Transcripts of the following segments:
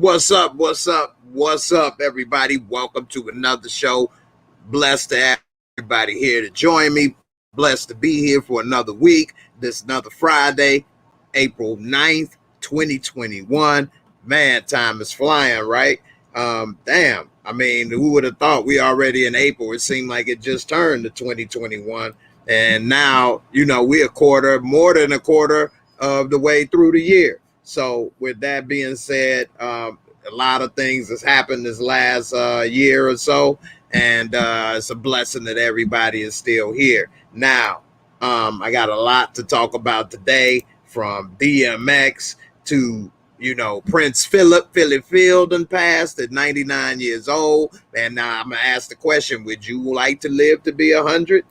What's up? What's up? What's up, everybody? Welcome to another show. Blessed to have everybody here to join me. Blessed to be here for another week. This another Friday, April 9th, 2021. Man, time is flying, right? Damn. I mean, who would have thought we already in April? It seemed like it just turned to 2021. And now, we're more than a quarter of the way through the year. So with that being said, a lot of things has happened this last year or so, and it's a blessing that everybody is still here. Now, I got a lot to talk about today, from DMX to Prince Philip Field and passed at 99 years old. And now I'm gonna ask the question: would you like to live to be 100?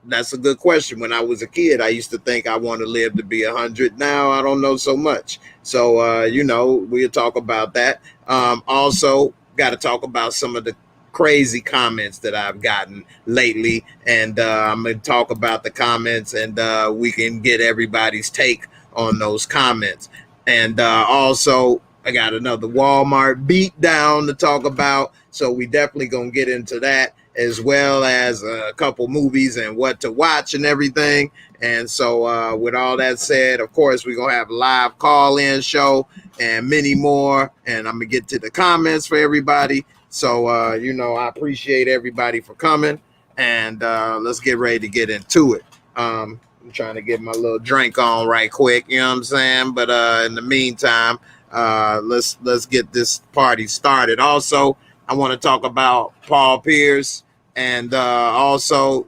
That's a good question. When I was a kid, I used to think I want to live to be 100. Now I don't know so much. So, we'll talk about that. Also, got to talk about some of the crazy comments that I've gotten lately. And I'm going to talk about the comments, and we can get everybody's take on those comments. And also, I got another Walmart beatdown to talk about. So we definitely going to get into that, as well as a couple movies and what to watch and everything. And so with all that said, of course, we're going to have a live call-in show and many more. And I'm going to get to the comments for everybody. So, I appreciate everybody for coming. And let's get ready to get into it. I'm trying to get my little drink on right quick, you know what I'm saying? But in the meantime, let's get this party started. Also, I want to talk about Paul Pierce. And also,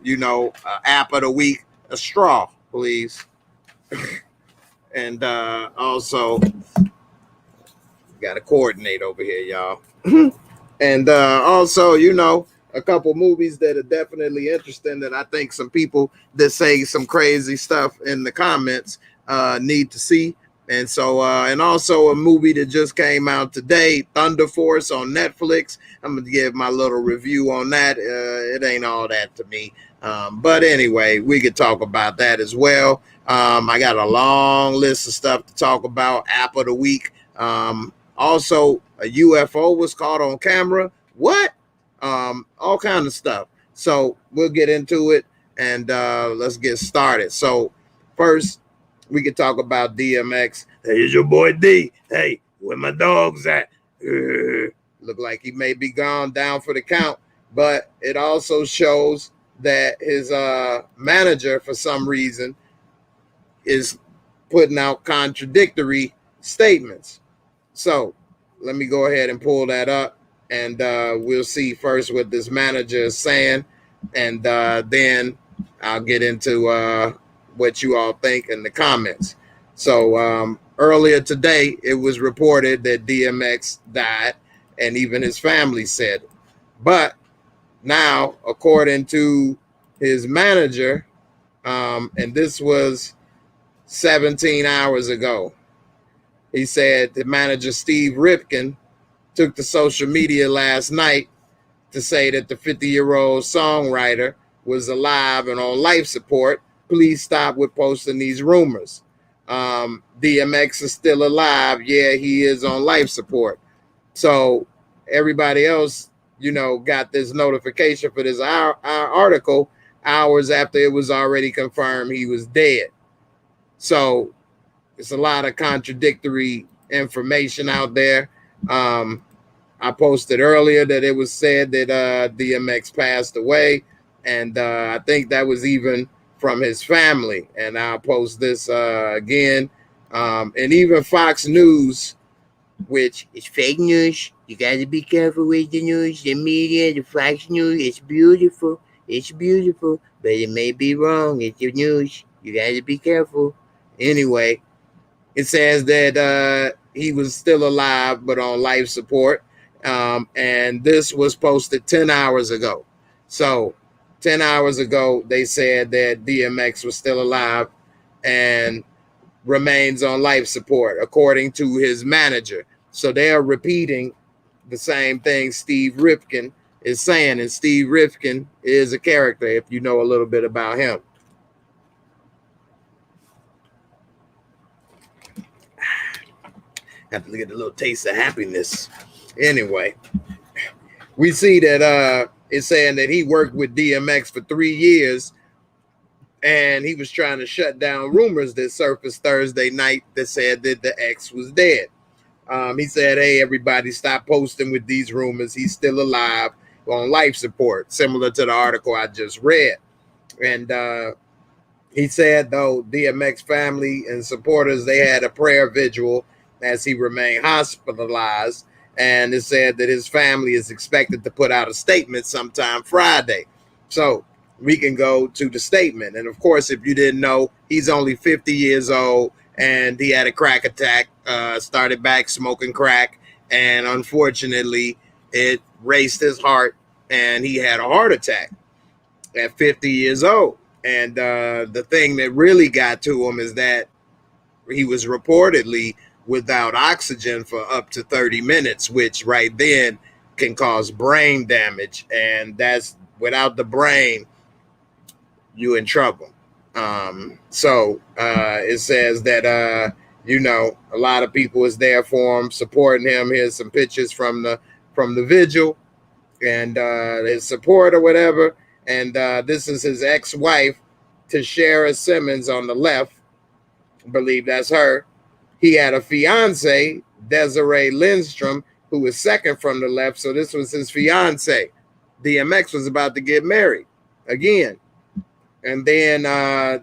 app of the week, a straw, please. And also, got to coordinate over here, y'all. And also, a couple movies that are definitely interesting that I think some people that say some crazy stuff in the comments need to see. And so, and also a movie that just came out today, Thunder Force on Netflix. I'm going to give my little review on that. It ain't all that to me. But anyway, we could talk about that as well. I got a long list of stuff to talk about. App of the week. Also, a UFO was caught on camera. What? All kind of stuff. So we'll get into it, and let's get started. So first, we could talk about DMX. Hey, it's your boy D. Hey, where my dogs at? Look like he may be gone down for the count. But it also shows that his manager, for some reason, is putting out contradictory statements. So let me go ahead and pull that up, and we'll see first what this manager is saying, and then I'll get into what you all think in the comments. So earlier today, it was reported that DMX died, and even his family said it. But now, according to his manager, and this was 17 hours ago, he said the manager, Steve Ripken, took to social media last night to say that the 50-year-old songwriter was alive and on life support. Please stop with posting these rumors. DMX is still alive. Yeah, he is on life support. So everybody else, got this notification for this article hours after it was already confirmed he was dead. So it's a lot of contradictory information out there. I posted earlier that it was said that DMX passed away, and I think that was even from his family. And I'll post this again. And even Fox News, which is fake news. You got to be careful with the news, the media, the Fox News. It's beautiful. It's beautiful, but it may be wrong. It's the news. You got to be careful. Anyway, it says that he was still alive, but on life support. And this was posted 10 hours ago. So 10 hours ago, they said that DMX was still alive and remains on life support, according to his manager. So they are repeating the same thing Steve Ripken is saying. And Steve Ripken is a character, if you know a little bit about him. Have to get a little taste of happiness. Anyway, we see that it's saying that he worked with DMX for 3 years, and he was trying to shut down rumors that surfaced Thursday night that said that the ex was dead. He said, hey, everybody, stop posting with these rumors. He's still alive on life support, similar to the article I just read. And he said, though, DMX family and supporters, they had a prayer vigil as he remained hospitalized. And it said that his family is expected to put out a statement sometime Friday. So we can go to the statement. And of course, if you didn't know, he's only 50 years old, and he had a crack attack, started back smoking crack. And unfortunately, it raced his heart, and he had a heart attack at 50 years old. And the thing that really got to him is that he was reportedly without oxygen for up to 30 minutes, which right then can cause brain damage. And that's without the brain, you in trouble. So it says that, you know, a lot of people is there for him, supporting him. Here's some pictures from the vigil and his support or whatever. And this is his ex-wife, Tashara Simmons, on the left. I believe that's her. He had a fiance, Desiree Lindstrom, who was second from the left. So this was his fiance. DMX was about to get married again. And then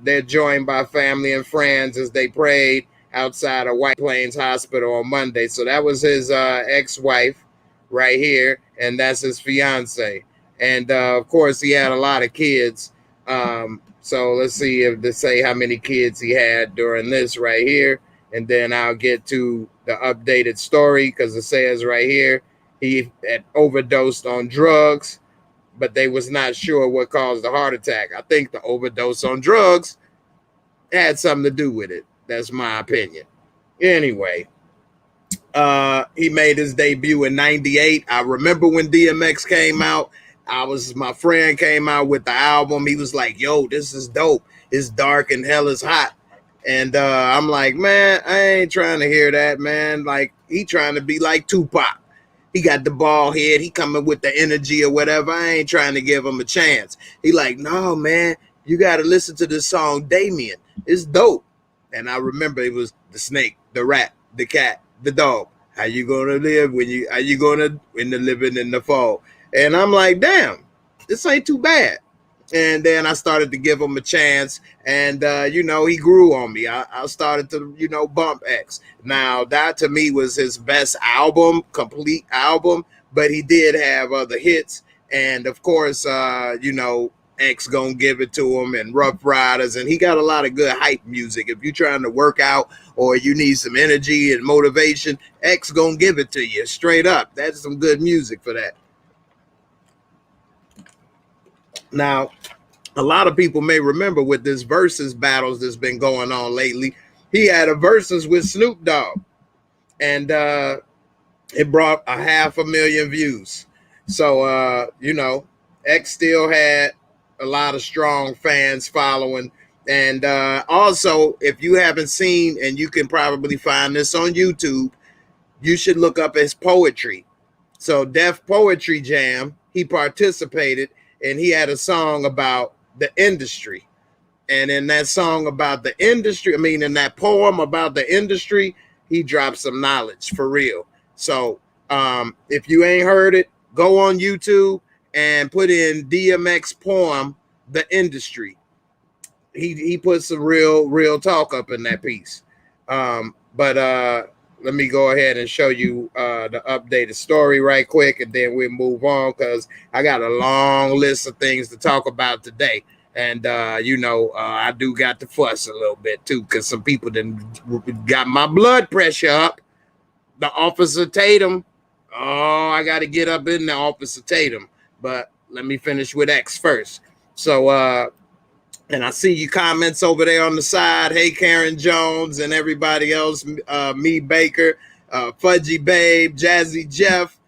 they're joined by family and friends as they prayed outside of White Plains Hospital on Monday. So that was his ex-wife right here, and that's his fiance. And of course, he had a lot of kids. So let's see if they say how many kids he had during this right here. And then I'll get to the updated story, because it says right here he had overdosed on drugs, but they was not sure what caused the heart attack. I think the overdose on drugs had something to do with it. That's my opinion. Anyway, he made his debut in '98. I remember when DMX came out. My friend came out with the album. He was like, yo, this is dope. It's dark and hell is hot. And I'm like, man, I ain't trying to hear that, man. Like, he trying to be like Tupac. He got the bald head. He coming with the energy or whatever. I ain't trying to give him a chance. He like, no, man, you got to listen to this song, Damien. It's dope. And I remember it was the snake, the rat, the cat, the dog. How you gonna live when the living in the fall? And I'm like, damn, this ain't too bad. And then I started to give him a chance, and you know, he grew on me. I started to, you know, bump X. Now that to me was his best album, complete album, but he did have other hits, and of course, you know, X gonna give it to him, and Rough Riders, and he got a lot of good hype music. If you're trying to work out or you need some energy and motivation, X gonna give it to you straight up. That's some good music for that. Now, a lot of people may remember with this versus battles that's been going on lately, he had a versus with Snoop Dogg, and it brought 500,000 views. So, you know, X still had a lot of strong fans following. And also, if you haven't seen, and you can probably find this on YouTube, you should look up his poetry. So Def Poetry Jam, he participated, and he had a song about the industry. And in that song about the industry, in that poem about the industry, he dropped some knowledge for real. So if you ain't heard it, go on YouTube and put in DMX poem, The Industry. He put some real talk up in that piece. But let me go ahead and show you the updated story right quick, and then we'll move on, because I got a long list of things to talk about today. And, you know, I do got to fuss a little bit, too, because some people done got my blood pressure up. The Officer Tatum. Oh, I got to get up in the Officer Tatum. But let me finish with X first. So, and I see you comments over there on the side. Hey, Karen Jones and everybody else. Me, Baker, Fudgy Babe, Jazzy Jeff,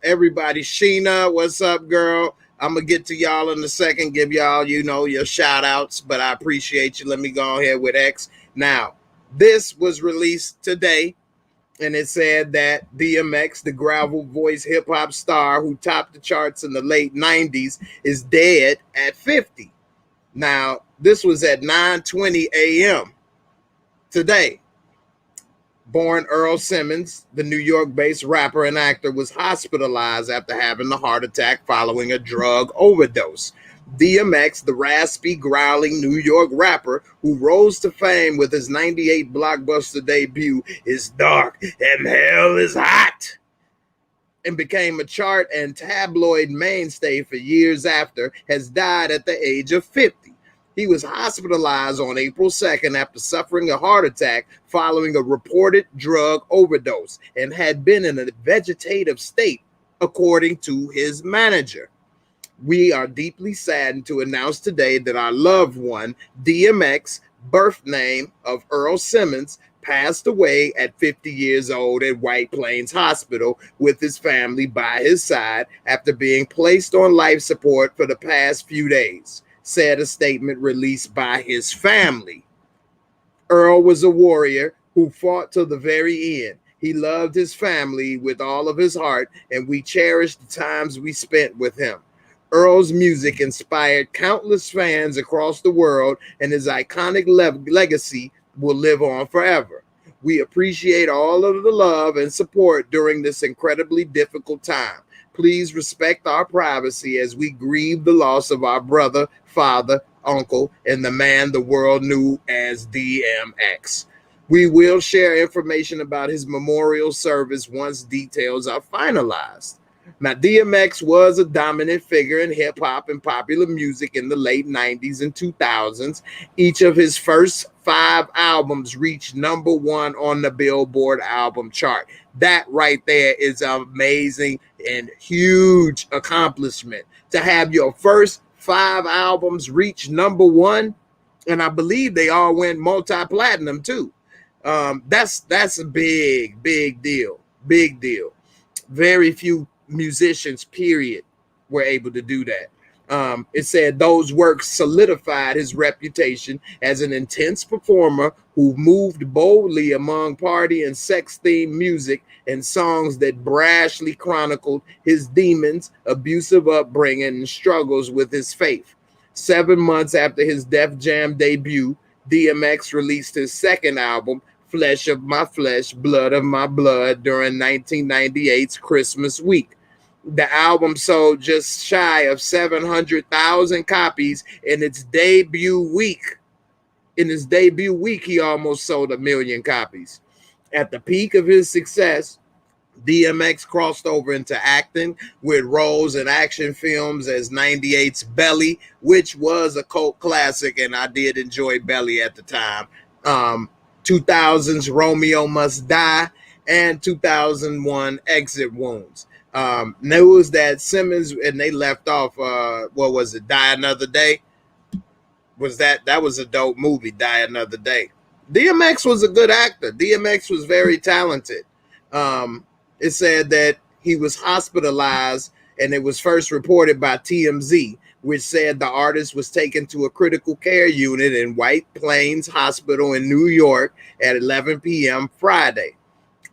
everybody. Sheena, what's up, girl? I'm going to get to y'all in a second, give y'all, you know, your shout outs, but I appreciate you. Let me go ahead with X. Now, this was released today, And it said that DMX, the gravel voice hip hop star who topped the charts in the late 90s, is dead at 50. Now, this was at 9:20 a.m. today. Born Earl Simmons, the New York-based rapper and actor, was hospitalized after having a heart attack following a drug overdose. DMX, the raspy, growling New York rapper who rose to fame with his 98 blockbuster debut, is dark and hell is hot, and became a chart and tabloid mainstay for years after, has died at the age of 50. He was hospitalized on April 2nd after suffering a heart attack following a reported drug overdose and had been in a vegetative state, according to his manager. We are deeply saddened to announce today that our loved one, DMX, birth name of Earl Simmons, passed away at 50 years old at White Plains Hospital with his family by his side after being placed on life support for the past few days, said a statement released by his family. Earl was a warrior who fought till the very end. He loved his family with all of his heart, and we cherish the times we spent with him. Earl's music inspired countless fans across the world, and his iconic legacy will live on forever. We appreciate all of the love and support during this incredibly difficult time. Please respect our privacy as we grieve the loss of our brother, father, uncle, and the man the world knew as DMX. We will share information about his memorial service once details are finalized. Now, DMX was a dominant figure in hip hop and popular music in the late 90s and 2000s. Each of his first 5 albums reached #1 on the Billboard album chart. That right there is an amazing and huge accomplishment to have your first 5 albums reach #1. And I believe they all went multi-platinum too. That's a big deal. Big deal. Very few musicians, period, were able to do that. It said those works solidified his reputation as an intense performer who moved boldly among party and sex-themed music and songs that brashly chronicled his demons, abusive upbringing, and struggles with his faith. 7 months after his Def Jam debut, DMX released his second album, Flesh of My Flesh, Blood of My Blood, during 1998's Christmas week. The album sold just shy of 700,000 copies in its debut week. In his debut week, he almost sold 1 million copies. At the peak of his success, DMX crossed over into acting with roles in action films as 98's Belly, which was a cult classic, and I did enjoy Belly at the time. 2000's Romeo Must Die, and 2001 Exit Wounds. News that Simmons, and they left off, what was it, Die Another Day? That was a dope movie, Die Another Day. DMX was a good actor. DMX was very talented. It said that he was hospitalized, and it was first reported by TMZ, which said the artist was taken to a critical care unit in White Plains Hospital in New York at 11 p.m. Friday.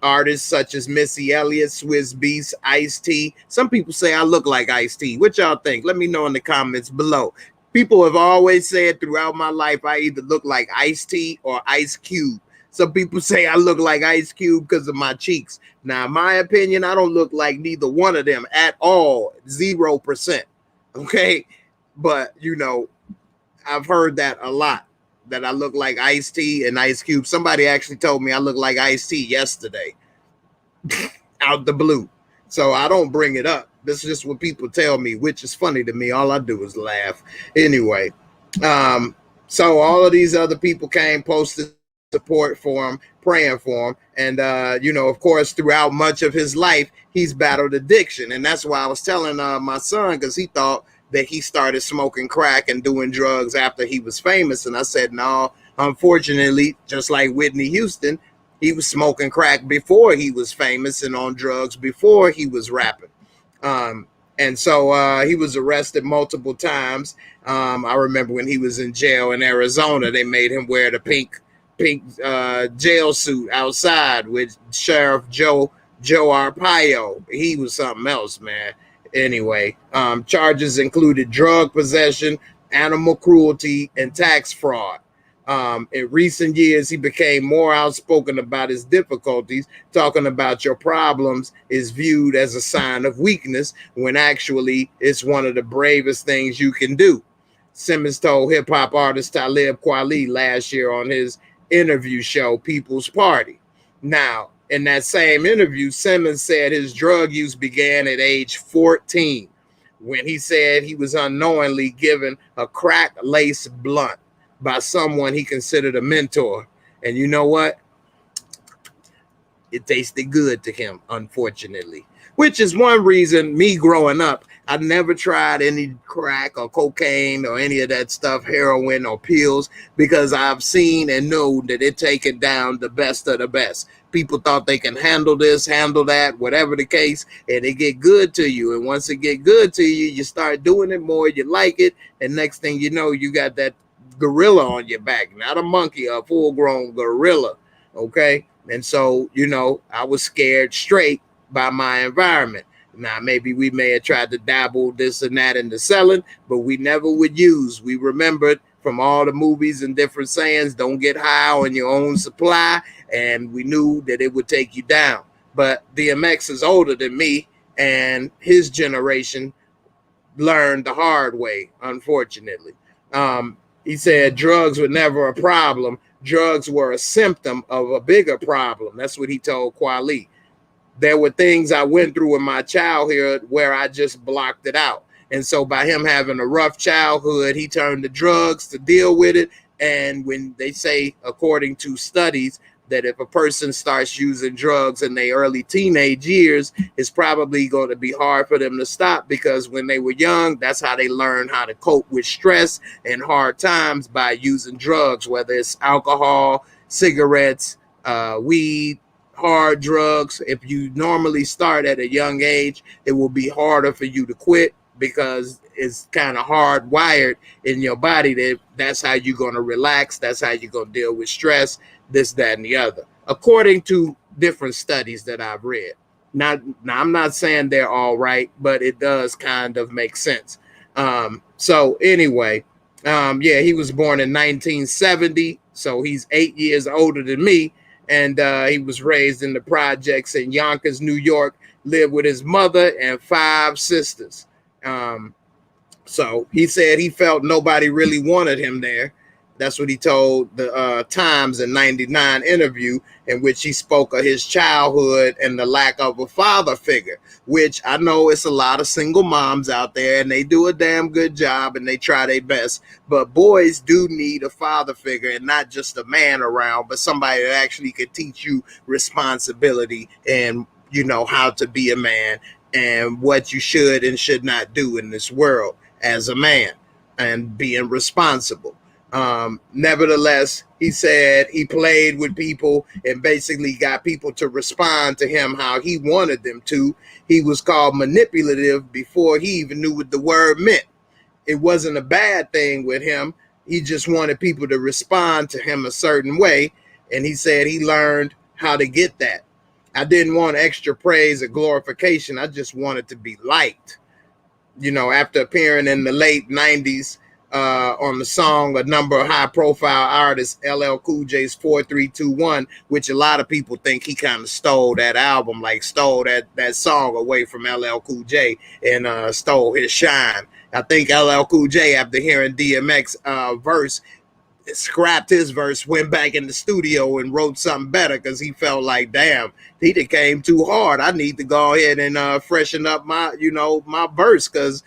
Artists such as Missy Elliott, Swizz Beatz, Ice-T. Some people say I look like Ice-T. What y'all think? Let me know in the comments below. People have always said throughout my life I either look like Ice-T or Ice Cube. Some people say I look like Ice Cube because of my cheeks. Now, in my opinion, I don't look like neither one of them at all. 0%. Okay? But, you know, I've heard that a lot, that I look like Ice-T and Ice Cube. Somebody actually told me I look like Ice-T yesterday out the blue. So I don't bring it up. This is just what people tell me, which is funny to me. All I do is laugh. Anyway, so all of these other people came, posted support for him, praying for him. And, you know, of course, throughout much of his life, he's battled addiction. And that's why I was telling my son, because he thought that he started smoking crack and doing drugs after he was famous. And I said, no, unfortunately, just like Whitney Houston, he was smoking crack before he was famous and on drugs before he was rapping. And so he was arrested multiple times. I remember when he was in jail in Arizona, they made him wear the pink pink jail suit outside with Sheriff Joe Arpaio. He was something else, man. Anyway, charges included drug possession, animal cruelty, and tax fraud. In recent years, he became more outspoken about his difficulties. Talking about your problems is viewed as a sign of weakness when actually it's one of the bravest things you can do. Simmons told hip hop artist Talib Kweli last year on his interview show, People's Party. Now, in that same interview, Simmons said his drug use began at age 14 when he said he was unknowingly given a crack lace blunt by someone he considered a mentor. And you know what? It tasted good to him, unfortunately, which is one reason me growing up, I never tried any crack or cocaine or any of that stuff, heroin or pills, because I've seen and know that it taken down the best of the best. People thought they can handle this, handle that, whatever the case, and it get good to you. And once it get good to you, you start doing it more, you like it, and next thing you know, you got that gorilla on your back, not a monkey, a full-grown gorilla, okay? And so, you know, I was scared straight by my environment. Now, maybe we may have tried to dabble this and that into selling, but we never would use. We remembered from all the movies and different sayings, don't get high on your own supply, and we knew that it would take you down. But DMX is older than me, and his generation learned the hard way, unfortunately. He said drugs were never a problem. Drugs were a symptom of a bigger problem. That's what he told Kweli. There were things I went through in my childhood where I just blocked it out. And so by him having a rough childhood, he turned to drugs to deal with it. And when they say, according to studies, that if a person starts using drugs in their early teenage years, it's probably going to be hard for them to stop, because when they were young, that's how they learn how to cope with stress and hard times, by using drugs, whether it's alcohol, cigarettes, weed, hard drugs. If you normally start at a young age, it will be harder for you to quit, because it's kind of hardwired in your body that that's how you're going to relax. That's how you're going to deal with stress, this, that, and the other, according to different studies that I've read. Now, I'm not saying they're all right, but it does kind of make sense. So anyway, yeah, he was born in 1970, so he's 8 years older than me, and he was raised in the projects in Yonkers, New York, lived with his mother and 5 sisters. So he said he felt nobody really wanted him there. That's what he told the Times in '99 interview, in which he spoke of his childhood and the lack of a father figure, which I know it's a lot of single moms out there, and they do a damn good job and they try their best. But boys do need a father figure, and not just a man around, but somebody that actually could teach you responsibility and, you know, how to be a man and what you should and should not do in this world as a man and being responsible. Nevertheless, he said he played with people and basically got people to respond to him how he wanted them to. He was called manipulative before he even knew what the word meant. It wasn't a bad thing with him. He just wanted people to respond to him a certain way. And he said he learned how to get that. I didn't want extra praise or glorification. I just wanted to be liked. You know, after appearing in the late 90s on the song a number of high-profile artists, LL Cool J's 4321, which a lot of people think he kind of stole that album, like stole that song away from LL Cool J and stole his shine. I think LL Cool J, after hearing DMX verse, scrapped his verse, went back in the studio and wrote something better, because he felt like, damn, he done came too hard. I need to go ahead and freshen up my, you know, my verse, because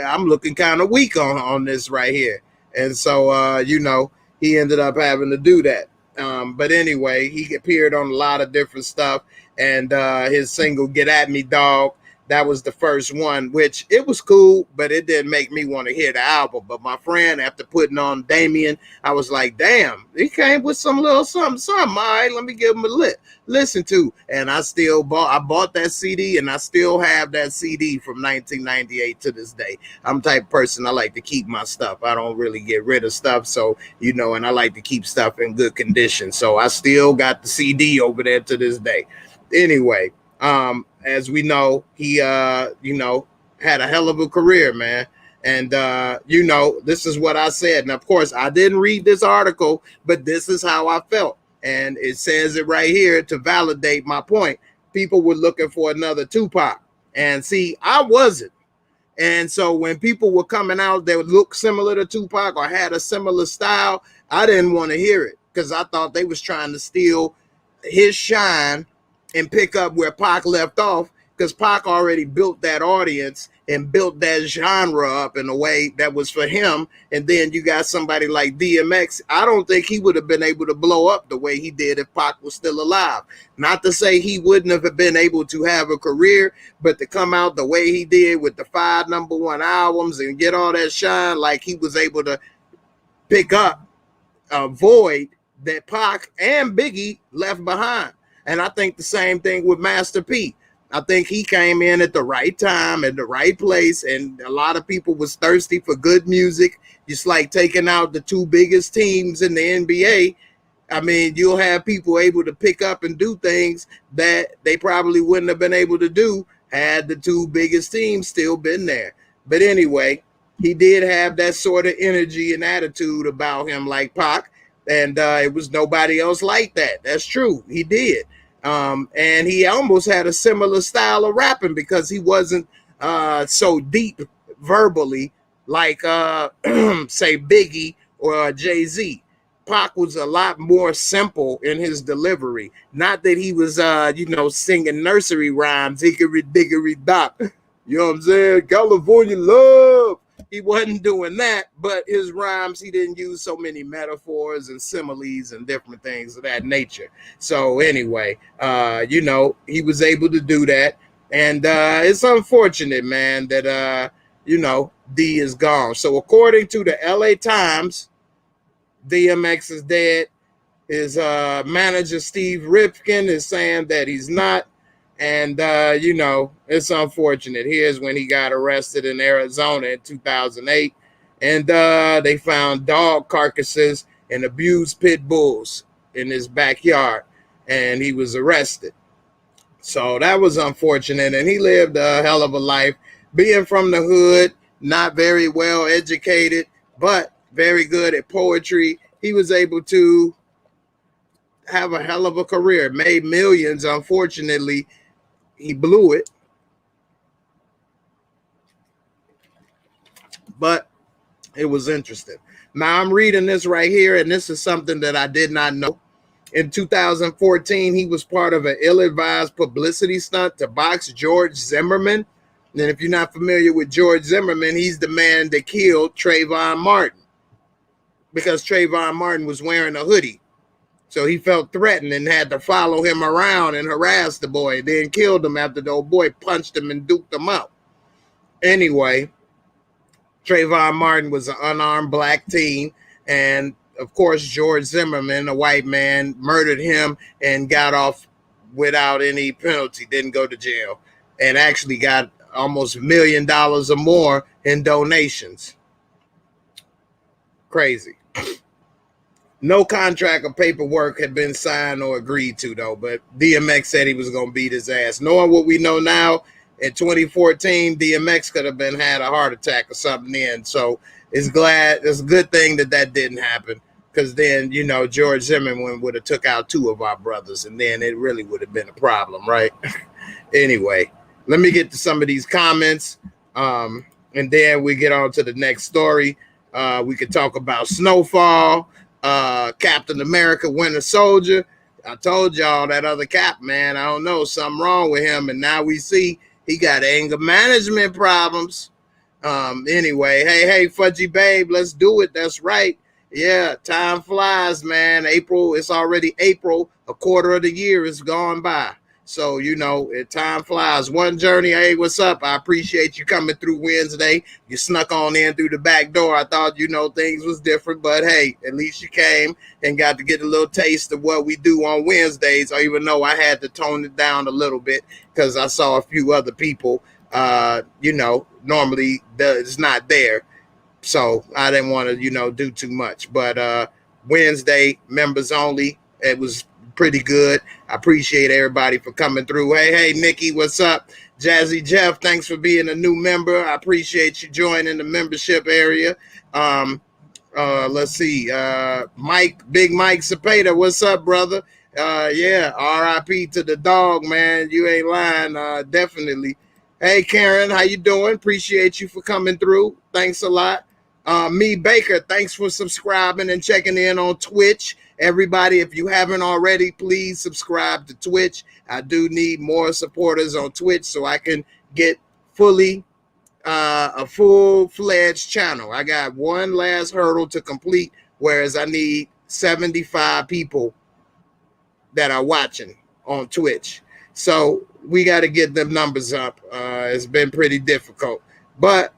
I'm looking kind of weak on this right here. And so, you know, he ended up having to do that. But anyway, he appeared on a lot of different stuff, and his single "Get At Me Dog," That was the first one, which it was cool, but it didn't make me want to hear the album. But my friend, after putting on Damien, I was like, damn, he came with some little something. All right, let me give him a listen to. And I bought that CD, and I still have that CD from 1998 to this day. I'm the type of person, I like to keep my stuff. I don't really get rid of stuff. So, and I like to keep stuff in good condition. So I still got the CD over there to this day. Anyway, as we know, he, had a hell of a career, man. And, this is what I said. And of course, I didn't read this article, but this is how I felt. And it says it right here to validate my point. People were looking for another Tupac. And see, I wasn't. And so when people were coming out that would look similar to Tupac or had a similar style, I didn't want to hear it because I thought they was trying to steal his shine and pick up where Pac left off, because Pac already built that audience and built that genre up in a way that was for him. And then you got somebody like DMX. I don't think he would have been able to blow up the way he did if Pac was still alive. Not to say he wouldn't have been able to have a career, but to come out the way he did with the 5 #1 albums and get all that shine, like he was able to pick up a void that Pac and Biggie left behind. And I think the same thing with Master P. I think he came in at the right time, at the right place, and a lot of people was thirsty for good music, just like taking out the 2 biggest teams in the NBA. I mean, you'll have people able to pick up and do things that they probably wouldn't have been able to do had the 2 biggest teams still been there. But anyway, he did have that sort of energy and attitude about him like Pac, and it was nobody else like that. That's true. He did. And he almost had a similar style of rapping because he wasn't so deep verbally like, say, Biggie or Jay-Z. Pac was a lot more simple in his delivery. Not that he was, singing nursery rhymes, hickory dickory dock. You know what I'm saying? California love. He wasn't doing that, but his rhymes, he didn't use so many metaphors and similes and different things of that nature. So anyway, he was able to do that. And it's unfortunate, man, that, D is gone. So according to the LA Times, DMX is dead. His manager, Steve Rifkin, is saying that he's not. And, it's unfortunate. Here's when he got arrested in Arizona in 2008. And they found dog carcasses and abused pit bulls in his backyard. And he was arrested. So that was unfortunate. And he lived a hell of a life. Being from the hood, not very well educated, but very good at poetry. He was able to have a hell of a career. Made millions. Unfortunately, he blew it. But it was interesting. Now I'm reading this right here, and this is something that I did not know. In 2014, he was part of an ill-advised publicity stunt to box George Zimmerman. And if you're not familiar with George Zimmerman, he's the man that killed Trayvon Martin because Trayvon Martin was wearing a hoodie. So he felt threatened and had to follow him around and harass the boy, then killed him after the old boy punched him and duked him out. Anyway, Trayvon Martin was an unarmed black teen. And, of course, George Zimmerman, a white man, murdered him and got off without any penalty, didn't go to jail, and actually got almost $1 million or more in donations. Crazy. No contract or paperwork had been signed or agreed to, though, but DMX said he was going to beat his ass. Knowing what we know now, in 2014, DMX could have had a heart attack or something then. So it's a good thing that didn't happen, because then, George Zimmerman would have took out 2 of our brothers, and then it really would have been a problem, right? Anyway, let me get to some of these comments, and then we get on to the next story. We could talk about Snowfall, Captain America, Winter Soldier. I told y'all that other Cap, man, I don't know, something wrong with him, and now we see he got anger management problems. Anyway, hey, Fudgy Babe, let's do it. That's right. Yeah, time flies, man. April, it's already April. A quarter of the year is gone by. So, you know, time flies. One Journey, hey, what's up? I appreciate you coming through Wednesday. You snuck on in through the back door. I thought, you know, things was different, but hey, at least you came and got to get a little taste of what we do on Wednesdays, even though I had to tone it down a little bit because I saw a few other people, you know, normally it's not there. So I didn't want to, you know, do too much. But Wednesday, members only, it was pretty good. I appreciate everybody for coming through. Hey, Nikki, what's up? Jazzy Jeff, thanks for being a new member. I appreciate you joining the membership area. Let's see. Big Mike Cepeda, what's up, brother? Yeah, RIP to the dog, man. You ain't lying. Definitely. Hey, Karen, how you doing? Appreciate you for coming through. Thanks a lot. Me Baker, thanks for subscribing and checking in on Twitch. Everybody, if you haven't already, please subscribe to Twitch. I do need more supporters on Twitch so I can get a full-fledged channel. I got one last hurdle to complete, whereas I need 75 people that are watching on Twitch. So we got to get them numbers up. It's been pretty difficult, but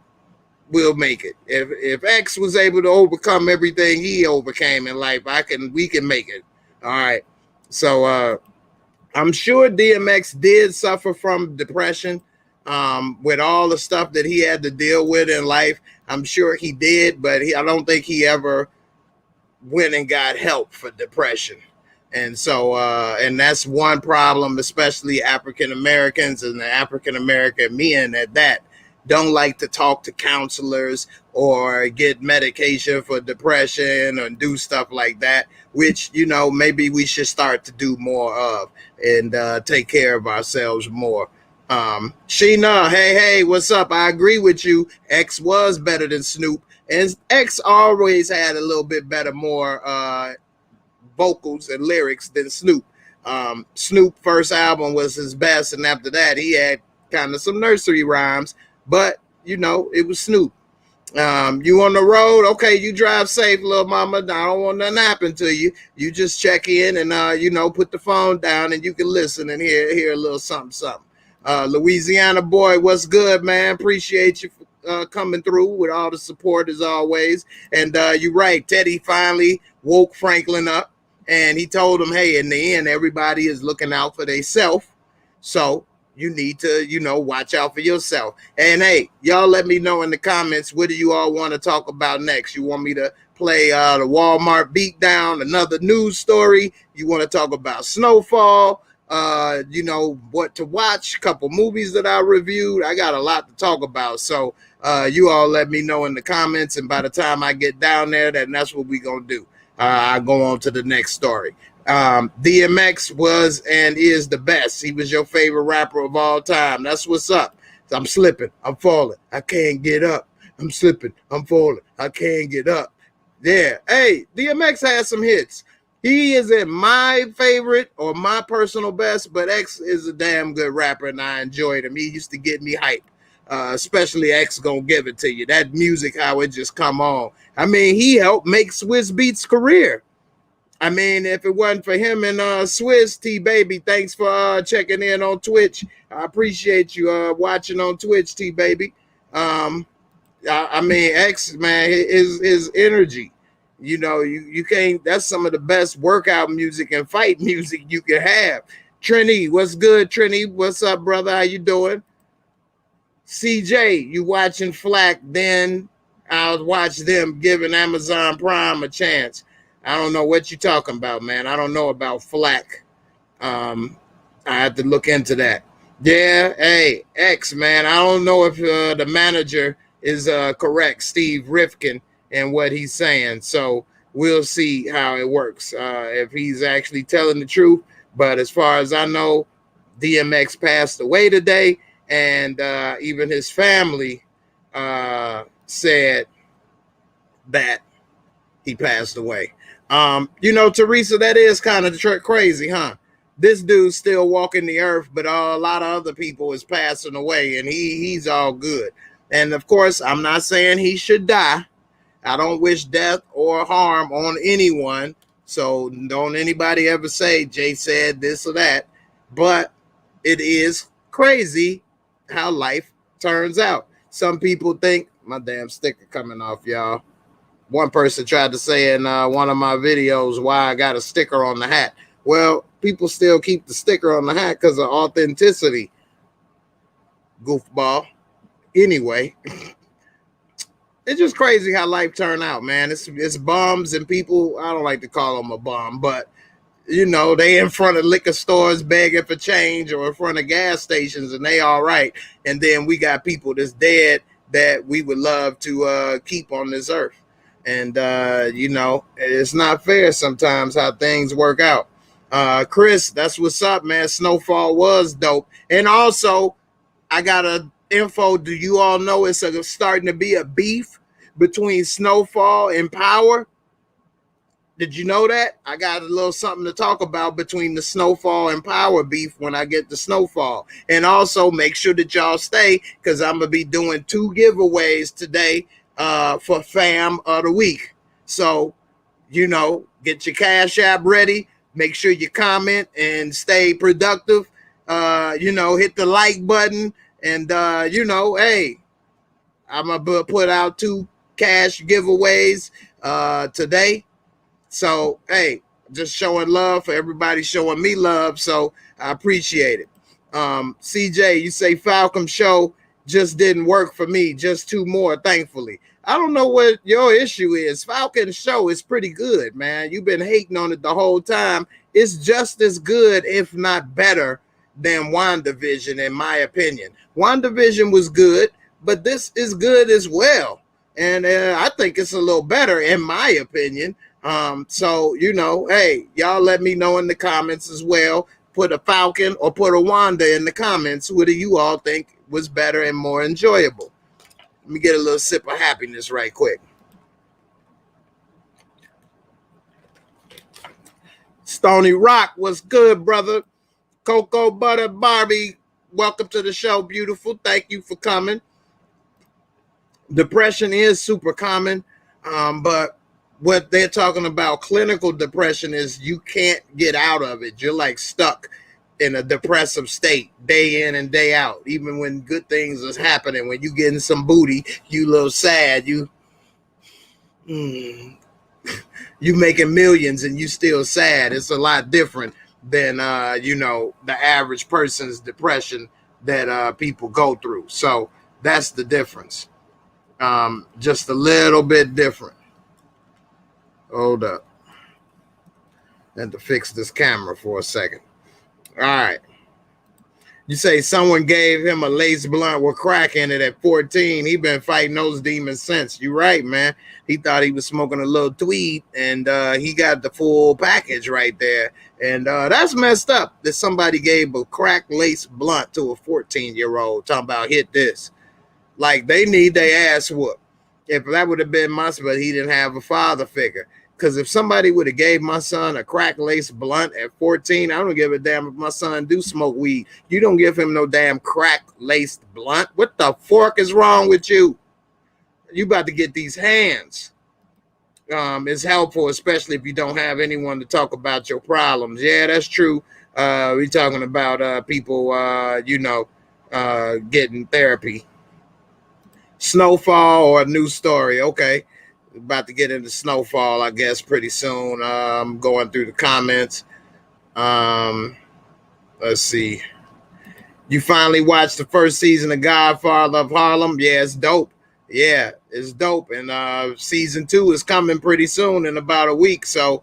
we'll make it. If X was able to overcome everything he overcame in life, we can make it. All right. So I'm sure DMX did suffer from depression with all the stuff that he had to deal with in life. I'm sure he did, but I don't think he ever went and got help for depression. And so, and that's one problem, especially African Americans and the African American men at that, don't like to talk to counselors or get medication for depression or do stuff like that, which, you know, maybe we should start to do more of and take care of ourselves more. Sheena, hey, what's up? I agree with you. X was better than Snoop, and X always had a little bit better, more vocals and lyrics than Snoop. Snoop first album was his best, and after that he had kind of some nursery rhymes, but you know, it was Snoop. You on the road? Okay, you drive safe, little mama. I don't want nothing to happen to you. You just check in and you know, put the phone down and you can listen and hear a little something. Louisiana boy, what's good, man? Appreciate you coming through with all the support as always. And you're right, Teddy finally woke Franklin up and he told him, hey, in the end, everybody is looking out for themselves. So you need to, you know, watch out for yourself. And hey, y'all let me know in the comments, what do you all want to talk about next? You want me to play the Walmart beatdown, another news story? You want to talk about Snowfall? You know, what to watch, a couple movies that I reviewed. I got a lot to talk about. So you all let me know in the comments. And by the time I get down there, that's what we're going to do. I go on to the next story. DMX was and is the best. He was your favorite rapper of all time. That's what's up. I'm slipping. I'm falling. I can't get up. I'm slipping. I'm falling. I can't get up. Yeah. Hey, DMX has some hits. He isn't my favorite or my personal best, but X is a damn good rapper, and I enjoyed him. He used to get me hype, especially X gonna give it to you. That music, how it just come on. I mean, he helped make Swiss Beats' career. I mean, if it wasn't for him and Swiss, T-Baby, thanks for checking in on Twitch. I appreciate you watching on Twitch, T-Baby. I mean, X, man, his energy. You know, you can't, that's some of the best workout music and fight music you can have. Trini, what's good, Trini? What's up, brother? How you doing? CJ, you watching Flack, then I'll watch them giving Amazon Prime a chance. I don't know what you're talking about, man. I don't know about Flack. I have to look into that. Yeah, hey, X, man. I don't know if the manager is correct, Steve Rifkin, and what he's saying. So we'll see how it works, if he's actually telling the truth. But as far as I know, DMX passed away today, and even his family said that he passed away. You know, Teresa, that is kind of crazy, huh? This dude's still walking the earth, but a lot of other people is passing away, and he's all good. And of course, I'm not saying he should die. I don't wish death or harm on anyone. So don't anybody ever say Jay said this or that. But it is crazy how life turns out. Some people think, my damn sticker coming off, y'all. One person tried to say in one of my videos why I got a sticker on the hat. Well, people still keep the sticker on the hat because of authenticity. Goofball. Anyway, it's just crazy how life turned out, man. It's bums and people. I don't like to call them a bum, but you know, they in front of liquor stores begging for change or in front of gas stations and they all right. And then we got people that's dead that we would love to keep on this earth. And, you know, it's not fair sometimes how things work out. Chris, that's what's up, man. Snowfall was dope. And also, I got a info. Do you all know it's starting to be a beef between Snowfall and Power? Did you know that? I got a little something to talk about between the Snowfall and Power beef when I get to Snowfall. And also make sure that y'all stay because I'm going to be doing 2 giveaways today for Fam of the Week. So, you know, get your Cash App ready. Make sure you comment and stay productive. You know, hit the like button. And, you know, hey, I'm going to put out 2 cash giveaways today. So, hey, just showing love for everybody showing me love. So I appreciate it. CJ, you say Falcom show just didn't work for me. Just 2 more, thankfully. I don't know what your issue is. Falcon show is pretty good, man. You've been hating on it the whole time. It's just as good, if not better, than WandaVision, in my opinion. WandaVision was good, but this is good as well. And I think it's a little better, in my opinion. So, you know, hey, y'all let me know in the comments as well. Put a Falcon or put a Wanda in the comments. What do you all think was better and more enjoyable? Let me get a little sip of happiness right quick. Stony Rock, what's good, brother? Cocoa Butter Barbie, welcome to the show, beautiful. Thank you for coming. Depression is super common, but what they're talking about clinical depression is you can't get out of it. You're like stuck in a depressive state day in and day out. Even when good things is happening, when you getting some booty, you a little sad. You making millions and you still sad. It's a lot different than you know, the average person's depression that people go through. So that's the difference. Just a little bit different. Hold up. And to fix this camera for a second. All right. You say someone gave him a lace blunt with crack in it at 14. He been fighting those demons since. You right, man. He thought he was smoking a little tweed, and he got the full package right there. And that's messed up that somebody gave a crack lace blunt to a 14-year-old talking about hit this. Like, they need their ass whooped. If that would have been my son, but he didn't have a father figure. Because if somebody would have gave my son a crack lace blunt at 14, I don't give a damn if my son do smoke weed. You don't give him no damn crack laced blunt. What the fork is wrong with you? You about to get these hands. It's helpful, especially if you don't have anyone to talk about your problems. Yeah, that's true. We're talking about people, you know, getting therapy. Snowfall or a new story. Okay. About to get into Snowfall, I guess, pretty soon. I'm going through the comments. Let's see. You finally watched the first season of Godfather of Harlem? Yeah, it's dope. Yeah, it's dope. And season 2 is coming pretty soon in about a week. So,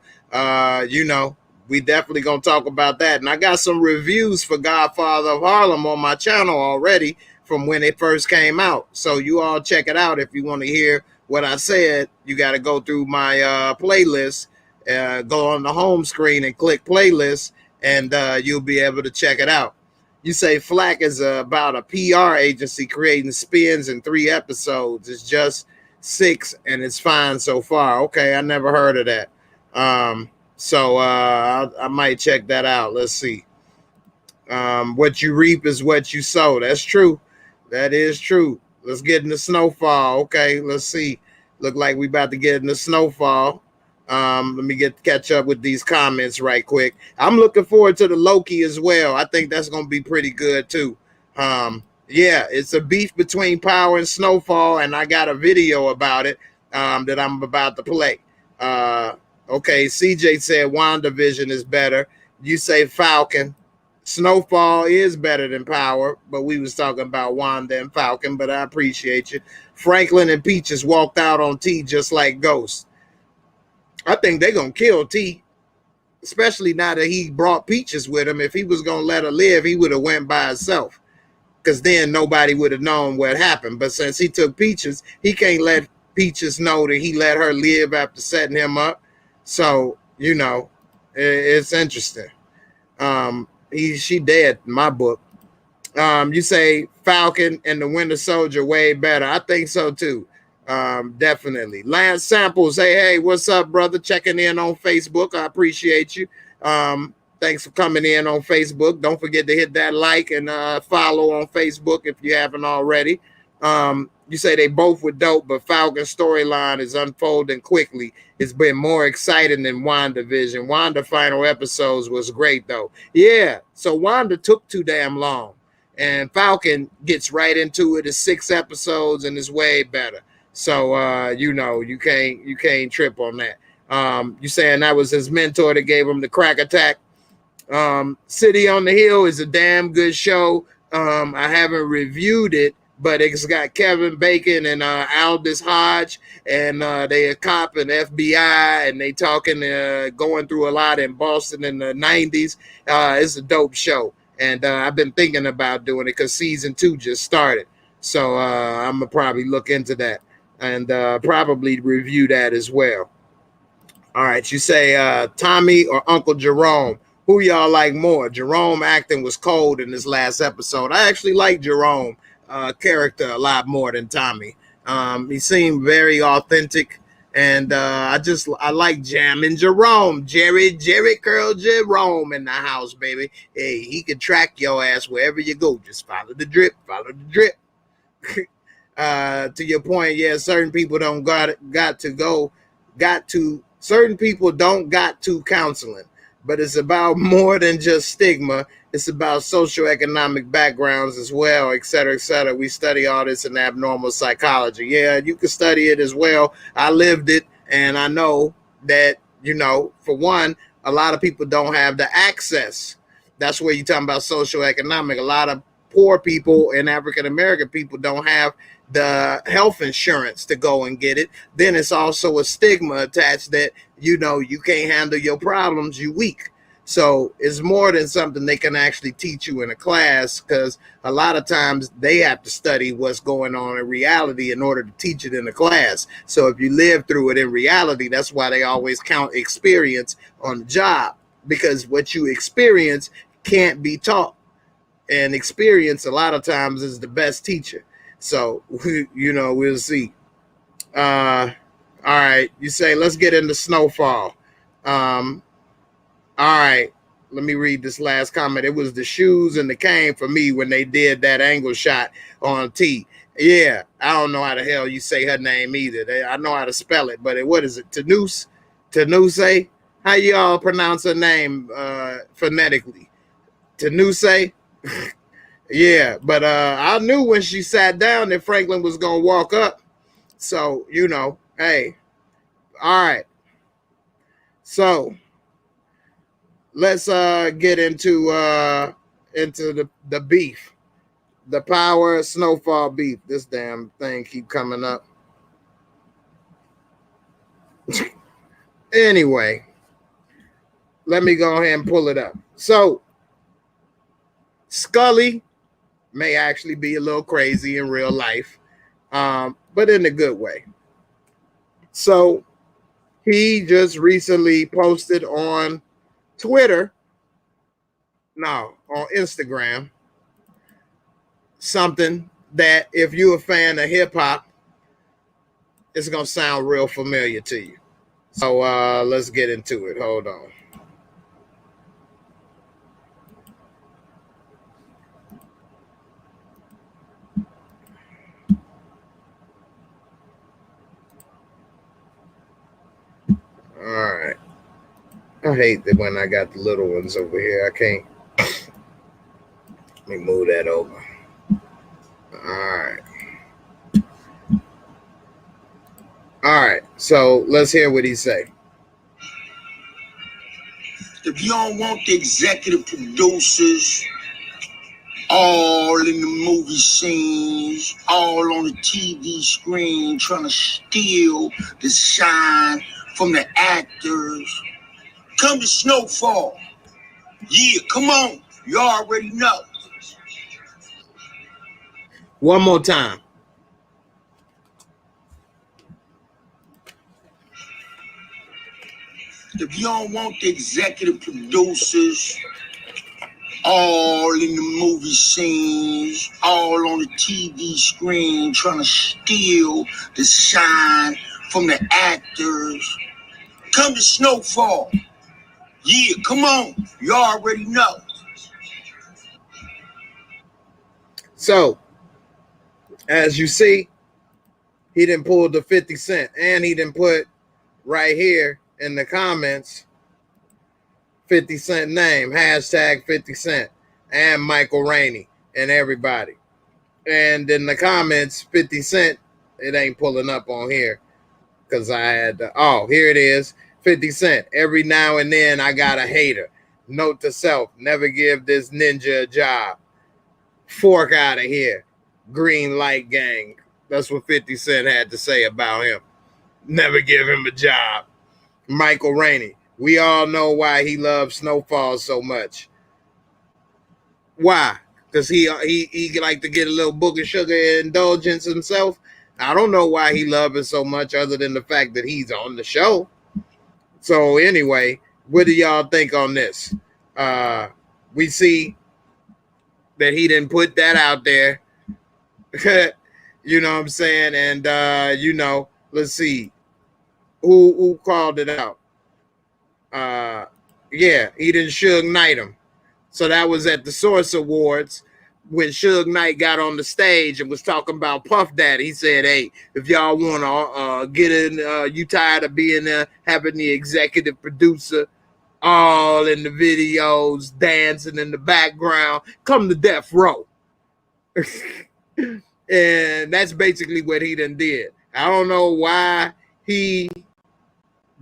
you know, we definitely going to talk about that. And I got some reviews for Godfather of Harlem on my channel already from when it first came out. So you all check it out if you want to hear what I said. You got to go through my playlist, go on the home screen and click playlist, and you'll be able to check it out. You say Flack is about a PR agency creating spins in 3 episodes. It's just 6 and it's fine so far. Okay, I never heard of that. So I might check that out. Let's see. What you reap is what you sow. That's true. That is true. Let's get into Snowfall. Okay, let's see. Look like we about to get into Snowfall. Let me catch up with these comments right quick. I'm looking forward to the Loki as well. I think that's going to be pretty good too. Yeah, it's a beef between Power and Snowfall, and I got a video about it that I'm about to play. Okay, CJ said WandaVision is better. You say Falcon. Snowfall is better than Power, but we was talking about Wanda and Falcon, but I appreciate you. Franklin and Peaches walked out on T just like Ghost. I think they're going to kill T, especially now that he brought Peaches with him. If he was going to let her live, he would have went by himself, because then nobody would have known what happened. But since he took Peaches, he can't let Peaches know that he let her live after setting him up. So, you know, it's interesting. She dead in my book. You say Falcon and the Winter Soldier way better. I think so too. Definitely. Lance Samples, hey, what's up, brother? Checking in on Facebook. I appreciate you. Thanks for coming in on Facebook. Don't forget to hit that like and follow on Facebook if you haven't already. You say they both were dope, but Falcon's storyline is unfolding quickly. It's been more exciting than WandaVision. Wanda final episodes was great, though. Yeah, so Wanda took too damn long, and Falcon gets right into it. It's 6 episodes, and it's way better. So, you know, you can't trip on that. You saying that was his mentor that gave him the crack attack? City on the Hill is a damn good show. I haven't reviewed it, but it's got Kevin Bacon and Aldous Hodge, and they a cop and FBI, and they talking, going through a lot in Boston in the 90s. It's a dope show, and I've been thinking about doing it because season 2 just started. So I'm going to probably look into that and probably review that as well. All right, you say Tommy or Uncle Jerome. Who y'all like more? Jerome acting was cold in this last episode. I actually like Jerome character a lot more than Tommy. He seemed very authentic, and I like jamming Jerome. Jerry Curl Jerome in the house, baby. Hey, he can track your ass wherever you go. Just follow the drip, to your point, yeah, certain people don't certain people don't got to counseling, but it's about more than just stigma. It's about socioeconomic backgrounds as well, et cetera, et cetera. We study all this in abnormal psychology. Yeah, you can study it as well. I lived it, and I know that, you know, for one, a lot of people don't have the access. That's where you're talking about socioeconomic. A lot of poor people and African-American people don't have the health insurance to go and get it. Then it's also a stigma attached that, you know, you can't handle your problems, you weak. So it's more than something they can actually teach you in a class, because a lot of times they have to study what's going on in reality in order to teach it in a class. So if you live through it in reality, that's why they always count experience on the job, because what you experience can't be taught. And experience a lot of times is the best teacher. So, you know, we'll see. All right. You say, let's get into Snowfall. All right. Let me read this last comment. It was the shoes and the cane for me when they did that angle shot on T. Yeah. I don't know how the hell you say her name either. I know how to spell it, but what is it? Tanuse? Tanuse? How you all pronounce her name phonetically? Tanuse? Yeah, but I knew when she sat down that Franklin was going to walk up. So, you know, hey, all right. So let's get into the beef, the Power Snowfall beef. This damn thing keep coming up. Anyway, let me go ahead and pull it up. So Scully may actually be a little crazy in real life, but in a good way. So he just recently posted on Twitter, no, on Instagram, something that if you're a fan of hip hop, it's going to sound real familiar to you. So let's get into it. Hold on. All I hate that when I got the little ones over here. I can't. Let me move that over. All right. All right. So let's hear what he say. If you don't want the executive producers all in the movie scenes, all on the TV screen, trying to steal the shine from the actors, come to Snowfall. Yeah, come on. You already know. One more time. If you don't want the executive producers all in the movie scenes, all on the TV screen, trying to steal the shine from the actors, come to Snowfall. Yeah, come on. You already know. So, as you see, he didn't pull the 50 Cent, and he didn't put right here in the comments 50 Cent name, hashtag 50 Cent, and Michael Rainey, and everybody. And in the comments, 50 Cent, it ain't pulling up on here because I had oh, here it is. 50 Cent, every now and then I got a hater. Note to self, never give this ninja a job. Fork out of here. Green light gang. That's what 50 Cent had to say about him. Never give him a job. Michael Rainey, we all know why he loves Snowfall so much. Why? Because he like to get a little booger sugar indulgence himself. I don't know why he loves it so much other than the fact that he's on the show. So anyway, what do y'all think on this? We see that he didn't put that out there. You know what I'm saying? And you know, let's see. Who called it out? Yeah, he didn't Suge Knight him. So that was at the Source Awards when Suge Knight got on the stage and was talking about Puff Daddy. He said, hey, if y'all want to get in, you tired of being there, having the executive producer all in the videos, dancing in the background, come to Death Row. And that's basically what he done did. I don't know why he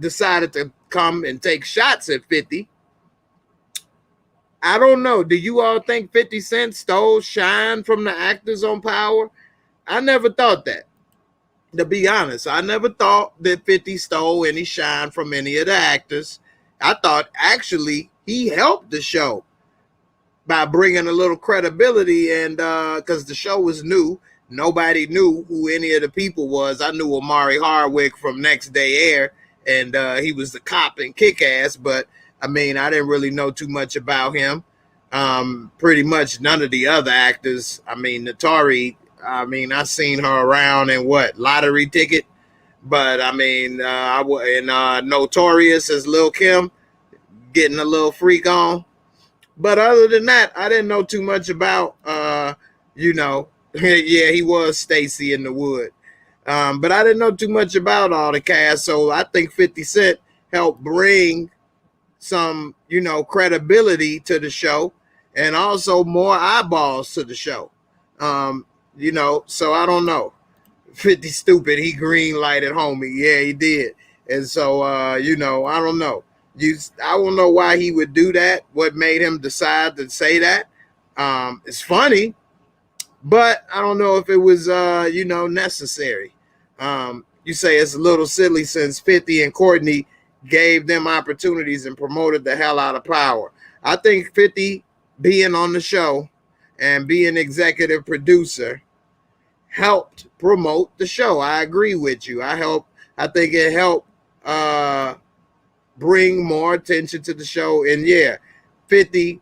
decided to come and take shots at 50. I don't know. Do you all think 50 Cent stole shine from the actors on Power? I never thought that. To be honest, I never thought that 50 stole any shine from any of the actors. I thought actually he helped the show by bringing a little credibility, and because the show was new, nobody knew who any of the people was. I knew Omari Hardwick from Next Day Air, and he was the cop in Kick-Ass, but I mean, I didn't really know too much about him. Pretty much none of the other actors. I mean, Natari, I mean, I seen her around in what, Lottery Ticket? But I mean, Notorious as Lil Kim, getting a little freak on. But other than that, I didn't know too much about, you know, yeah, he was Stacy in the Wood. But I didn't know too much about all the cast. So I think 50 Cent helped bring some, you know, credibility to the show and also more eyeballs to the show. You know, so I don't know. 50 stupid, he green lighted homie. Yeah, he did. And so, you know, I don't know. I don't know why he would do that. What made him decide to say that? It's funny, but I don't know if it was, you know, necessary. You say it's a little silly since 50 and Courtney gave them opportunities and promoted the hell out of Power. I think 50 being on the show and being executive producer helped promote the show. I agree with you. I think it helped bring more attention to the show. And yeah, 50,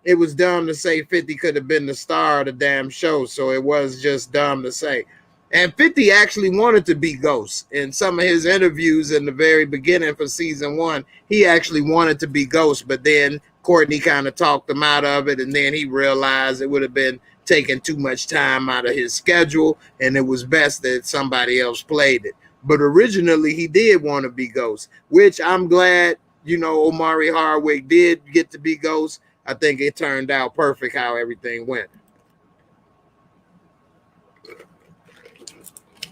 it was dumb to say 50 could have been the star of the damn show. So it was just dumb to say. And 50 actually wanted to be Ghost. In some of his interviews in the very beginning for season 1, he actually wanted to be Ghost, but then Courtney kind of talked him out of it, and then he realized it would have been taking too much time out of his schedule, and it was best that somebody else played it. But originally, he did want to be Ghost, which I'm glad you know, Omari Hardwick did get to be Ghost, I think it turned out perfect how everything went.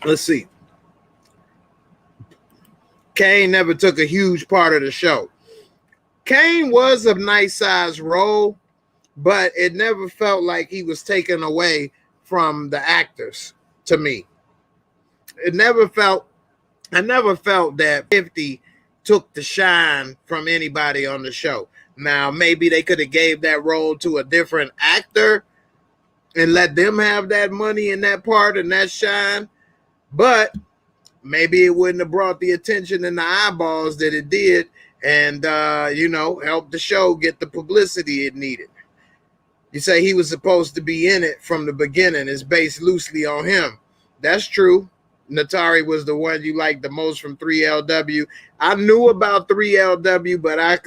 Let's see. Kane never took a huge part of the show. Kane was a nice sized role, but it never felt like he was taken away from the actors to me. It never felt, I never felt that 50 took the shine from anybody on the show. Now, maybe they could have gave that role to a different actor and let them have that money and that part and that shine, but maybe it wouldn't have brought the attention and the eyeballs that it did and, you know, helped the show get the publicity it needed. You say he was supposed to be in it from the beginning. It's based loosely on him. That's true. Natari was the one you liked the most from 3LW. I knew about 3LW, but I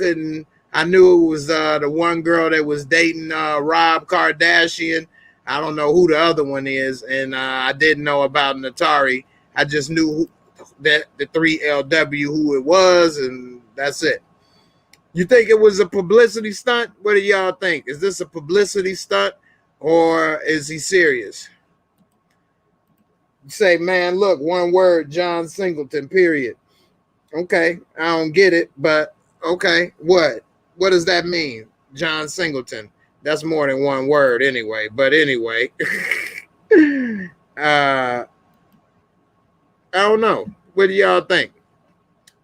knew it was the one girl that was dating Rob Kardashian. I don't know who the other one is, and I didn't know about Natari. I just knew that the 3LW, who it was, and that's it. You think it was a publicity stunt? What do y'all think? Is this a publicity stunt or is he serious? You say, man, look, one word, John Singleton, period. Okay, I don't get it, but okay, what? What does that mean? John Singleton. That's more than one word anyway, but anyway. I don't know. What do y'all think?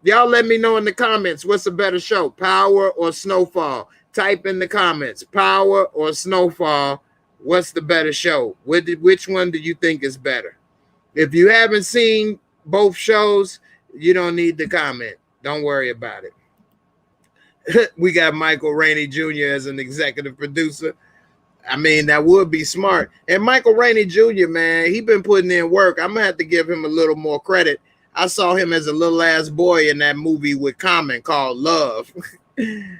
Y'all let me know in the comments what's a better show, Power or Snowfall. Type in the comments, Power or Snowfall. What's the better show? Which one do you think is better? If you haven't seen both shows, you don't need to comment. Don't worry about it. We got Michael Rainey Jr. as an executive producer. I mean, that would be smart. And Michael Rainey Jr., man, he been putting in work. I'm going to have to give him a little more credit. I saw him as a little ass boy in that movie with Common called Love. His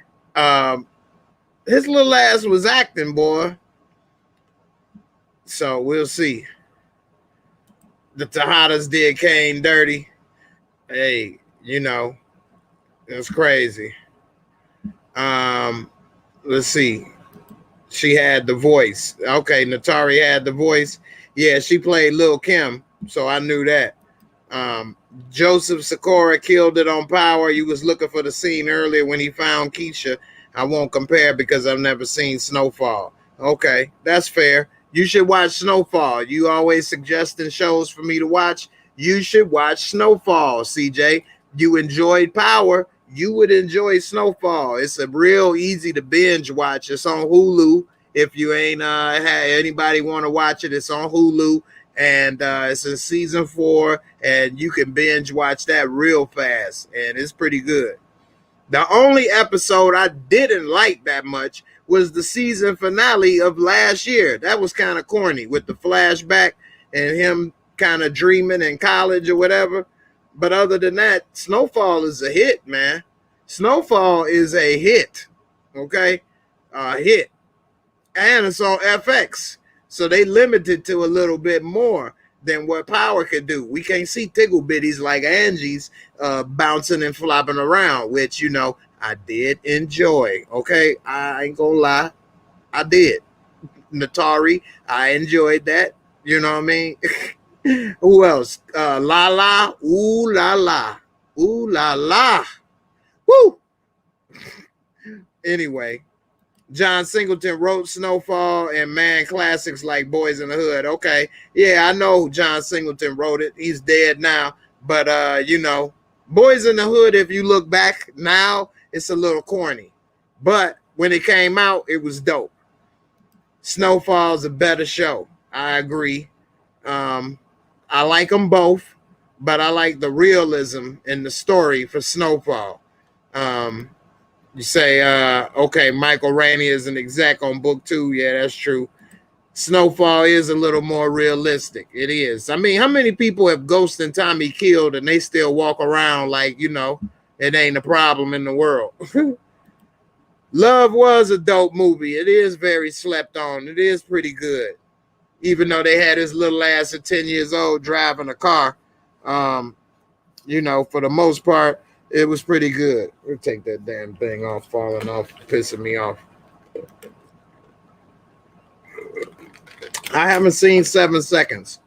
little ass was acting, boy. So we'll see. The Tejadas did Kane dirty. Hey, you know, that's crazy. Let's see. She had the voice. Okay, Natari had the voice. Yeah, she played Lil' Kim, so I knew that. Joseph Sikora killed it on Power. You was looking for the scene earlier when he found Keisha. I won't compare because I've never seen Snowfall. Okay, that's fair. You should watch Snowfall. You always suggesting shows for me to watch. You should watch Snowfall, CJ. You enjoyed Power. You would enjoy Snowfall. It's a real easy to binge watch. It's on Hulu. If you ain't had anybody want to watch it, it's on Hulu. And it's in season 4, and you can binge watch that real fast, and it's pretty good. The only episode I didn't like that much was the season finale of last year. That was kind of corny with the flashback and him kind of dreaming in college or whatever. But other than that, Snowfall is a hit, man. Snowfall is a hit, okay? A hit. And it's on FX. So they limited to a little bit more than what Power could do. We can't see tickle bitties like Angie's bouncing and flopping around, which, you know, I did enjoy. Okay, I ain't gonna lie. I did. Natari, I enjoyed that. You know what I mean? Who else? Lala. Ooh la la. Ooh la la. Woo! Anyway. John Singleton wrote Snowfall and man classics like Boys in the Hood. Okay, yeah, I know John Singleton wrote it. He's dead now, but you know, Boys in the Hood, if you look back now, it's a little corny, but when it came out, it was dope. Snowfall's a better show. I agree. I like them both, but I like the realism in the story for Snowfall. You say, okay, Michael Rainey is an exec on book 2. Yeah, that's true. Snowfall is a little more realistic. It is. I mean, how many people have Ghost and Tommy killed and they still walk around like, you know, it ain't a problem in the world? Love was a dope movie. It is very slept on. It is pretty good. Even though they had his little ass at 10 years old driving a car. You know, for the most part, It was pretty good. We'll take that damn thing off, falling off, pissing me off. I haven't seen 7 Seconds.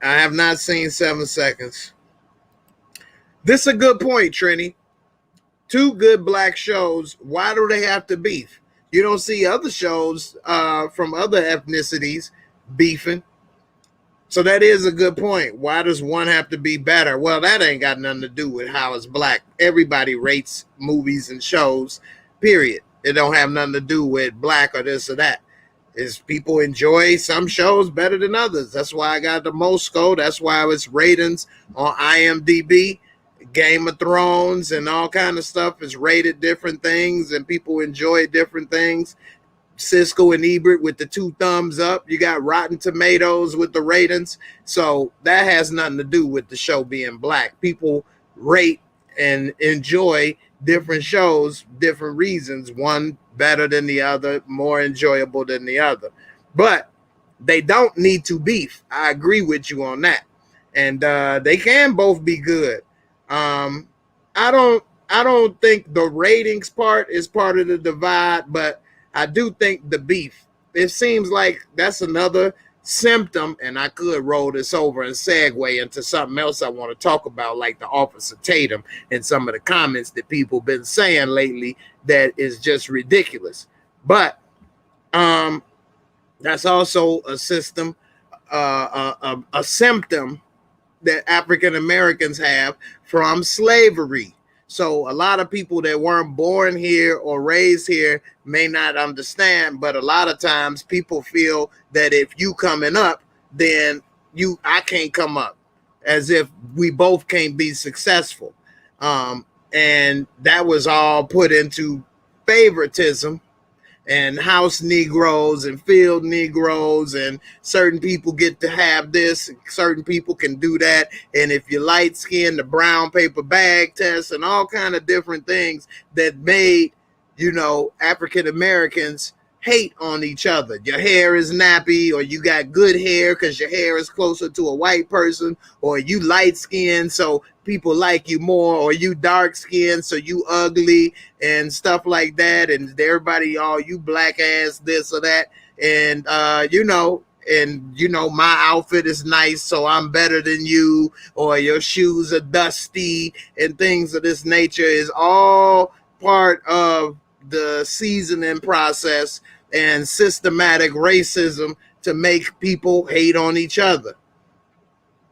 I have not seen 7 Seconds. This is a good point, Trini. 2 good black shows. Why do they have to beef? You don't see other shows from other ethnicities beefing. So that is a good point. Why does one have to be better? Well, that ain't got nothing to do with how it's black. Everybody rates movies and shows, period. It don't have nothing to do with black or this or that. Is people enjoy some shows better than others. That's why I got the most score. That's why it's ratings on IMDb. Game of Thrones and all kind of stuff is rated different things, and people enjoy different things. Cisco and Ebert with the 2 thumbs up. You got Rotten Tomatoes with the ratings. So that has nothing to do with the show being black. People rate and enjoy different shows, different reasons. One better than the other, more enjoyable than the other. But they don't need to beef. I agree with you on that. And they can both be good. I don't think the ratings part is part of the divide, but I do think the beef. It seems like that's another symptom, and I could roll this over and segue into something else I want to talk about, like the Officer Tatum and some of the comments that people been saying lately that is just ridiculous. But that's also a system, a symptom that African Americans have from slavery. So a lot of people that weren't born here or raised here may not understand, but a lot of times people feel that if you coming up, then I can't come up, as if we both can't be successful. And that was all put into favoritism and house Negroes and field Negroes, and certain people get to have this, certain people can do that. And if you're light skinned, the brown paper bag test and all kind of different things that made, African Americans hate on each other. Your hair is nappy, or you got good hair because your hair is closer to a white person, or you light skinned so people like you more, or you dark skinned so you ugly and stuff like that. And everybody, you black ass this or that. And my outfit is nice, so I'm better than you, or your shoes are dusty and things of this nature is all part of the seasoning process and systematic racism to make people hate on each other,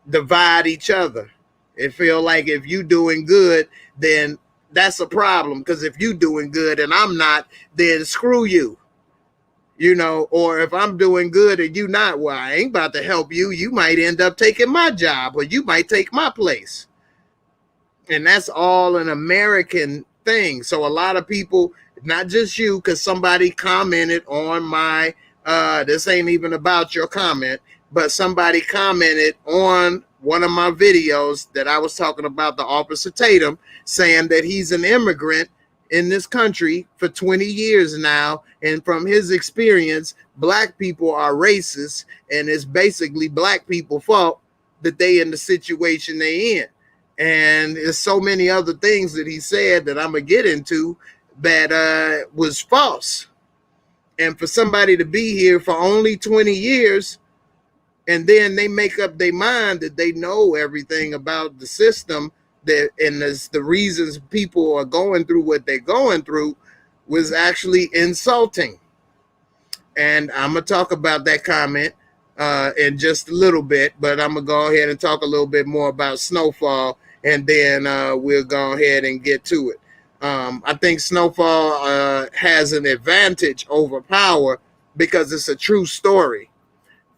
divide each other. It feel like if you doing good, then that's a problem, because if you doing good and I'm not, then screw you. Or if I'm doing good and you not, well, I ain't about to help you. You might end up taking my job, or you might take my place. And that's all an American thing. So a lot of people, not just you, because somebody commented on my, this ain't even about your comment, but somebody commented on one of my videos that I was talking about the Officer Tatum, saying that he's an immigrant in this country for 20 years now. And from his experience, black people are racist, and it's basically black people's fault that they in the situation they in. And there's so many other things that he said that I'm going to get into that was false. And for somebody to be here for only 20 years, and then they make up their mind that they know everything about the system, that and the reasons people are going through what they're going through, was actually insulting. And I'm going to talk about that comment in just a little bit, but I'm going to go ahead and talk a little bit more about Snowfall, and then we'll go ahead and get to it. I think Snowfall has an advantage over Power because it's a true story.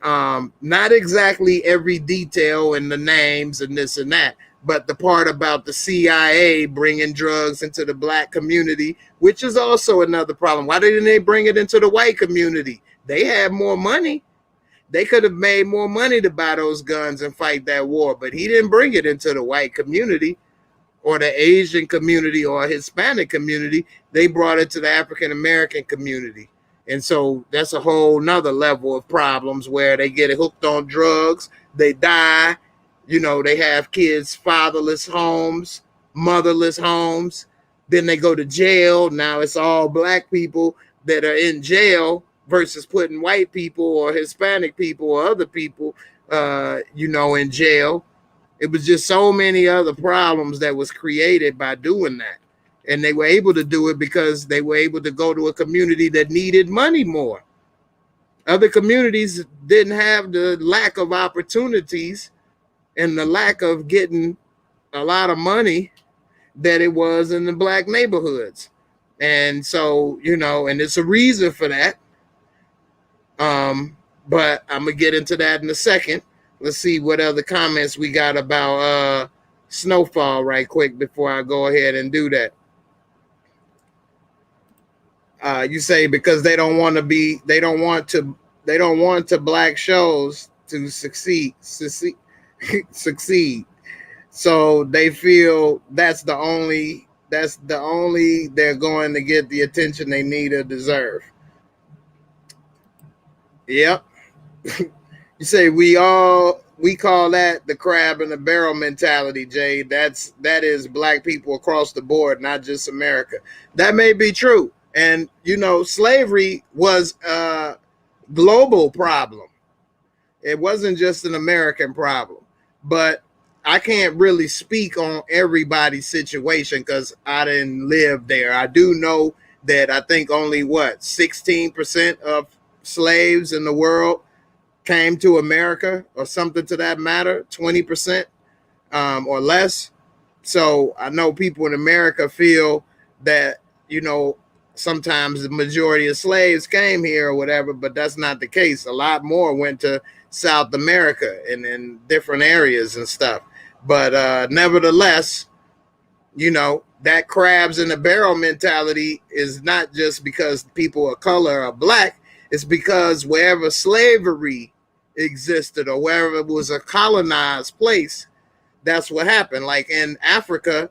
Not exactly every detail and the names and this and that, but the part about the CIA bringing drugs into the black community, which is also another problem. Why didn't they bring it into the white community? They had more money. They could have made more money to buy those guns and fight that war, but he didn't bring it into the white community or the Asian community or Hispanic community. They brought it to the African American community. And so that's a whole nother level of problems where they get hooked on drugs, they die, they have kids, fatherless homes, motherless homes. Then they go to jail. Now it's all black people that are in jail versus putting white people or Hispanic people or other people, in jail. It was just so many other problems that was created by doing that. And they were able to do it because they were able to go to a community that needed money more. Other communities didn't have the lack of opportunities and the lack of getting a lot of money that it was in the black neighborhoods. And so, and it's a reason for that. But I'm gonna get into that in a second. Let's see what other comments we got about Snowfall right quick before I go ahead and do that. You say because they don't want black shows to succeed. So they feel that's the only they're going to get the attention they need or deserve. Yep. You say we call that the crab in the barrel mentality, Jay. That is black people across the board, not just America. That may be true. And slavery was a global problem. It wasn't just an American problem. But I can't really speak on everybody's situation because I didn't live there. I do know that I think only 16% of slaves in the world came to America or something to that matter, 20% or less. So I know people in America feel that, sometimes the majority of slaves came here or whatever, but that's not the case. A lot more went to South America and in different areas and stuff. But nevertheless, that crabs in the barrel mentality is not just because people of color are black. It's because wherever slavery existed or wherever it was a colonized place, that's what happened. Like in Africa,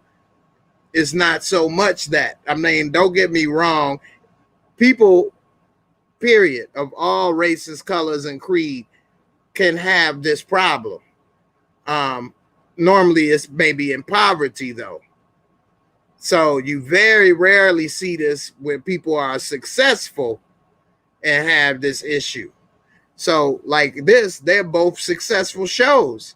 it's not so much that. I mean, don't get me wrong. People, period, of all races, colors, and creed can have this problem. Normally, it's maybe in poverty, though. So you very rarely see this when people are successful and have this issue. So like this, they're both successful shows.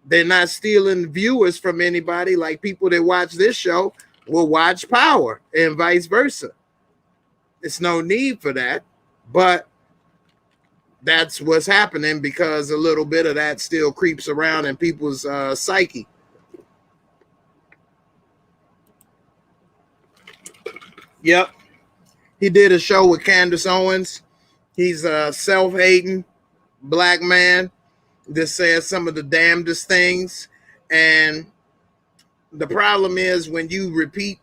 They're not stealing viewers from anybody. Like people that watch this show will watch Power and vice versa. It's no need for that, but that's what's happening because a little bit of that still creeps around in people's psyche. Yep. He did a show with Candace Owens. He's a self-hating black man that says some of the damnedest things. And the problem is when you repeat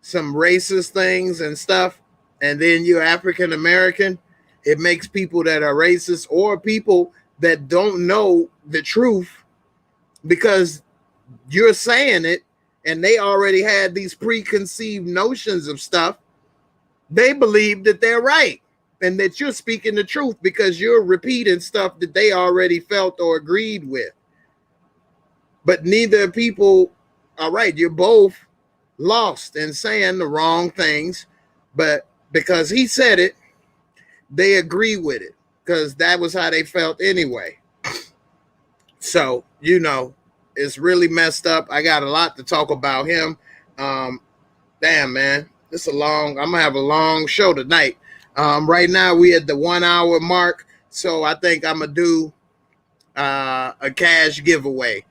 some racist things and stuff, and then you're African American, it makes people that are racist or people that don't know the truth because you're saying it and they already had these preconceived notions of stuff. They believe that they're right and that you're speaking the truth because you're repeating stuff that they already felt or agreed with. But neither people are right. You're both lost and saying the wrong things, but because he said it, they agree with it because that was how they felt anyway. So, it's really messed up. I got a lot to talk about him. Damn, man. I'm going to have a long show tonight. Right now, we at the 1 hour mark. So I think I'm going to do a cash giveaway.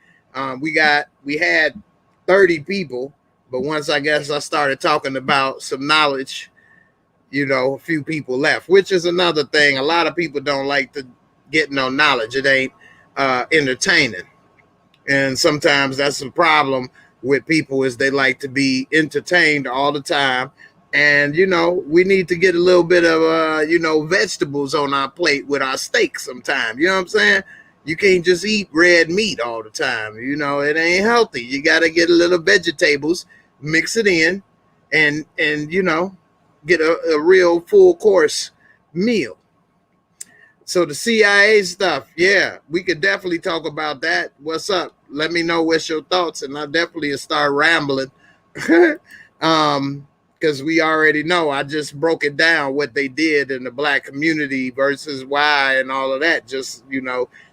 We had 30 people, but once I started talking about some knowledge, a few people left, which is another thing. A lot of people don't like to get no knowledge. It ain't entertaining. And sometimes that's a problem with people is they like to be entertained all the time. And, we need to get a little bit of, vegetables on our plate with our steak sometime. You know what I'm saying? You can't just eat red meat all the time. It ain't healthy. You got to get a little vegetables, mix it in, and get a real full course meal. So the CIA stuff, yeah, we could definitely talk about that. What's up? Let me know what's your thoughts, and I'll definitely start rambling. Because we already know. I just broke it down what they did in the black community versus why and all of that. Just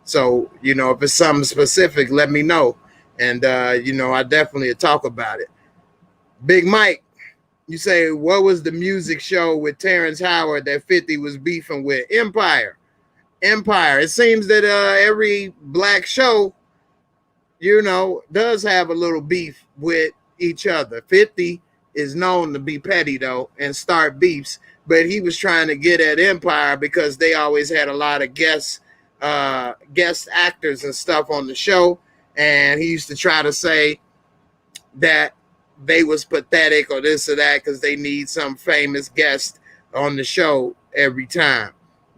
so if it's something specific, let me know, and I definitely talk about it. Big Mike, you say what was the music show with Terrence Howard that 50 was beefing with? Empire. It seems that every black show, does have a little beef with each other. 50 is known to be petty though and start beefs, but he was trying to get at Empire because they always had a lot of guest actors and stuff on the show, and he used to try to say that they was pathetic or this or that because they need some famous guest on the show every time,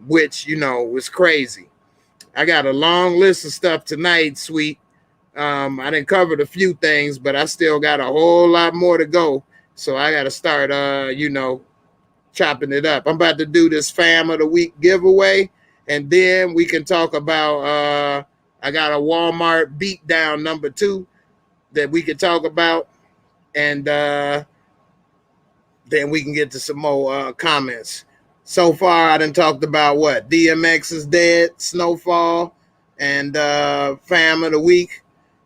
which was crazy. I got a long list of stuff tonight, sweet. I didn't cover a few things, but I still got a whole lot more to go. So I got to start, chopping it up. I'm about to do this Fam of the Week giveaway, and then we can talk about, I got a Walmart beatdown number 2 that we can talk about, and then we can get to some more comments. So far, I done talked about what? DMX is dead, Snowfall, and Fam of the Week.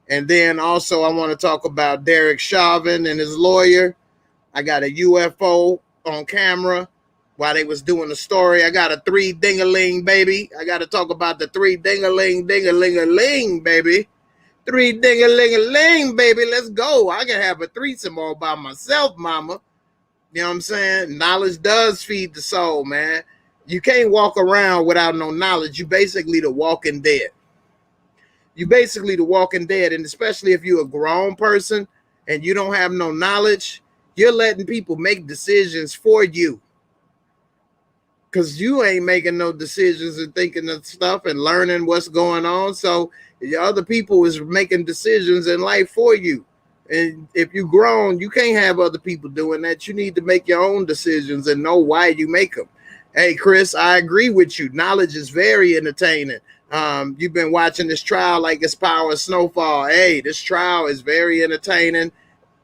And then also I want to talk about Derek Chauvin and his lawyer. I got a UFO on camera while they was doing the story. I got a 3 ding-a-ling, baby. I got to talk about the 3 ding-a-ling, ding-a-ling-a-ling, baby. 3 ding-a-ling-a-ling, baby. Let's go. I can have a threesome all by myself, mama. You know what I'm saying? Knowledge does feed the soul, man. You can't walk around without no knowledge. You basically the walking dead. And especially if you're a grown person and you don't have no knowledge, you're letting people make decisions for you. Because you ain't making no decisions and thinking of stuff and learning what's going on. So the other people is making decisions in life for you. And if you're grown, you can't have other people doing that. You need to make your own decisions and know why you make them. Hey, Chris, I agree with you. Knowledge is very entertaining. You've been watching this trial like it's Power Snowfall. Hey, this trial is very entertaining.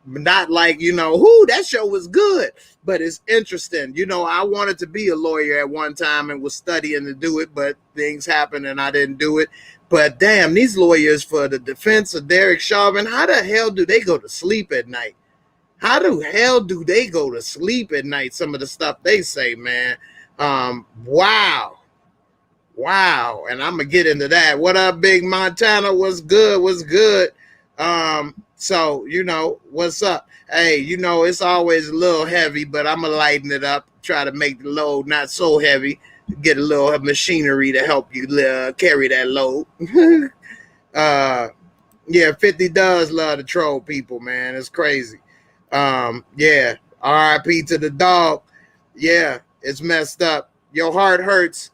Not like, that show was good, but it's interesting. I wanted to be a lawyer at one time and was studying to do it, but things happened and I didn't do it. But damn, these lawyers for the defense of Derek Chauvin, how the hell do they go to sleep at night? How the hell do they go to sleep at night? Some of the stuff they say, man. Wow. And I'm going to get into that. What up, Big Montana? What's good? So, what's up? Hey, it's always a little heavy, but I'm going to lighten it up. Try to make the load not so heavy. Get a little machinery to help you carry that load. Yeah, 50 does love to troll people, man. It's crazy. Yeah, RIP to the dog. Yeah, it's messed up. Your heart hurts.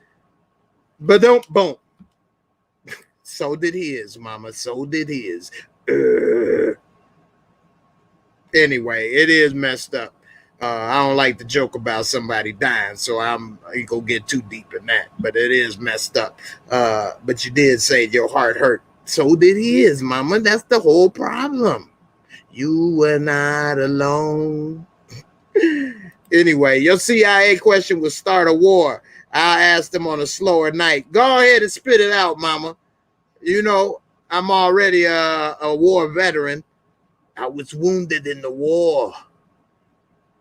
But don't boom. So did his, mama. So did his. Anyway, it is messed up. I don't like to joke about somebody dying, so I ain't gonna get too deep in that. But it is messed up. But you did say your heart hurt. So did his, mama. That's the whole problem. You were not alone. Anyway, your CIA question was start a war. I asked them on a slower night. Go ahead and spit it out, mama. I'm already a war veteran. I was wounded in the war.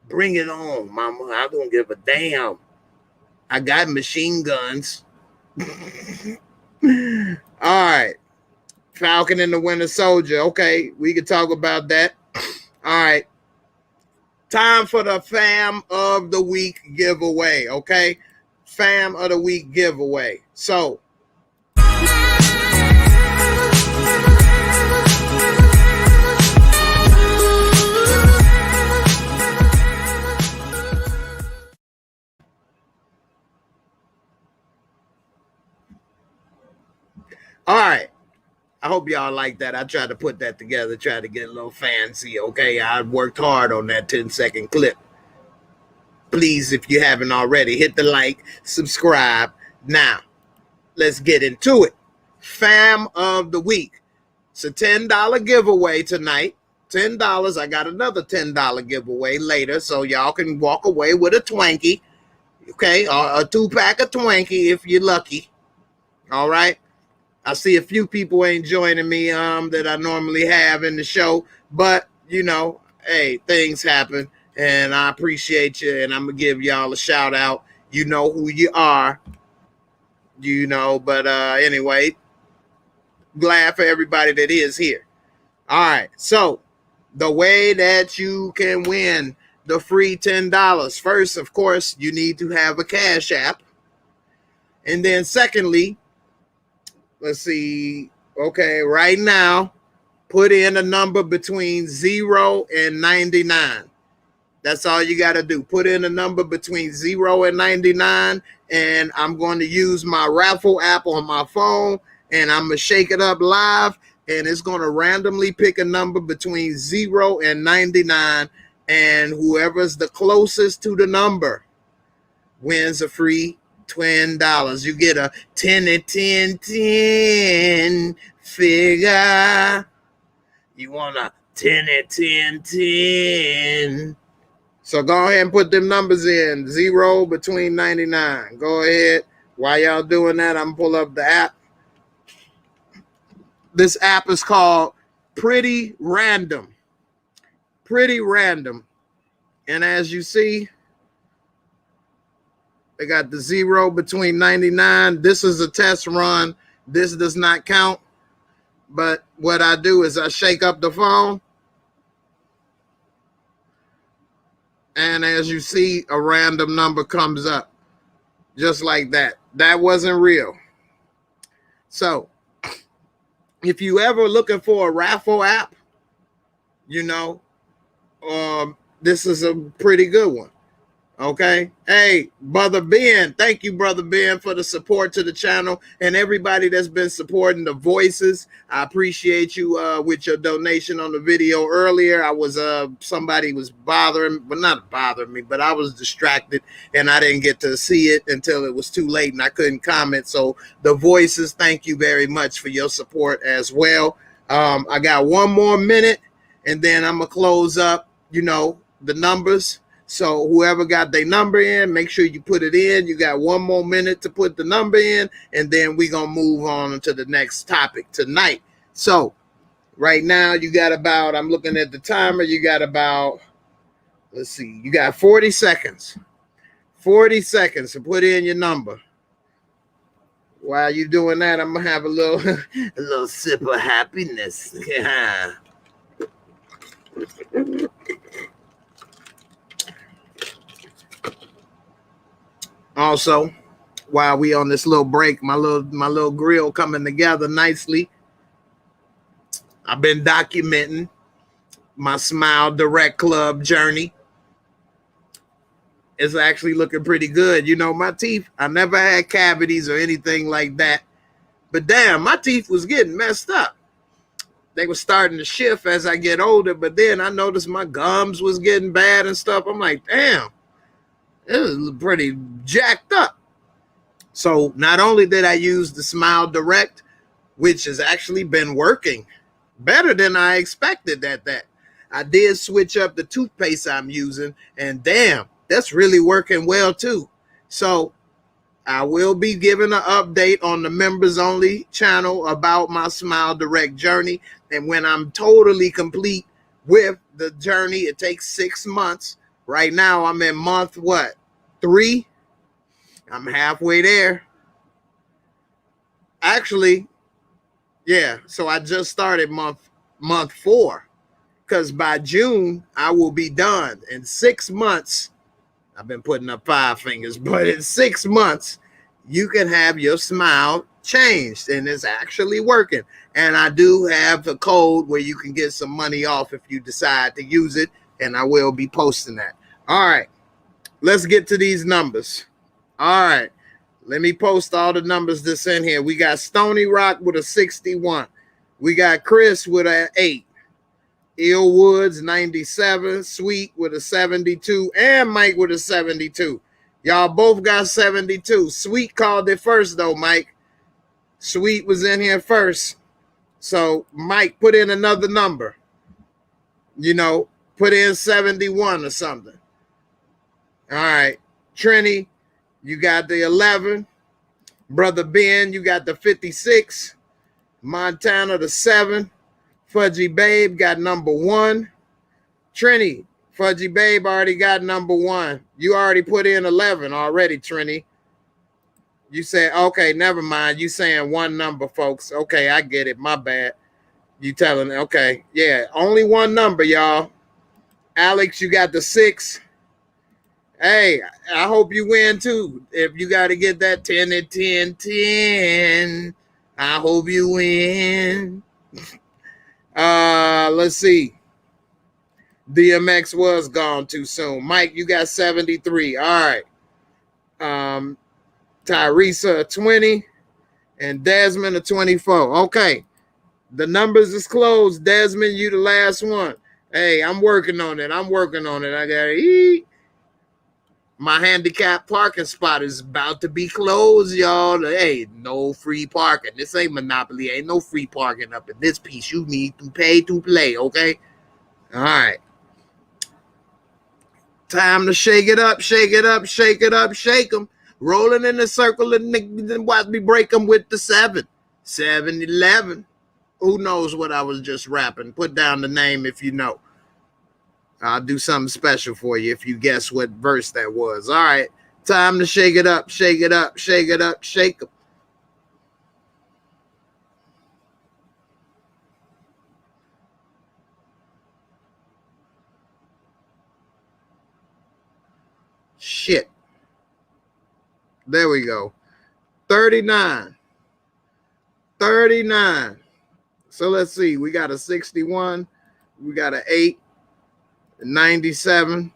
Bring it on, mama. I don't give a damn. I got machine guns. All right. Falcon and the Winter Soldier. Okay, we can talk about that. All right. Time for the Fam of the Week giveaway, okay? Fam of the Week giveaway. So, all right. I hope y'all like that. I tried to put that together, tried to get a little fancy, okay? I worked hard on that 10-second clip. Please, if you haven't already, hit the like, subscribe now. let's get into it. Fam of the week. It's a $10 giveaway tonight. $10. I got another $10 giveaway later, so y'all can walk away with a Twinkie. Okay, or a 2-pack of Twinkie if you're lucky. All right. I see a few people ain't joining me that I normally have in the show, but you know, hey, things happen, and I appreciate you, and I'm gonna give y'all a shout out. You know who you are, you know. But anyway, glad for everybody that is here. All right, so the way that you can win the free $10. First, of course, you need to have a Cash App. And then secondly, let's see. Okay, right now, put in a number between 0 and 99. That's all you got to do. Put in a number between 0 and 99. And I'm going to use my raffle app on my phone. And I'm going to shake it up live. And it's going to randomly pick a number between 0 and 99. And whoever's the closest to the number wins a free $20. You get a 10 and 10 10 figure. You want a 10 and 10 10. So go ahead and put them numbers in. 0 between 99. Go ahead. While y'all doing that, I'm going to pull up the app. This app is called Pretty Random. Pretty Random. And as you see, they got the 0 between 99. This is a test run. This does not count. But what I do is I shake up the phone. And as you see, a random number comes up. Just like that. That wasn't real. So, if you ever looking for a raffle app, you know, this is a pretty good one. Okay. Hey, Brother Ben. Thank you, Brother Ben, for the support to the channel and everybody that's been supporting the voices. I appreciate you with your donation on the video earlier. I was somebody was bothering, but not bothering me, but I was distracted and I didn't get to see it until it was too late and I couldn't comment. So the voices, thank you very much for your support as well. I got one more minute and then I'm gonna close up, you know, the numbers. So whoever got their number in, make sure you put it in. You got one more minute to put the number in, and then we're going to move on to the next topic tonight. So right now you got about, I'm looking at the timer, you got about, let's see, you got 40 seconds. 40 seconds to put in your number. While you're doing that, I'm going to have a little sip of happiness. Yeah. Also, while we on this little break, my little grill coming together nicely. I've been documenting my Smile Direct Club journey. It's actually looking pretty good. You know, my teeth, I never had cavities or anything like that. But damn, my teeth was getting messed up. They were starting to shift as I get older, but then I noticed my gums was getting bad and stuff. I'm like, damn. It was pretty jacked up. So not only did I use the Smile Direct, which has actually been working better than I expected at that. I did switch up the toothpaste I'm using, and damn, that's really working well too. So I will be giving an update on the members only channel about my Smile Direct journey. And when I'm totally complete with the journey, it takes 6 months. Right now, I'm in month, 3? I'm halfway there. Actually, yeah, so I just started month 4. Because by June, I will be done. In 6 months, I've been putting up 5 fingers, but in 6 months, you can have your smile changed. And it's actually working. And I do have the code where you can get some money off if you decide to use it. And I will be posting that. All right, let's get to these numbers. All right, let me post all the numbers that's in here. We got Stony Rock with a 61. We got Chris with an 8. Ill Woods 97. Sweet with a 72. And Mike with a 72. Y'all both got 72. Sweet called it first though, Mike. Sweet was in here first. So Mike, put in another number. You know, put in 71 or something. All right. Trini, you got the 11. Brother Ben, you got the 56. Montana, the 7. Fudgy Babe got number 1. Trini, Fudgy Babe already got number 1. You already put in 11 already, Trini. You said, okay, never mind. You saying one number, folks. Okay, I get it. My bad. You telling me, okay. Yeah, only one number, y'all. Alex, you got the 6. Hey, I hope you win too. If you got to get that 10 and 10, 10, I hope you win. Let's see. DMX was gone too soon. Mike, you got 73. All right. Tyresa, a 20. And Desmond, a 24. Okay. The numbers is closed. Desmond, you the last one. Hey, I'm working on it. I gotta eat. My handicap parking spot is about to be closed, y'all. Hey, no free parking. This ain't Monopoly. Ain't no free parking up in this piece. You need to pay to play, okay? All right. Time to shake it up, shake it up, shake it up, shake them. Rolling in the circle and watch me break them with the 7. 7-11. Who knows what I was just rapping? Put down the name if you know. I'll do something special for you if you guess what verse that was. All right. Time to shake it up, shake it up, shake it up, shake them. Shit. There we go. 39. 39. So let's see. We got a 61. We got an 8. 97.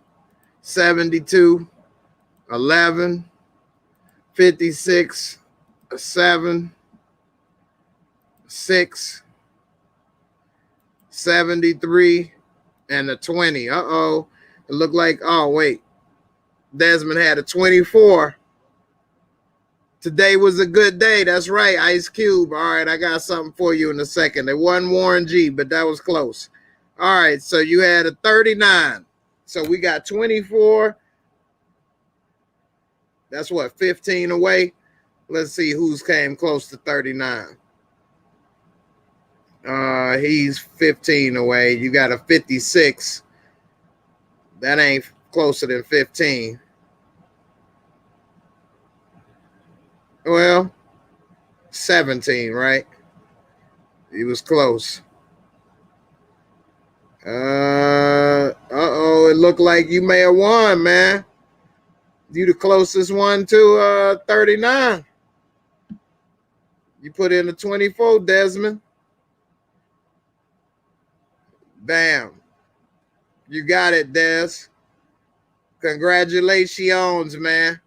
72. 11. 56. A 7. 6. 73. And a 20. Uh-oh. It looked like, oh, wait. Desmond had a 24. Today was a good day. That's right, Ice Cube. All right, I got something for you in a second. It wasn't Warren G, but that was close. All right, so you had a 39. So we got 24. That's what, 15 away? Let's see who's came close to 39. He's 15 away. You got a 56. That ain't closer than 15. Well, 17, right? He was close. Uh-oh, it looked like you may have won, man. You the closest one to 39. You put in a 24, Desmond. Bam. You got it, Des. Congratulations, man.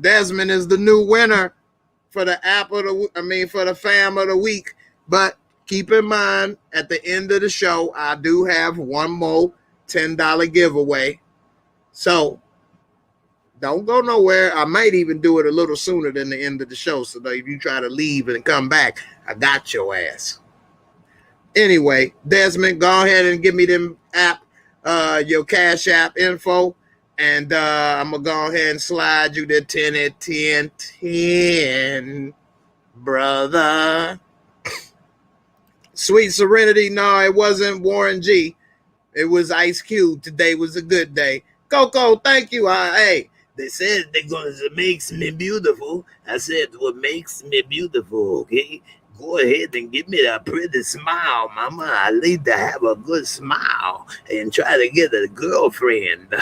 Desmond is the new winner for the for the fam of the week. But keep in mind, at the end of the show, I do have one more $10 giveaway. So don't go nowhere. I might even do it a little sooner than the end of the show. So that if you try to leave and come back, I got your ass. Anyway, Desmond, go ahead and give me them your Cash App info. And I'm going to go ahead and slide you the 10 at 10, 10, brother. Sweet Serenity. No, it wasn't Warren G. It was Ice Cube. Today was a good day. Coco, thank you. Hey, they said they're going to make me beautiful. I said, what makes me beautiful, okay? Go ahead and give me that pretty smile, mama. I need to have a good smile and try to get a girlfriend.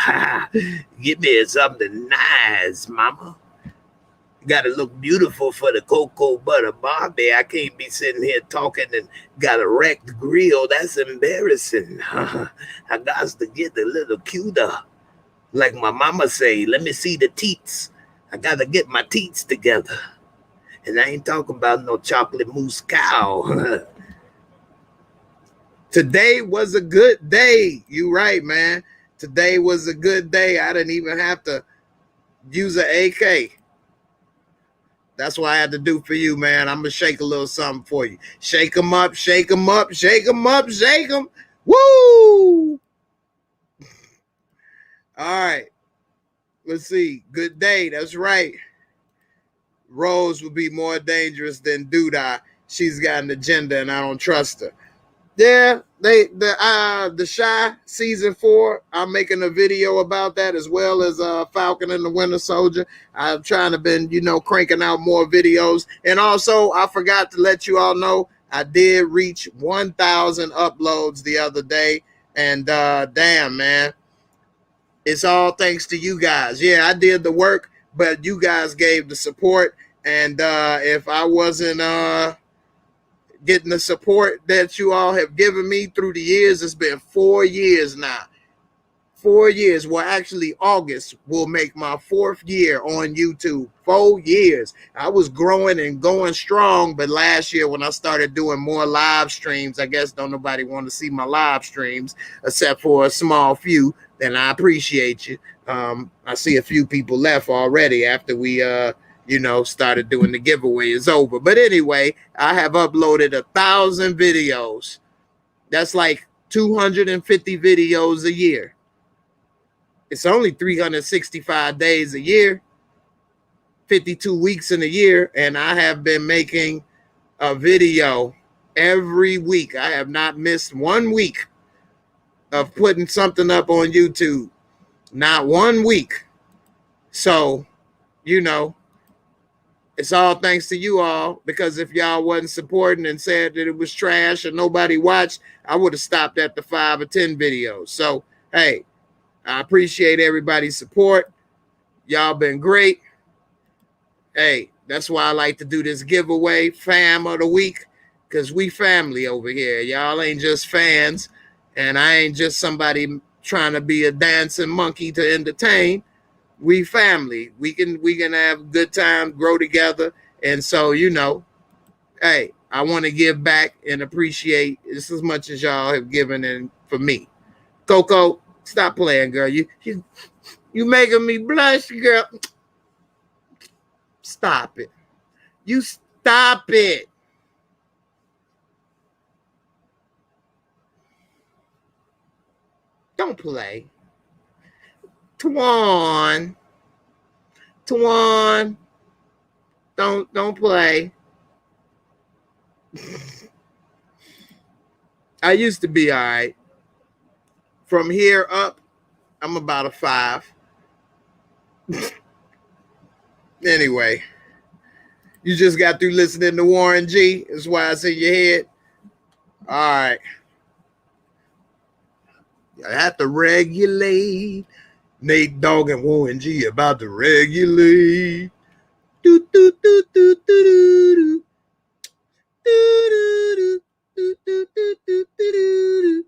Give me something nice, mama. Got to look beautiful for the cocoa butter Barbie. I can't be sitting here talking and got a wrecked grill. That's embarrassing. I got to get a little cuter. Like my mama say, let me see the teats. I got to get my teats together. And I ain't talking about no chocolate mousse cow. Today was a good day. You right, man. Today was a good day. I didn't even have to use an AK. That's what I had to do for you, man. I'm going to shake a little something for you. Shake them up, shake them up, shake them up, shake them. Woo! All right. Let's see. Good day. That's right. Rose would be more dangerous than Duda. She's got an agenda and I don't trust her. Yeah, the Shy season 4. I'm making a video about that, as well as Falcon and the Winter Soldier. I'm trying to been, cranking out more videos. And also, I forgot to let you all know, I did reach 1,000 uploads the other day. And damn, man, it's all thanks to you guys. Yeah, I did the work, but you guys gave the support. And if I wasn't getting the support that you all have given me through the years, it's been 4 years now. 4 years. Well, actually, August will make my 4th year on YouTube. 4 years. I was growing and going strong, but last year when I started doing more live streams, I guess don't nobody want to see my live streams except for a small few. Then I appreciate you. I see a few people left already after we started doing the giveaway is over. But anyway, I have uploaded 1,000 videos. That's like 250 videos a year. It's only 365 days a year, 52 weeks in a year, and I have been making a video every week. I have not missed 1 week of putting something up on YouTube. Not 1 week. So, it's all thanks to you all, because if y'all wasn't supporting and said that it was trash and nobody watched, I would have stopped at the 5 or 10 videos. So, hey, I appreciate everybody's support. Y'all been great. Hey, that's why I like to do this giveaway, Fam of the Week, because we family over here. Y'all ain't just fans, and I ain't just somebody trying to be a dancing monkey to entertain. We family. We can have a good time, grow together. And so, hey, I want to give back and appreciate just as much as y'all have given in for me. Coco, stop playing, girl. You making me blush, girl. Stop it. You stop it. Don't play. Twan, don't play. I used to be all right. From here up, I'm about a 5. Anyway, you just got through listening to Warren G. That's why it's in your head. All right. I have to regulate. Nate Dogg and Warren G about to regulate. Do do do do do do do do do do do do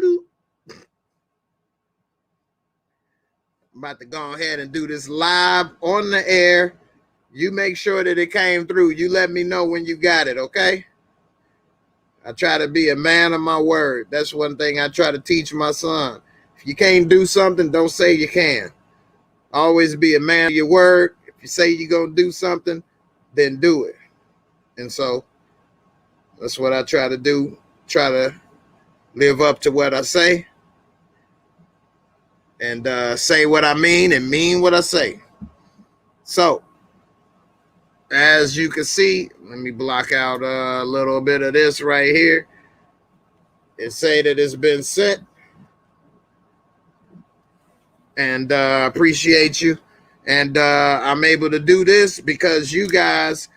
do. I'm about to go ahead and do this live on the air. You make sure that it came through. You let me know when you got it, okay? I try to be a man of my word. That's one thing I try to teach my son. If you can't do something, don't say you can. Always be a man of your word. If you say you're going to do something, then do it. And so that's what I try to do. Try to live up to what I say. And say what I mean and mean what I say. So, as you can see, let me block out a little bit of this right here. It say that it's been sent. And appreciate you. And I'm able to do this because you guys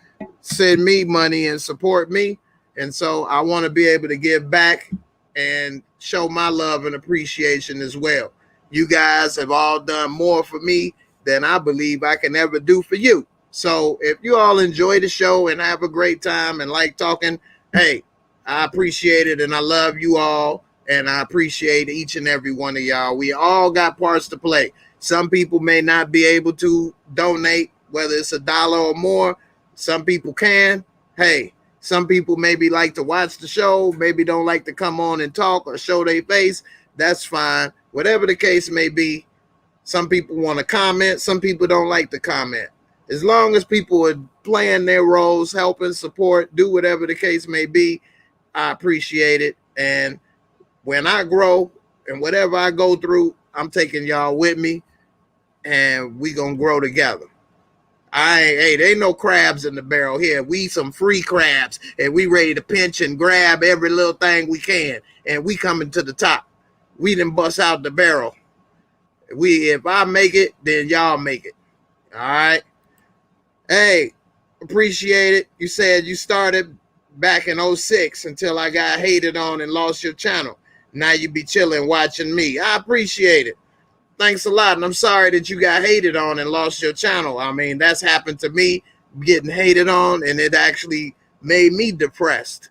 send me money and support me. And so I want to be able to give back and show my love and appreciation as well. You guys have all done more for me than I believe I can ever do for you. So if you all enjoy the show and have a great time and like talking, hey, I appreciate it and I love you all. And I appreciate each and every one of y'all. We all got parts to play. Some people may not be able to donate, whether it's $1 or more. Some people can. Hey, some people maybe like to watch the show, maybe don't like to come on and talk or show their face. That's fine. whatever the case may be. Some people want to comment, some people don't like to comment. As long as people are playing their roles, helping, support, do whatever the case may be, I appreciate it. And when I grow and whatever I go through, I'm taking y'all with me, and we gonna grow together. There ain't no crabs in the barrel here. We some free crabs, and we ready to pinch and grab every little thing we can, and we coming to the top. We done bust out the barrel. If I make it, then y'all make it. All right. Hey, appreciate it. You said you started back in 06 until I got hated on and lost your channel. Now you be chilling watching me. I appreciate it. Thanks a lot. And I'm sorry that you got hated on and lost your channel. I mean, that's happened to me, getting hated on, and it actually made me depressed.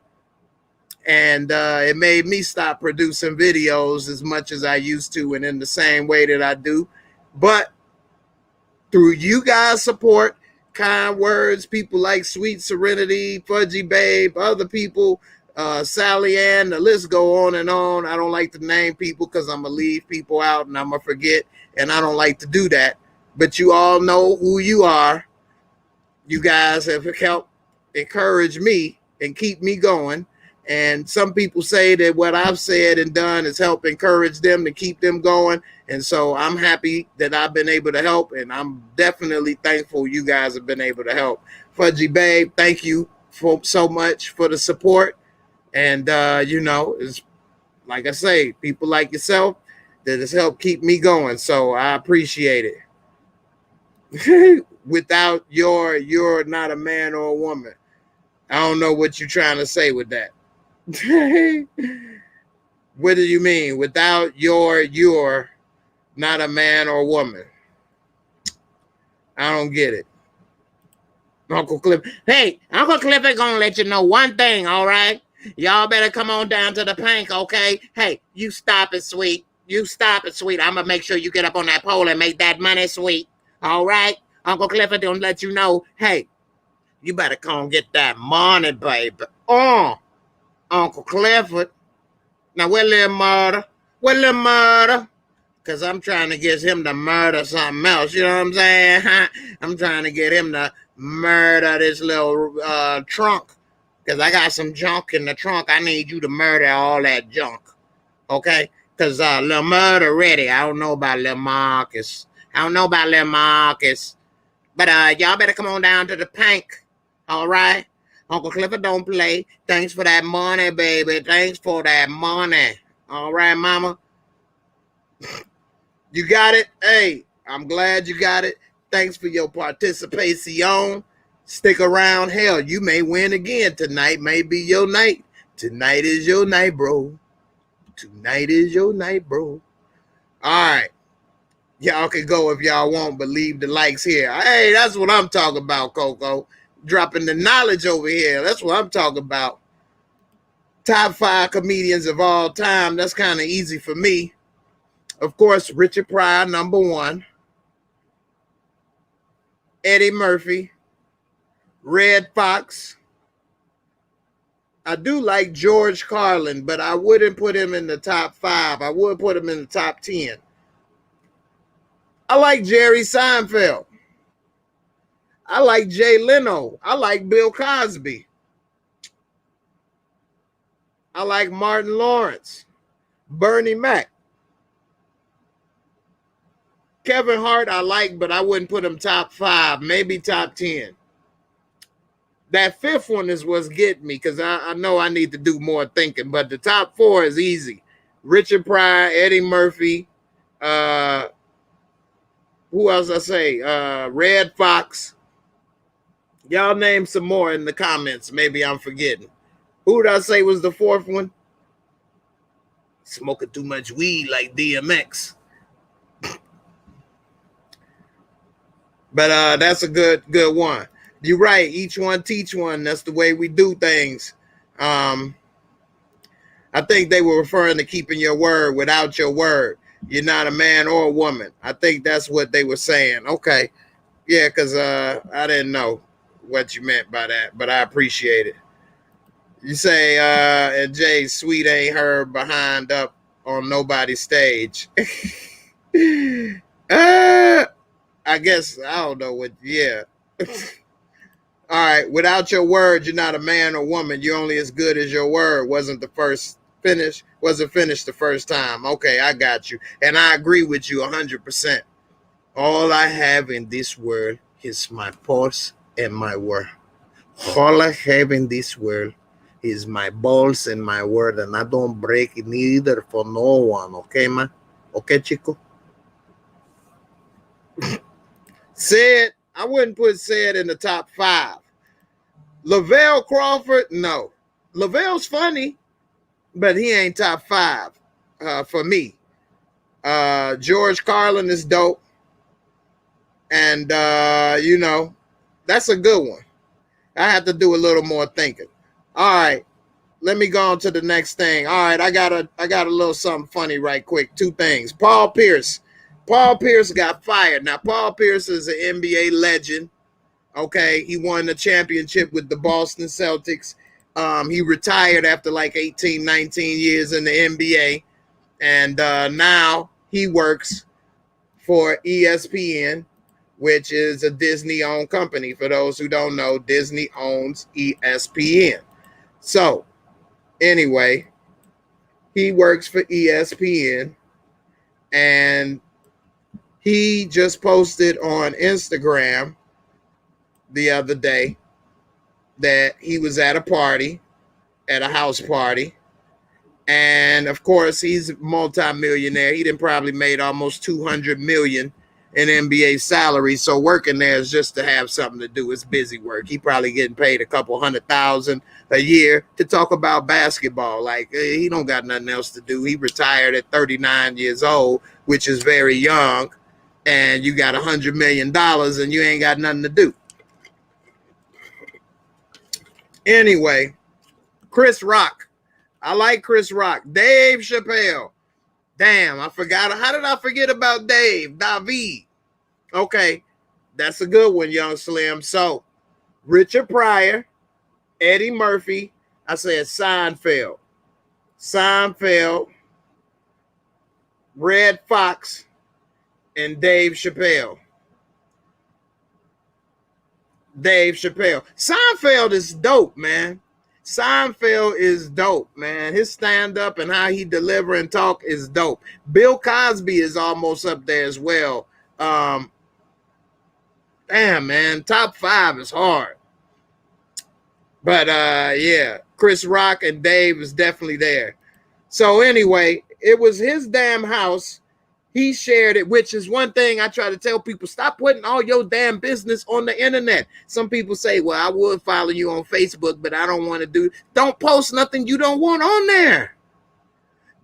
And it made me stop producing videos as much as I used to and in the same way that I do. But through you guys' support, kind words, people like Sweet Serenity, Fudgy Babe, other people, Sally Ann, the list go on and on. I don't like to name people because I'm going to leave people out and I'm going to forget, and I don't like to do that. But you all know who you are. You guys have helped encourage me and keep me going. And some people say that what I've said and done has helped encourage them to keep them going. And so I'm happy that I've been able to help, and I'm definitely thankful you guys have been able to help. Fudgy Babe, thank you so much for the support. And, it's like I say, people like yourself that has helped keep me going. So I appreciate it. Without you're not a man or a woman. I don't know what you're trying to say with that. What do you mean? Without you're not a man or a woman. I don't get it. Uncle Cliff. Hey, Uncle Cliff is gonna let you know one thing, all right? Y'all better come on down to the pank, okay? Hey, you stop it, sweet. You stop it, sweet. I'm gonna make sure you get up on that pole and make that money, sweet. All right? Uncle Clifford don't let you know, hey, you better come get that money, baby. Uncle Clifford. Now, where little murder? Where little murder? Because I'm trying to get him to murder something else. You know what I'm saying? I'm trying to get him to murder this little trunk. Because I got some junk in the trunk. I need you to murder all that junk. Okay? Because little murder ready. I don't know about little Marcus. But y'all better come on down to the pank. All right? Uncle Clifford don't play. Thanks for that money, baby. Thanks for that money. All right, mama? You got it? Hey, I'm glad you got it. Thanks for your participation. Stick around. Hell, you may win again. Tonight may be your night. Tonight is your night, bro. Tonight is your night, bro. All right. Y'all can go if y'all want, but leave the likes here. Hey, that's what I'm talking about, Coco. Dropping the knowledge over here. That's what I'm talking about. Top 5 comedians of all time. That's kind of easy for me. Of course, Richard Pryor, number 1. Eddie Murphy. Red Fox. I do like George Carlin, but I wouldn't put him in the top 5. I would put him in the top 10. I like Jerry Seinfeld. I like Jay Leno. I like Bill Cosby. I like Martin Lawrence. Bernie Mac. Kevin Hart I like, but I wouldn't put him top 5, maybe top 10. That 5th one is what's getting me, because I know I need to do more thinking, but the top 4 is easy. Richard Pryor, Eddie Murphy, who else I say? Red Fox. Y'all name some more in the comments. Maybe I'm forgetting. Who did I say was the 4th one? Smoking too much weed like DMX. But that's a good one. You're right. Each one teach one. That's the way we do things. I think they were referring to keeping your word without your word. You're not a man or a woman. I think that's what they were saying. Okay. Yeah, because I didn't know what you meant by that, but I appreciate it. You say, and Jay, sweet ain't her behind up on nobody's stage. I guess I don't know what. Yeah. All right. Without your word, you're not a man or woman. You're only as good as your word. Wasn't finished the first time. Okay, I got you, and I agree with you 100%. All I have in this world is my pulse and my word. All I have in this world is my balls and my word, and I don't break it neither for no one. Okay, man? Okay, chico? Said, I wouldn't put Said in the top 5. Lavelle Crawford, no. Lavelle's funny, but he ain't top 5 for me. George Carlin is dope. And, that's a good one. I have to do a little more thinking. All right. Let me go on to the next thing. All right, I got a little something funny right quick. 2 things. Paul Pierce. Paul Pierce got fired. Now, Paul Pierce is an NBA legend. Okay, he won the championship with the Boston Celtics. He retired after like 18, 19 years in the NBA. And now he works for ESPN, which is a Disney-owned company. For those who don't know, Disney owns ESPN. So, anyway, he works for ESPN, and he just posted on Instagram the other day that he was at a party, at a house party, and of course he's a multi-millionaire. He done probably made almost $200 million in NBA salary, so working there is just to have something to do. It's busy work. He probably getting paid a couple $100,000 a year to talk about basketball. Like, he don't got nothing else to do. He retired at 39 years old, which is very young, and you got $100 million and you ain't got nothing to do. Anyway, Chris Rock. I like Chris Rock. Dave Chappelle. Damn, I forgot. How did I forget about Dave? David. Okay, that's a good one, Young Slim. So, Richard Pryor, Eddie Murphy. I said Seinfeld. Seinfeld, Red Fox, and Dave Chappelle. Dave Chappelle. Seinfeld is dope, man. Seinfeld is dope, man. His stand-up and how he deliver and talk is dope. Bill Cosby is almost up there as well. Damn, man. Top 5 is hard. But, yeah. Chris Rock and Dave is definitely there. So, anyway, it was his damn house. He shared it, which is one thing I try to tell people. Stop putting all your damn business on the internet. Some people say, well, I would follow you on Facebook, but I don't want to do. Don't post nothing you don't want on there.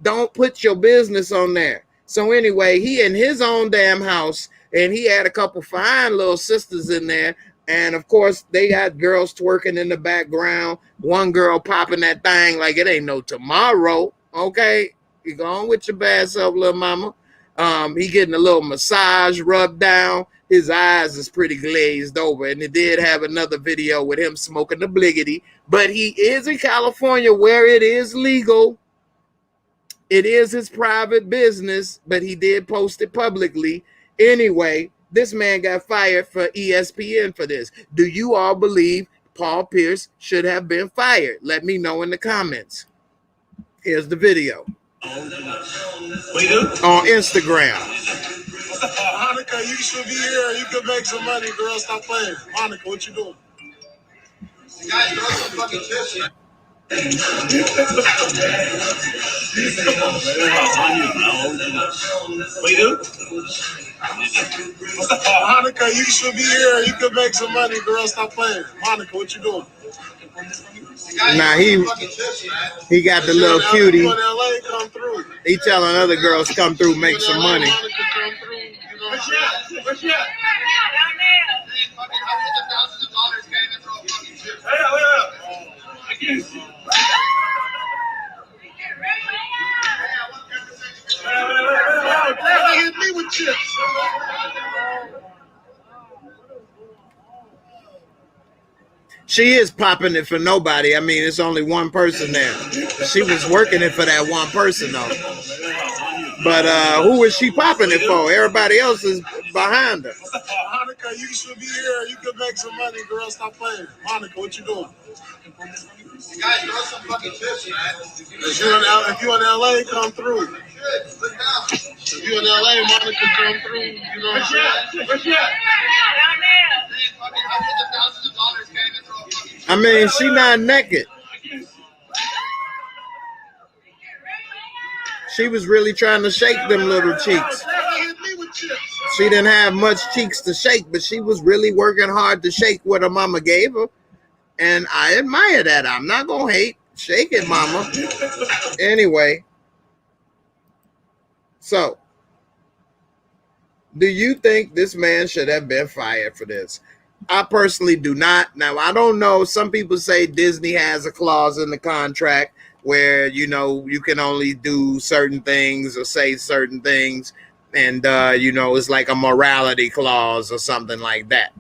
Don't put your business on there. So anyway, he in his own damn house, and he had a couple fine little sisters in there. And of course, they got girls twerking in the background. One girl popping that thing like it ain't no tomorrow. Okay, you go on with your bad self, little mama. He getting a little massage rubbed down. His eyes is pretty glazed over. And it did have another video with him smoking the bliggity. But he is in California where it is legal. It is his private business, but he did post it publicly. Anyway, this man got fired for ESPN for this. Do you all believe Paul Pierce should have been fired? Let me know in the comments. Here's the video. On Instagram. Monica, you should be here. You could make some money, girl. Stop playing. Monica, what you doing? Guys, throw some fucking chips, man. Monica, you should be here. You could make some money, girl. Stop playing. Monica, what you doing? Nah, he got the little cutie. He telling other girls come through, make some money. Hit me with chips. She is popping it for nobody. I mean, it's only one person there. She was working it for that one person though. But who is she popping it for? Everybody else is behind her. Monica, you should be here. You could make some money, girl. Stop playing. Monica, what you doing? You guys throw some fucking chips, man. If you in LA, come through. If you in LA, Monica, come through. You know what I'm saying? Where's she at? I mean, she not naked. She was really trying to shake them little cheeks. She didn't have much cheeks to shake, but she was really working hard to shake what her mama gave her. And I admire that. I'm not going to hate. Shake it, mama. Anyway. So, do you think this man should have been fired for this? I personally do not. Now, I don't know. Some people say Disney has a clause in the contract where, you know, you can only do certain things or say certain things. And, you know, it's like a morality clause or something like that.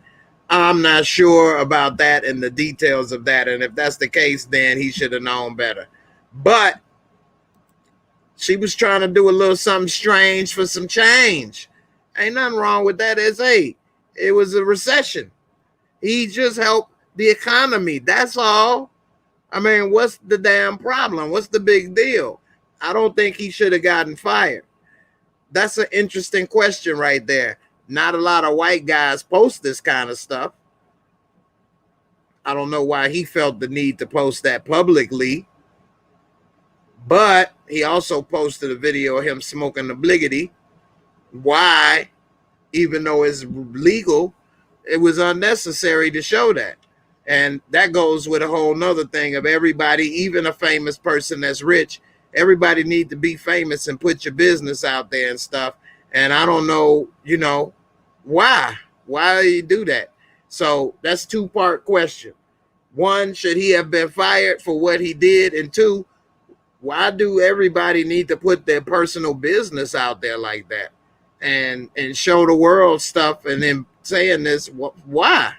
I'm not sure about that and the details of that. And if that's the case, then he should have known better. But she was trying to do a little something strange for some change. Ain't nothing wrong with that. It was a recession. He just helped the economy. That's all. I mean, what's the damn problem? What's the big deal? I don't think he should have gotten fired. That's an interesting question right there. Not a lot of white guys post this kind of stuff. I don't know why he felt the need to post that publicly. But he also posted a video of him smoking the bliggity. Why? Even though it's legal, it was unnecessary to show that. And that goes with a whole nother thing of everybody, even a famous person that's rich, everybody need to be famous and put your business out there and stuff. And I don't know, you know, why do you do that? So that's two-part question. One, should he have been fired for what he did? And two, why do everybody need to put their personal business out there like that and show the world stuff and then saying this? Why?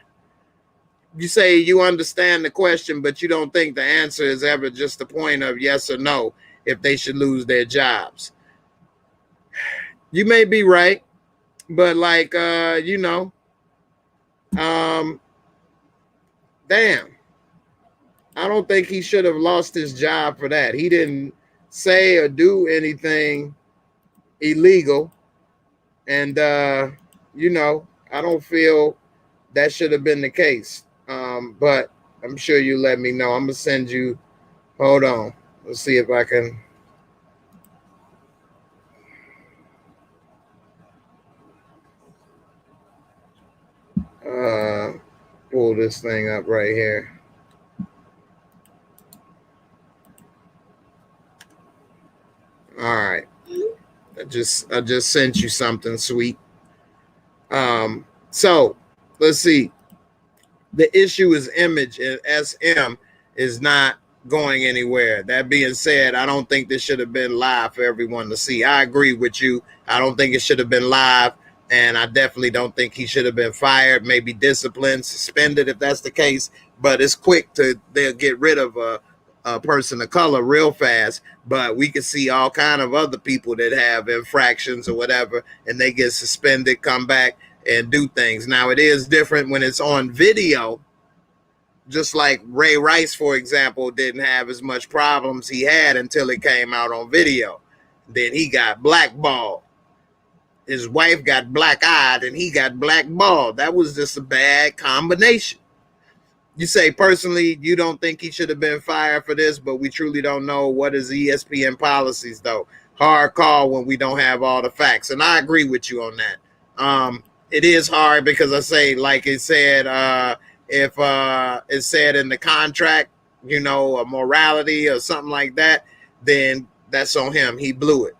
You say you understand the question, but you don't think the answer is ever just a point of yes or no if they should lose their jobs. You may be right, but like, you know, damn, I don't think he should have lost his job for that. He didn't say or do anything illegal. And, you know, I don't feel that should have been the case. But I'm sure you let me know. I'm going to send you. Hold on. Let's see if I can. Pull this thing up right here. All right. I just sent you something sweet. So let's see. The issue is image, and SM is not going anywhere. That being said, I don't think this should have been live for everyone to see. I agree with you. I don't think it should have been live, and I definitely don't think he should have been fired, maybe disciplined, suspended if that's the case. But it's quick they'll get rid of a person of color real fast. But we can see all kind of other people that have infractions or whatever, and they get suspended, come back, and do things. Now, it is different when it's on video, just like Ray Rice, for example, didn't have as much problems he had until it came out on video. Then he got blackballed. His wife got black-eyed, and he got blackballed. That was just a bad combination. You say, personally, you don't think he should have been fired for this, but we truly don't know what is ESPN policies, though. Hard call when we don't have all the facts, and I agree with you on that. It is hard because I say, like it said, if it's said in the contract, you know, a morality or something like that, then that's on him. He blew it.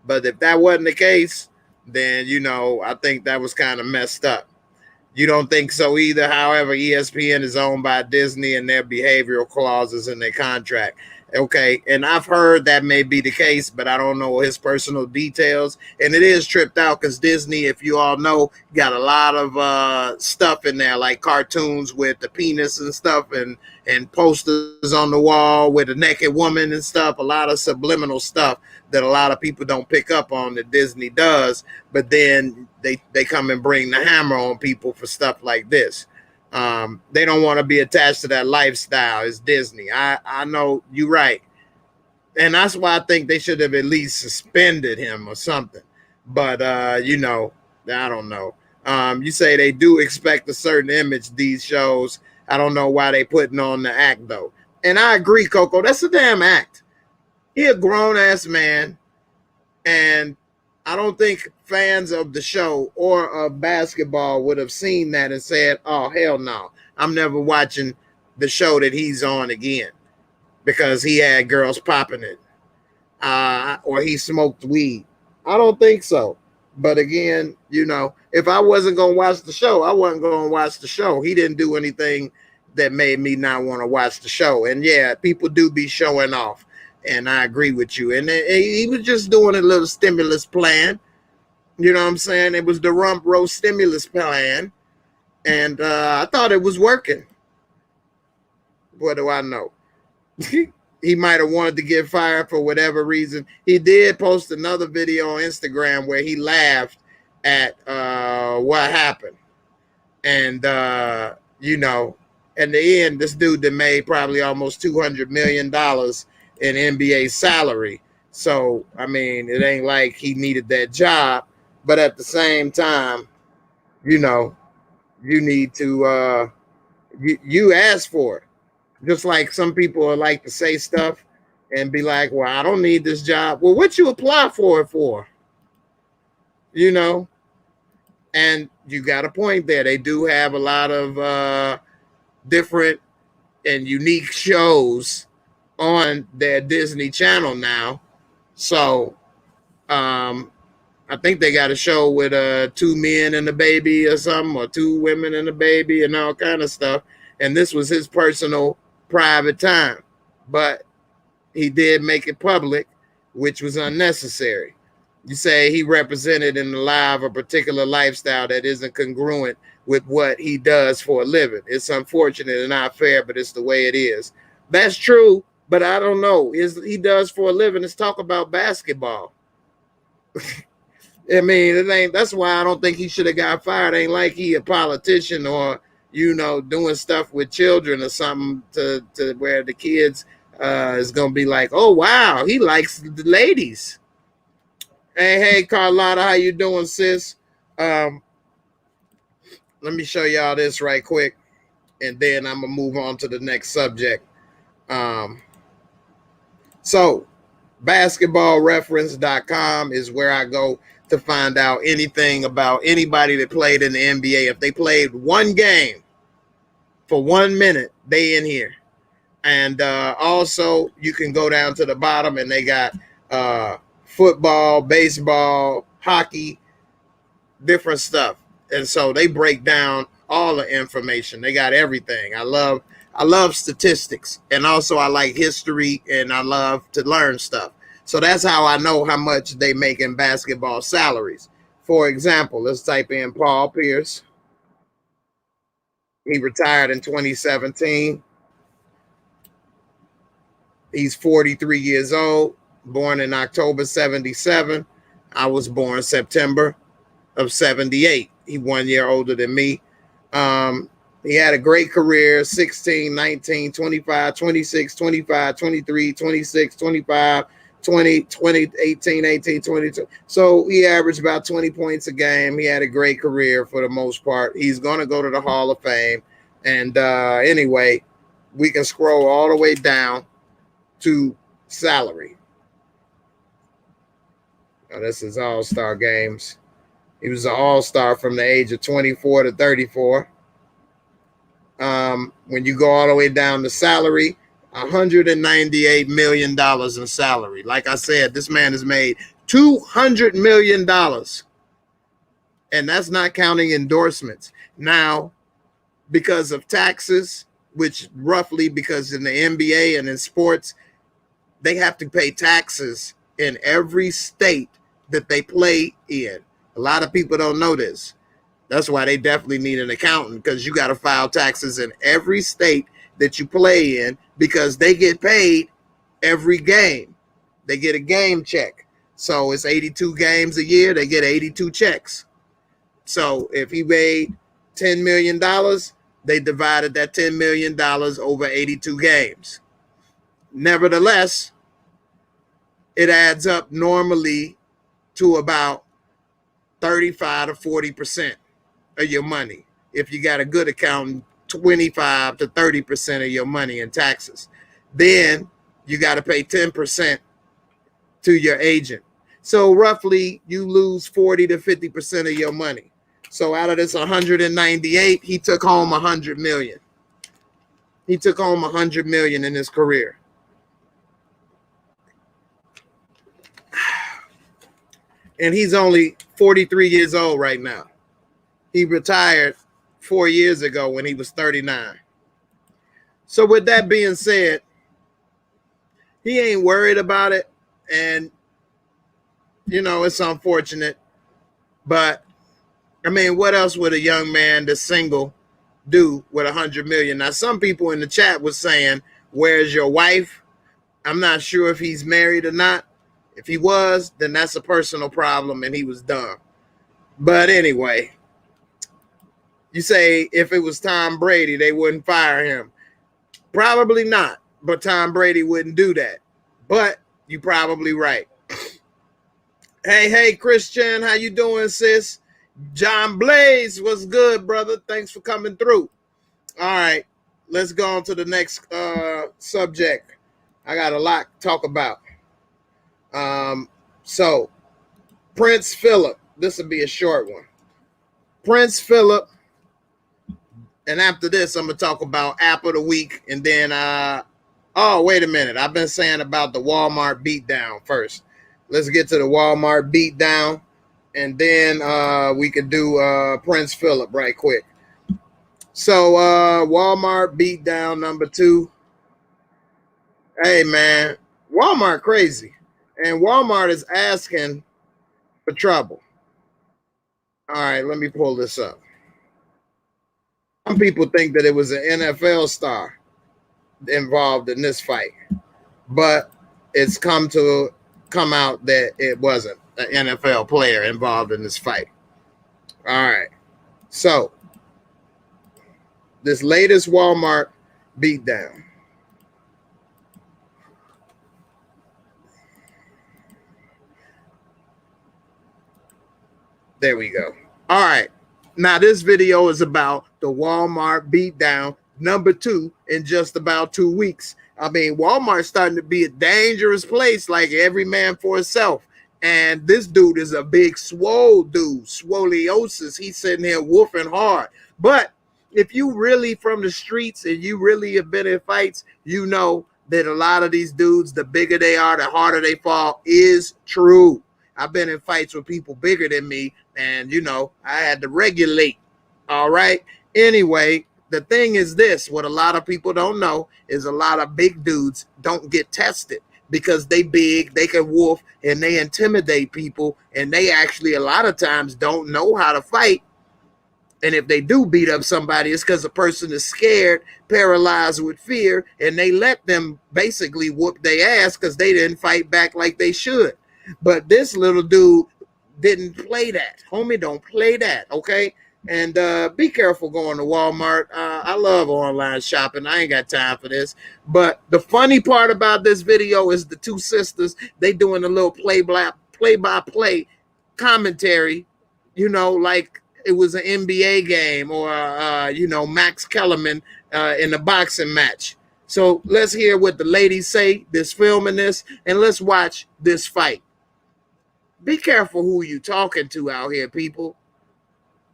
But if that wasn't the case, then, you know, I think that was kind of messed up. You don't think so either. However, ESPN is owned by Disney and their behavioral clauses in their contract. Okay, and I've heard that may be the case, but I don't know his personal details. And it is tripped out because Disney, if you all know, got a lot of stuff in there, like cartoons with the penis and stuff, and posters on the wall with a naked woman and stuff. A lot of subliminal stuff that a lot of people don't pick up on that Disney does. But then they come and bring the hammer on people for stuff like this. They don't want to be attached to that lifestyle. It's Disney. I know you're right. And that's why I think they should have at least suspended him or something. But I don't know. You say they do expect a certain image, these shows. I don't know why they putting on the act though. And I agree, Coco. That's a damn act. He a grown ass man, and I don't think fans of the show or of basketball would have seen that and said, "Oh hell no, I'm never watching the show that he's on again because he had girls popping it, or he smoked weed." I don't think so. But again, if I wasn't gonna watch the show, I wasn't gonna watch the show. He didn't do anything that made me not want to watch the show. And yeah, people do be showing off, and I agree with you. And he was just doing a little stimulus plan. You know what I'm saying? It was the rump roast stimulus plan, and I thought it was working. What do I know? He might have wanted to get fired for whatever reason. He did post another video on Instagram where he laughed at what happened. And, in the end, this dude that made probably almost $200 million in NBA salary. So, I mean, it ain't like he needed that job. But at the same time, you need to, you ask for it. Just like some people like to say stuff and be like, well, I don't need this job. Well, what you apply for it for? And you got a point there. They do have a lot of different and unique shows on their Disney Channel now. So I think they got a show with 2 men and a baby or something, or 2 women and a baby and all kind of stuff. And this was his personal private time, but he did make it public, which was unnecessary. You say he represented in the live a particular lifestyle that isn't congruent with what he does for a living. It's unfortunate and not fair, but it's the way it is. That's true, but I don't know. He does for a living is talk about basketball. I mean, it ain't. That's why I don't think he should have got fired. It ain't like he a politician or doing stuff with children or something to where the kids is gonna be like, oh wow, he likes the ladies. Hey Carlotta, how you doing, sis? Let me show y'all this right quick, and then I'm gonna move on to the next subject. So basketballreference.com is where I go to find out anything about anybody that played in the NBA. If they played one game for 1 minute, they in here. And also you can go down to the bottom and they got football, baseball, hockey, different stuff. And so they break down all the information. They got everything. I love statistics, and also I like history, and I love to learn stuff. So that's how I know how much they make in basketball salaries. For example, let's type in Paul Pierce. He retired in 2017. He's 43 years old, born in October 77. I was born September of 78. He 1 year older than me. He had a great career, 16, 19, 25, 26, 25, 23, 26, 25, 20, 20, 18, 18, 22. So he averaged about 20 points a game. He had a great career for the most part. He's going to go to the Hall of Fame. And anyway, we can scroll all the way down to salary. Now, this is All-Star games. He was an All-Star from the age of 24 to 34. When you go all the way down to salary, $198 million in salary. Like I said, this man has made $200 million. And that's not counting endorsements. Now, because of taxes, which roughly, because in the NBA and in sports, they have to pay taxes in every state that they play in. A lot of people don't know this. That's why they definitely need an accountant, because you got to file taxes in every state that you play in, because they get paid every game. They get a game check. So it's 82 games a year. They get 82 checks. So if he made $10 million, they divided that $10 million over 82 games. Nevertheless, it adds up normally to about 35 to 40% of your money. If you got a good accountant, 25 to 30% of your money in taxes. Then you got to pay 10% to your agent. So roughly you lose 40 to 50% of your money. So out of this 198, he took home 100 million. He took home 100 million in his career. And he's only 43 years old right now. He retired 4 years ago when he was 39. So with that being said, he ain't worried about it. And, you know, it's unfortunate. But, I mean, what else would a young man that's single do with 100 million? Now, some people in the chat was saying, where's your wife? I'm not sure if he's married or not. If he was, then that's a personal problem and he was dumb. But anyway, you say if it was Tom Brady, they wouldn't fire him. Probably not, but Tom Brady wouldn't do that. But you're probably right. Hey, Christian, how you doing, sis? John Blaze, what's good, brother? Thanks for coming through. All right, let's go on to the next subject. I got a lot to talk about. So Prince Philip, this will be a short one. Prince Philip, and after this, I'm gonna talk about app of the week, and then oh, wait a minute, I've been saying about the Walmart beatdown first. Let's get to the Walmart beatdown, and then we could do Prince Philip right quick. So Walmart beatdown number 2. Hey man, Walmart crazy. And Walmart is asking for trouble. All right, let me pull this up. Some people think that it was an NFL star involved in this fight, but it's come out that it wasn't an NFL player involved in this fight. All right, so this latest Walmart beatdown. There we go. All right. Now this video is about the Walmart beatdown number 2 in just about 2 weeks. I mean, Walmart's starting to be a dangerous place, like every man for himself. And this dude is a big swole dude, scoliosis. He's sitting here woofing hard. But if you really from the streets and you really have been in fights, you know that a lot of these dudes, the bigger they are, the harder they fall, is true. I've been in fights with people bigger than me, and, you know, I had to regulate. All right. Anyway, the thing is this, what a lot of people don't know is a lot of big dudes don't get tested because they big, they can wolf, and they intimidate people, and they actually a lot of times don't know how to fight. And if they do beat up somebody, it's because the person is scared, paralyzed with fear, and they let them basically whoop their ass because they didn't fight back like they should. But this little dude didn't play that. Homie, don't play that, okay? And be careful going to Walmart. I love online shopping. I ain't got time for this. But the funny part about this video is the two sisters, they doing a little play-by-play commentary, you know, like it was an NBA game or, you know, Max Kellerman in a boxing match. So let's hear what the ladies say, this filming this, and let's watch this fight. Be careful who you talking to out here, people.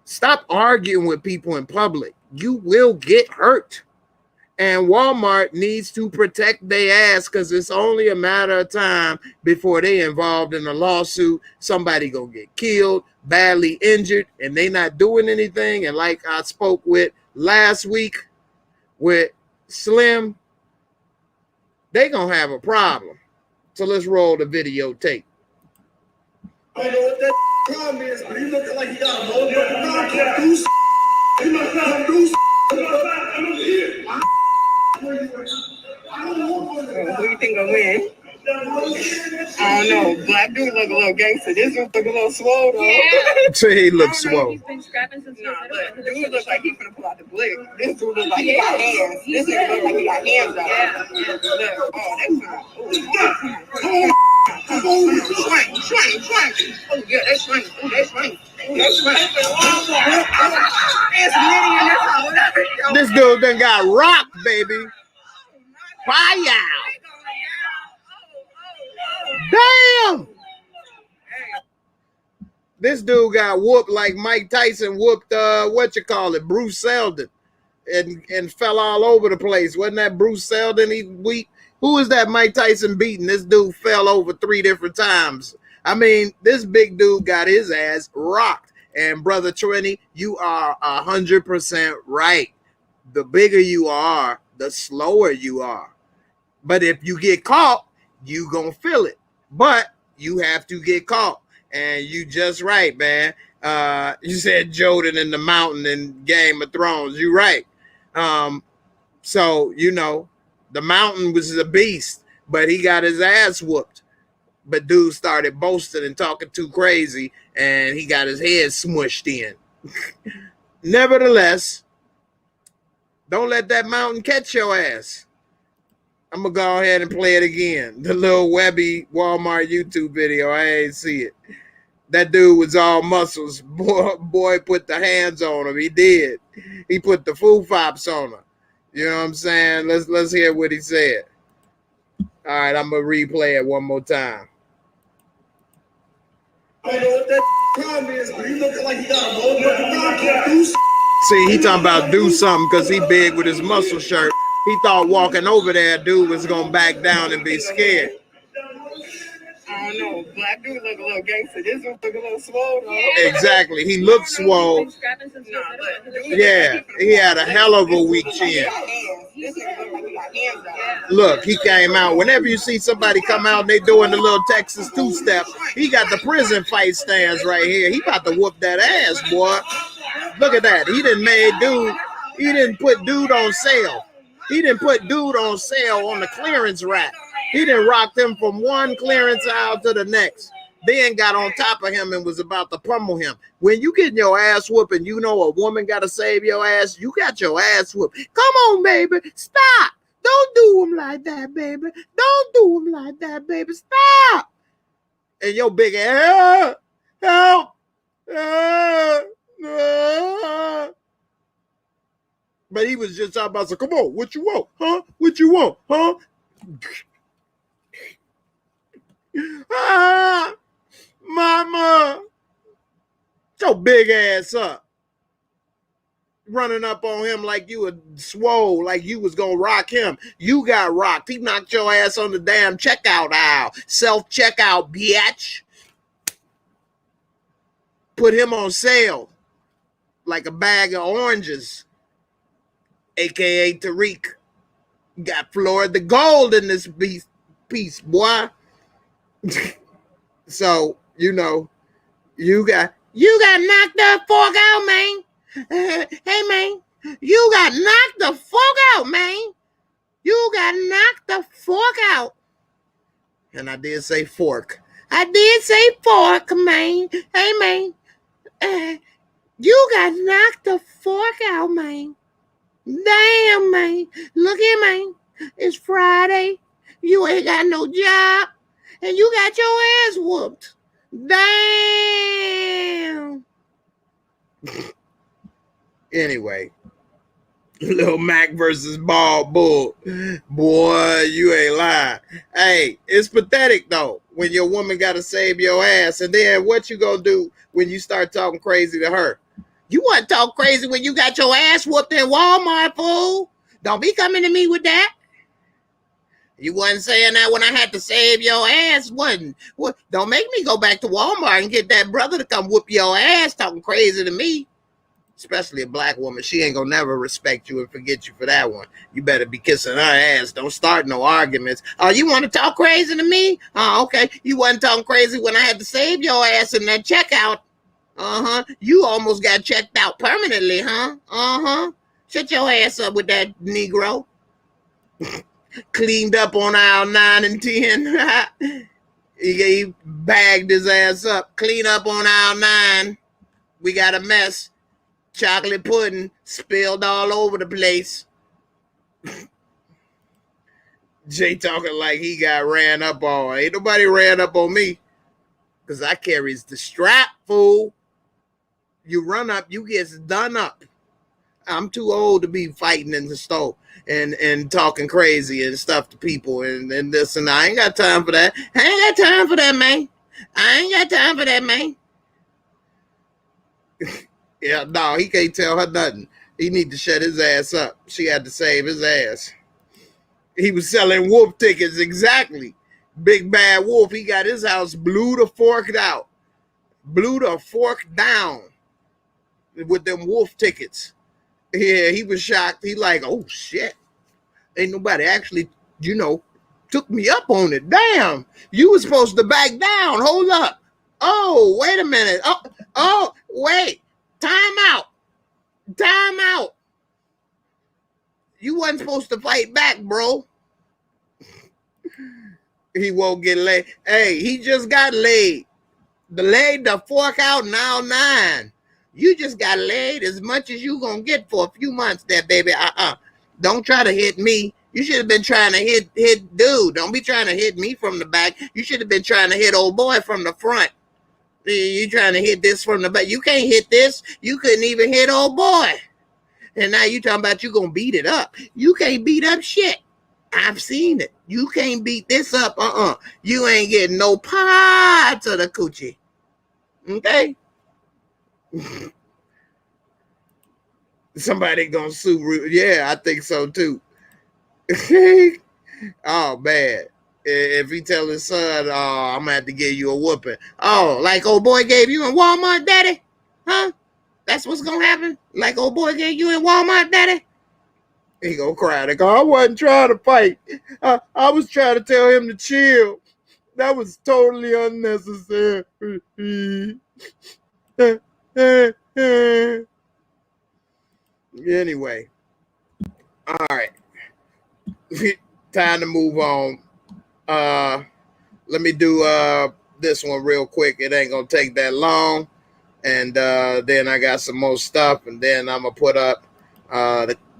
Stop arguing with people in public. You will get hurt. And Walmart needs to protect their ass because it's only a matter of time before they involved in a lawsuit. Somebody gonna get killed, badly injured, and they not doing anything. And like I spoke with last week with Slim, they gonna have a problem. So let's roll the videotape. I don't know what that problem is, but he looking like he got a motherfucking mouth. Can't do s***. He must not do s***. Who you think gonna win? I don't know. Black dude look a little gangster. This dude look a little swole though. Yeah. So he looks swole. He's been scrapping since but dude look like he finna pull out the blick. This dude look like he got hands. This dude look like he got hands out. Yeah. Look. Oh, that's swing. Oh yeah, that's swing. Oh, that's swing. This dude done got rocked, baby. Fire! Damn! This dude got whooped like Mike Tyson whooped Bruce Seldon and fell all over the place. Wasn't that Bruce Seldon? Who is that Mike Tyson beating? This dude fell over 3 different times. I mean, this big dude got his ass rocked. And Brother Trini, you are 100% right. The bigger you are, the slower you are. But if you get caught, you gonna feel it. But you have to get caught. And you just right, man. You said Jordan in the mountain in Game of Thrones. You right. So, you know, the mountain was a beast, but he got his ass whooped. But dude started boasting and talking too crazy, and he got his head smushed in. Nevertheless, don't let that mountain catch your ass. I'm going to go ahead and play it again. The little Webby Walmart YouTube video. I ain't see it. That dude was all muscles. Boy put the hands on him. He did. He put the foo-fops on him. You know what I'm saying? Let's hear what he said. All right, I'm going to replay it one more time. I don't know what that problem is, but he looking like he got a motherfucking mouth. Can't do s***. See, he talking about do something because he big with his muscle shirt. He thought walking over there, dude was going to back down and be scared. I don't know. Black dude look a little gangster. This dude look a little swole though. Exactly. He looked swole. Yeah, he had a hell of a weak chin. Look, he came out. Whenever you see somebody come out and they doing the little Texas two-step, he got the prison fight stance right here. He about to whoop that ass, boy. Look at that. He didn't put dude on sale. He didn't put dude on sale on the clearance rack. He didn't rock them from one clearance aisle to the next. Then got on top of him and was about to pummel him. When you getting your ass whooped and you know a woman got to save your ass, you got your ass whooped. Come on, baby. Stop. Don't do him like that, baby. Don't do him like that, baby. Stop. And your big ass, help. But he was just talking about, so come on, what you want? Huh? What you want? Huh? Mama, your big ass up. Running up on him like you were swole, like you was gonna rock him. You got rocked. He knocked your ass on the damn checkout aisle. Self-checkout, bitch. Put him on sale like a bag of oranges, aka Tariq. Got Florida Gold in this piece, boy. So, you know, you got knocked the fuck out, man. Hey, man, you got knocked the fuck out, man. You got knocked the fuck out. And I did say fork. I did say fork, man. Hey, man, you got knocked the fuck out, man. Damn, man. Look here, man. It's Friday. You ain't got no job. And you got your ass whooped. Damn. Anyway. Little Mac versus Bald Bull. Boy, you ain't lying. Hey, it's pathetic, though, when your woman got to save your ass. And then what you gonna do when you start talking crazy to her? You want to talk crazy when you got your ass whooped in Walmart, fool. Don't be coming to me with that. You wasn't saying that when I had to save your ass, wasn't? What? Don't make me go back to Walmart and get that brother to come whoop your ass talking crazy to me. especially a black woman. She ain't gonna never respect you and forget you for that one. You better be kissing her ass. Don't start no arguments. Oh, you want to talk crazy to me? Oh, okay. You wasn't talking crazy when I had to save your ass in that checkout. You almost got checked out permanently, huh? Shut your ass up with that Negro. Cleaned up on aisle 9 and 10. He bagged his ass up. Clean up on aisle 9. We got a mess. Chocolate pudding spilled all over the place. Jay talking like he got ran up on. Ain't nobody ran up on me. Because I carries the strap, fool. You run up, you get done up. I'm too old to be fighting in the store and talking crazy and stuff to people and this and that. I ain't got time for that. I ain't got time for that, man. I ain't got time for that, man. Yeah, no, he can't tell her nothing. He need to shut his ass up. She had to save his ass. He was selling wolf tickets, exactly. Big bad wolf. He got his house blew the fork out. Blew the fork down with them wolf tickets. Yeah, he was shocked. He like, oh shit. Ain't nobody actually, took me up on it. Damn. You was supposed to back down. Hold up. Oh, wait a minute. Oh, wait. Time out. Time out. You wasn't supposed to fight back, bro. He won't get laid. Hey, he just got laid. Laid the fork out now 9. You just got laid as much as you gonna get for a few months there, baby. Don't try to hit me. You should have been trying to hit dude. Don't be trying to hit me from the back. You should have been trying to hit old boy from the front. You trying to hit this from the back. You can't hit this. You couldn't even hit old boy. And now you talking about you gonna beat it up. You can't beat up shit. I've seen it. You can't beat this up. You ain't getting no parts of the coochie. Okay? Somebody gonna sue. Yeah, I think so too. Oh man. If he tell his son, oh, I'm gonna have to give you a whooping. Oh, like old boy gave you in Walmart, daddy? Huh? That's what's gonna happen? Like old boy gave you in Walmart, daddy? He gonna cry. They go, I wasn't trying to fight. I was trying to tell him to chill. That was totally unnecessary. Anyway. All right. Time to move on. Let me do this one real quick. It ain't gonna take that long. And then I got some more stuff, and then I'm gonna put up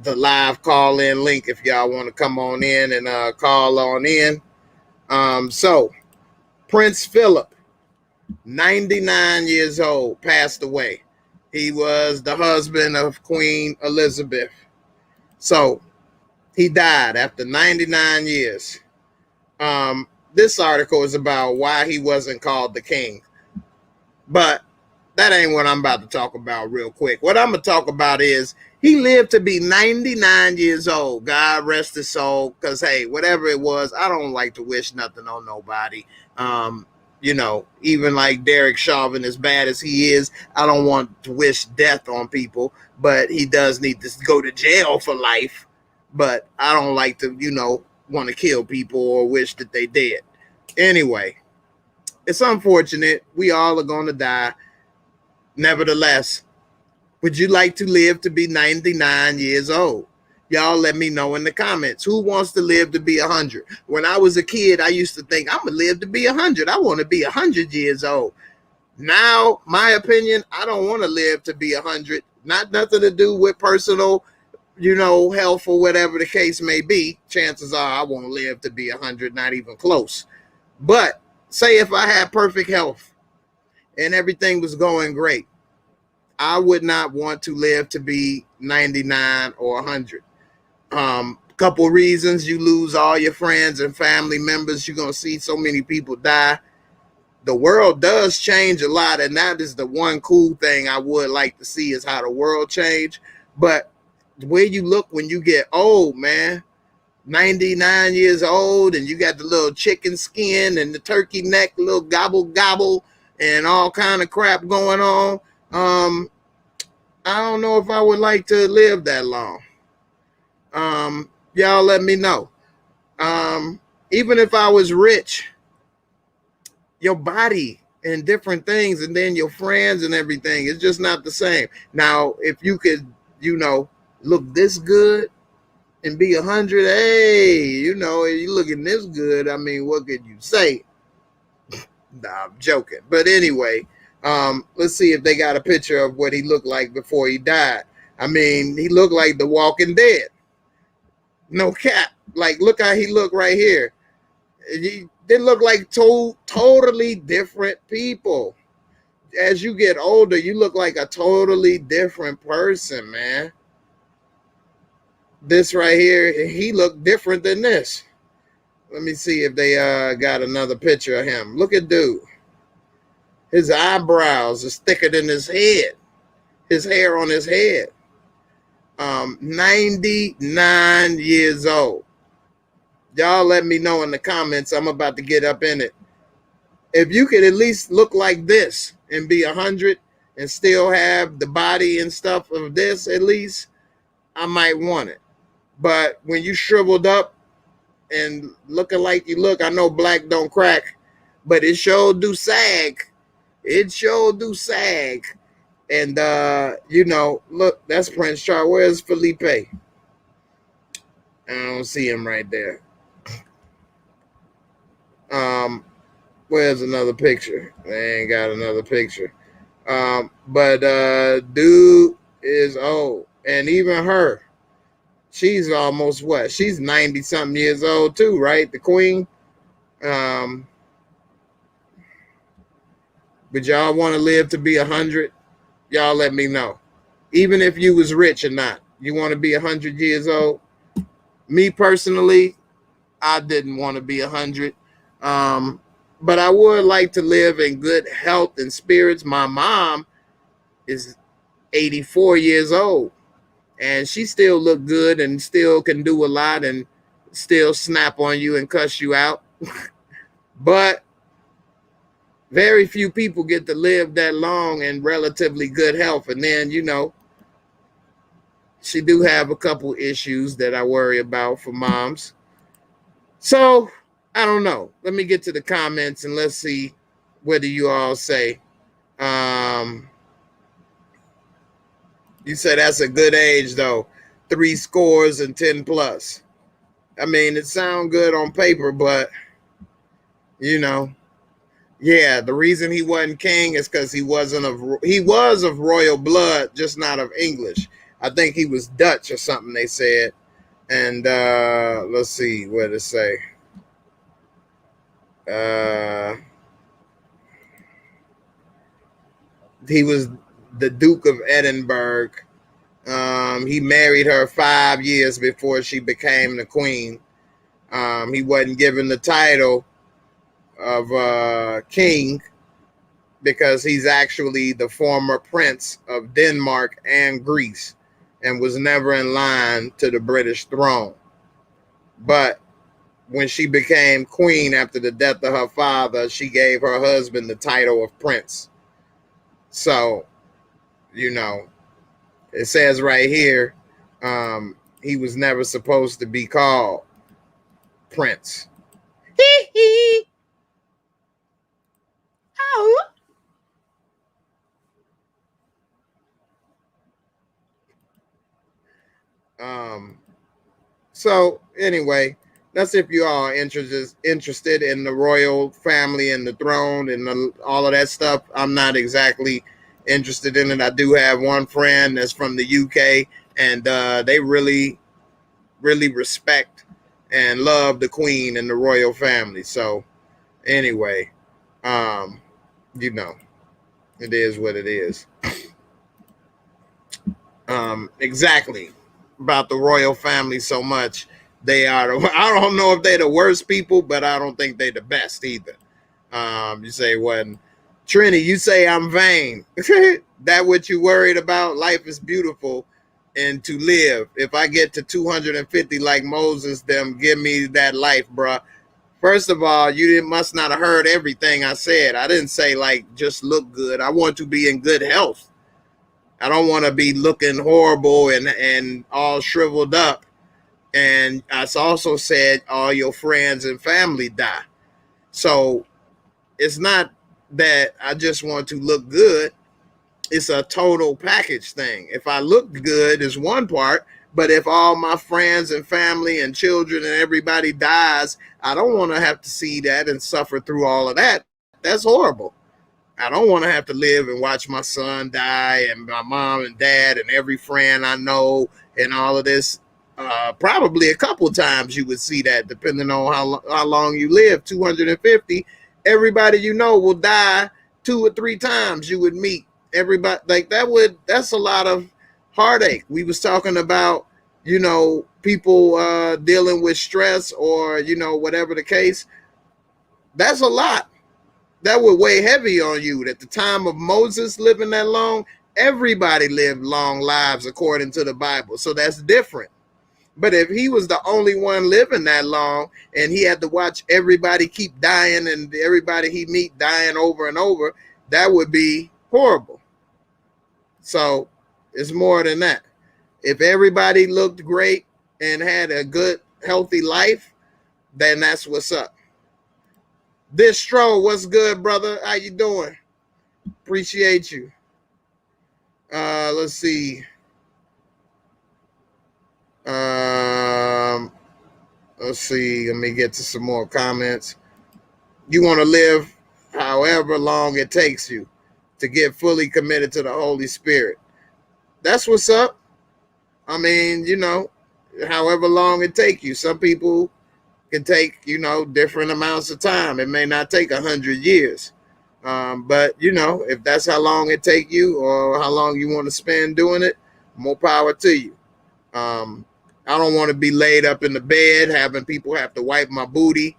the live call-in link if y'all want to come on in and call on in. So Prince Philip, 99 years old, passed away. He was the husband of Queen Elizabeth. So he died after 99 years. This article is about why he wasn't called the king. But that ain't what I'm about to talk about real quick. What I'm going to talk about is he lived to be 99 years old. God rest his soul. Because, hey, whatever it was, I don't like to wish nothing on nobody. Even like Derek Chauvin, as bad as he is, I don't want to wish death on people. But he does need to go to jail for life. But I don't like to, want to kill people or wish that they did. Anyway, it's unfortunate. We all are going to die. Nevertheless, would you like to live to be 99 years old? Y'all let me know in the comments. Who wants to live to be 100? When I was a kid, I used to think, I'm going to live to be 100. I want to be 100 years old. Now, my opinion, I don't want to live to be 100. Nothing to do with personal, health or whatever the case may be. Chances are I won't live to be 100, not even close. But say if I had perfect health and everything was going great, I would not want to live to be 99 or 100. Couple reasons: you lose all your friends and family members. You're going to see so many people die. The world does change a lot, and that is the one cool thing I would like to see, is how the world change. But the way you look when you get old, man, 99 years old, and you got the little chicken skin and the turkey neck, little gobble gobble, and all kind of crap going on. I don't know if I would like to live that long. Y'all let me know. Even if I was rich, your body and different things, and then your friends and everything, it's just not the same. Now, if you could, look this good and be 100, hey, you looking this good. I mean, what could you say? Nah, I'm joking. But anyway, let's see if they got a picture of what he looked like before he died. I mean, he looked like the Walking Dead. No cap. Like, look how he looked right here. They look like totally different people. As you get older, you look like a totally different person, man. This right here, he looked different than this. Let me see if they got another picture of him. Look at dude. His eyebrows is thicker than his head. His hair on his head. 99 years old. Y'all let me know in the comments. I'm about to get up in it. If you could at least look like this and be 100 and still have the body and stuff of this, at least, I might want it. But when you shriveled up and looking like you look, I know black don't crack, but it sure do sag. It sure do sag. And, look, that's Prince Charles. Where's Felipe? I don't see him right there. Where's another picture? They ain't got another picture. But dude is old. And even her, she's almost what? She's 90-something years old too, right? The queen. But y'all want to live to be 100? Y'all let me know. Even if you was rich or not, you want to be 100 years old? Me personally, I didn't want to be 100. But I would like to live in good health and spirits. My mom is 84 years old, and she still look good and still can do a lot and still snap on you and cuss you out. But very few people get to live that long in relatively good health. And then, she do have a couple issues that I worry about for moms. So I don't know. Let me get to the comments and let's see what do you all say. You said that's a good age though. 3 scores and 10 plus. I mean, it sounds good on paper, but yeah, the reason he wasn't king is because he was of royal blood, just not of English. I think he was Dutch or something, they said. And let's see what it say. He was the Duke of Edinburgh. He married her 5 years before she became the queen. He wasn't given the title of king because he's actually the former prince of Denmark and Greece and was never in line to the British throne. But when she became queen after the death of her father, she gave her husband the title of prince. So, it says right here, he was never supposed to be called prince. So anyway, that's if you all are interested in the royal family and the throne and all of that stuff. I'm not exactly interested in it. I do have one friend that's from the UK, and they really, really respect and love the queen and the royal family. So anyway, it is what it is. Exactly. About the royal family so much. They are, I don't know if they're the worst people, but I don't think they're the best either. You say, well, Trini, you say I'm vain. That what you worried about? Life is beautiful and to live. If I get to 250 like Moses, then give me that life, bruh. First of all, you must not have heard everything I said. I didn't say like just look good. I want to be in good health. I don't want to be looking horrible and all shriveled up. And I also said all your friends and family die. So it's not that I just want to look good. It's a total package thing. If I look good is one part, but if all my friends and family and children and everybody dies, I don't want to have to see that and suffer through all of that. That's horrible. I don't want to have to live and watch my son die and my mom and dad and every friend I know and all of this. Probably a couple times you would see that, depending on how long you live. 250, everybody you know will die 2 or 3 times. You would meet everybody like that. That's a lot of heartache. We was talking about, people dealing with stress or, whatever the case. That's a lot. That would weigh heavy on you. At the time of Moses living that long, everybody lived long lives according to the Bible. So that's different. But if he was the only one living that long and he had to watch everybody keep dying and everybody he meet dying over and over, that would be horrible. So it's more than that. If everybody looked great and had a good, healthy life, then that's what's up. Distro, what's good, brother? How you doing? Appreciate you. Let's see. Let's see. Let me get to some more comments. You want to live however long it takes you to get fully committed to the Holy Spirit. That's what's up. I mean, however long it takes you. Some people can take, different amounts of time. It may not take 100 years. But, if that's how long it take you or how long you want to spend doing it, more power to you. I don't want to be laid up in the bed, having people have to wipe my booty,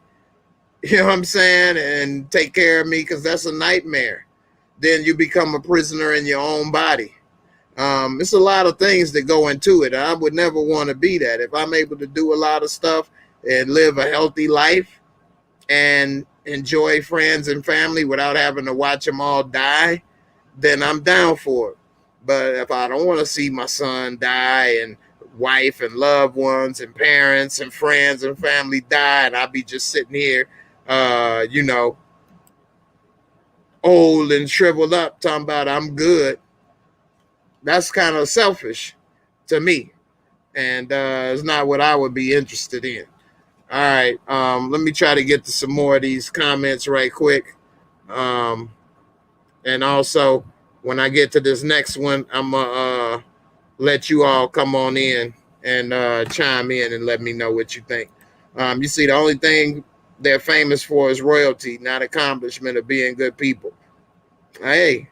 you know what I'm saying, and take care of me, because that's a nightmare. Then you become a prisoner in your own body. It's a lot of things that go into it. I would never want to be that. If I'm able to do a lot of stuff and live a healthy life and enjoy friends and family without having to watch them all die, then I'm down for it. But if I don't want to see my son die and wife and loved ones and parents and friends and family die, and I'll be just sitting here, old and shriveled up talking about I'm good, that's kind of selfish to me. And it's not what I would be interested in. All right, let me try to get to some more of these comments right quick. And also, when I get to this next one, I'm going to let you all come on in and chime in and let me know what you think. You see, the only thing they're famous for is royalty, not accomplishment of being good people. Hey,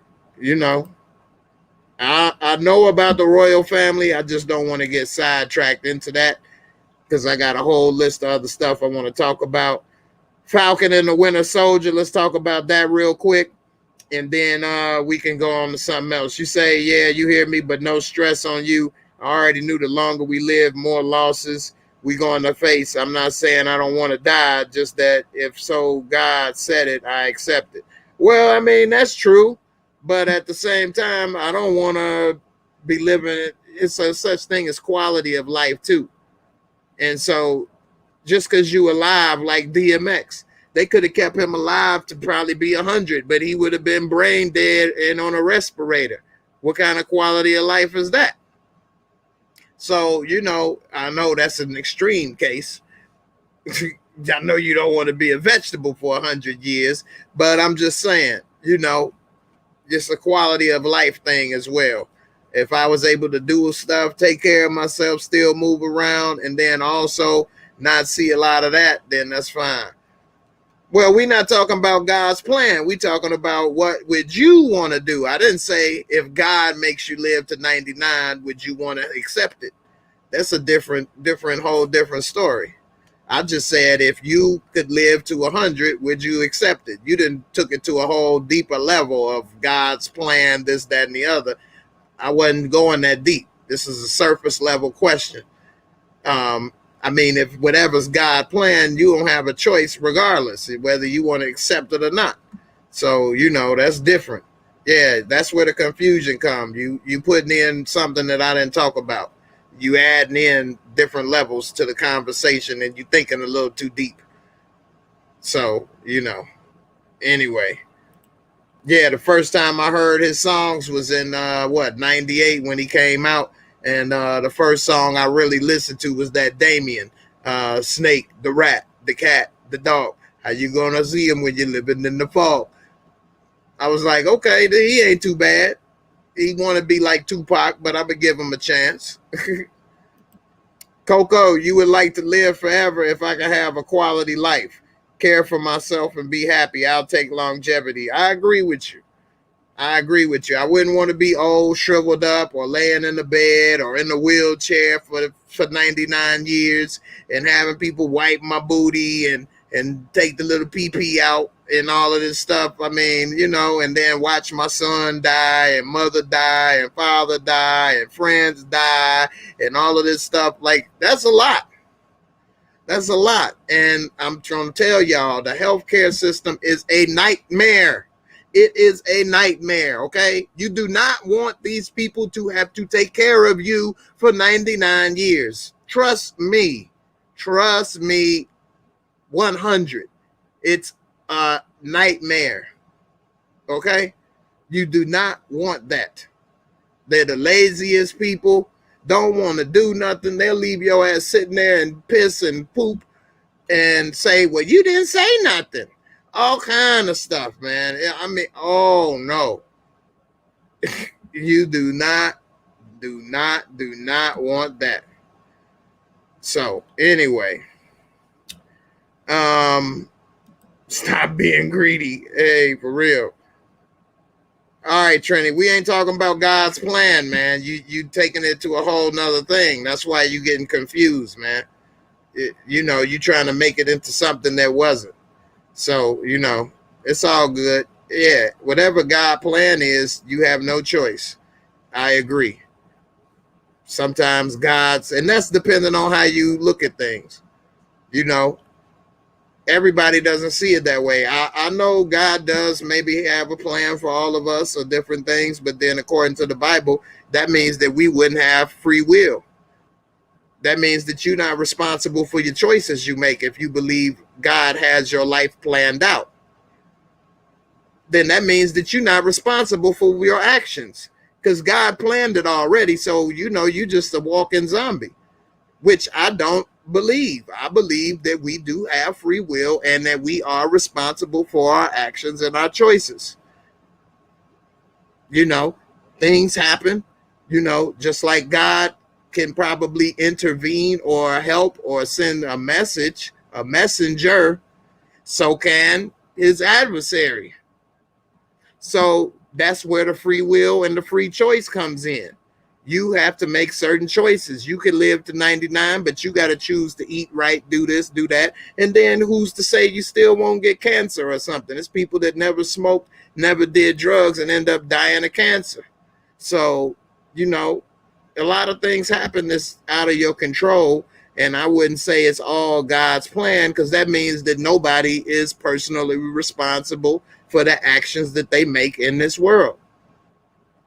I know about the royal family. I just don't want to get sidetracked into that, because I got a whole list of other stuff I want to talk about. Falcon and the Winter Soldier, let's talk about that real quick, and then we can go on to something else. You say, yeah, you hear me, but no stress on you. I already knew the longer we live, more losses we going to face. I'm not saying I don't want to die, just that if so God said it, I accept it. Well, I mean, that's true, but at the same time, I don't want to be living, it's a such thing as quality of life too. And so just because you alive, like DMX, they could have kept him alive to probably be 100, but he would have been brain dead and on a respirator. What kind of quality of life is that? So, I know that's an extreme case. I know you don't want to be a vegetable for 100 years, but I'm just saying, just a quality of life thing as well. If I was able to do stuff, take care of myself, still move around, and then also not see a lot of that, then that's fine. Well, we're not talking about God's plan. We're talking about what would you want to do. I didn't say if God makes you live to 99, would you want to accept it? That's a whole different story. I just said if you could live to 100, would you accept it? You didn't took it to a whole deeper level of God's plan, this, that, and the other. I wasn't going that deep. This is a surface level question. I mean, if whatever's God plan, you don't have a choice regardless, whether you want to accept it or not. So, that's different. Yeah, that's where the confusion comes. You putting in something that I didn't talk about. You adding in different levels to the conversation, and you thinking a little too deep. So anyway, yeah, the first time I heard his songs was in '98 when he came out, and the first song I really listened to was that Damien, Snake, the rat, the cat, the dog. How you gonna see him when you're living in the fog? I was like, okay, he ain't too bad. He want to be like Tupac, but I'm gonna give him a chance. Coco, you would like to live forever if I could have a quality life, care for myself, and be happy. I'll take longevity. I agree with you. I agree with you. I wouldn't want to be old, shriveled up, or laying in the bed or in the wheelchair for 99 years and having people wipe my booty and take the little pee pee out and all of this stuff. I mean, and then watch my son die and mother die and father die and friends die and all of this stuff. Like, that's a lot. That's a lot. And I'm trying to tell y'all, the healthcare system is a nightmare. It is a nightmare, okay? You do not want these people to have to take care of you for 99 years. Trust me. Trust me 100. It's a nightmare, okay? You do not want that. They're the laziest people, don't want to do nothing. They'll leave your ass sitting there and piss and poop and say, well, you didn't say nothing. All kind of stuff, man. I mean, oh no. You do not want that. So anyway, stop being greedy. Hey, for real. All right, Trini, we ain't talking about God's plan, man. You taking it to a whole nother thing. That's why you getting confused, man. You trying to make it into something that wasn't. So, it's all good. Yeah, whatever God plan is, you have no choice. I agree. Sometimes and that's depending on how you look at things. Everybody doesn't see it that way. I know God does maybe have a plan for all of us or different things, but then according to the Bible, that means that we wouldn't have free will. That means that you're not responsible for your choices you make if you believe God has your life planned out. Then that means that you're not responsible for your actions because God planned it already. So, you're just a walking zombie, which I don't believe. I believe that we do have free will and that we are responsible for our actions and our choices. Things happen, just like God can probably intervene or help or send a messenger, so can his adversary. So that's where the free will and the free choice comes in. You have to make certain choices. You can live to 99, but you got to choose to eat right, do this, do that. And then who's to say you still won't get cancer or something? It's people that never smoked, never did drugs, and end up dying of cancer. So, a lot of things happen that's out of your control. And I wouldn't say it's all God's plan because that means that nobody is personally responsible for the actions that they make in this world,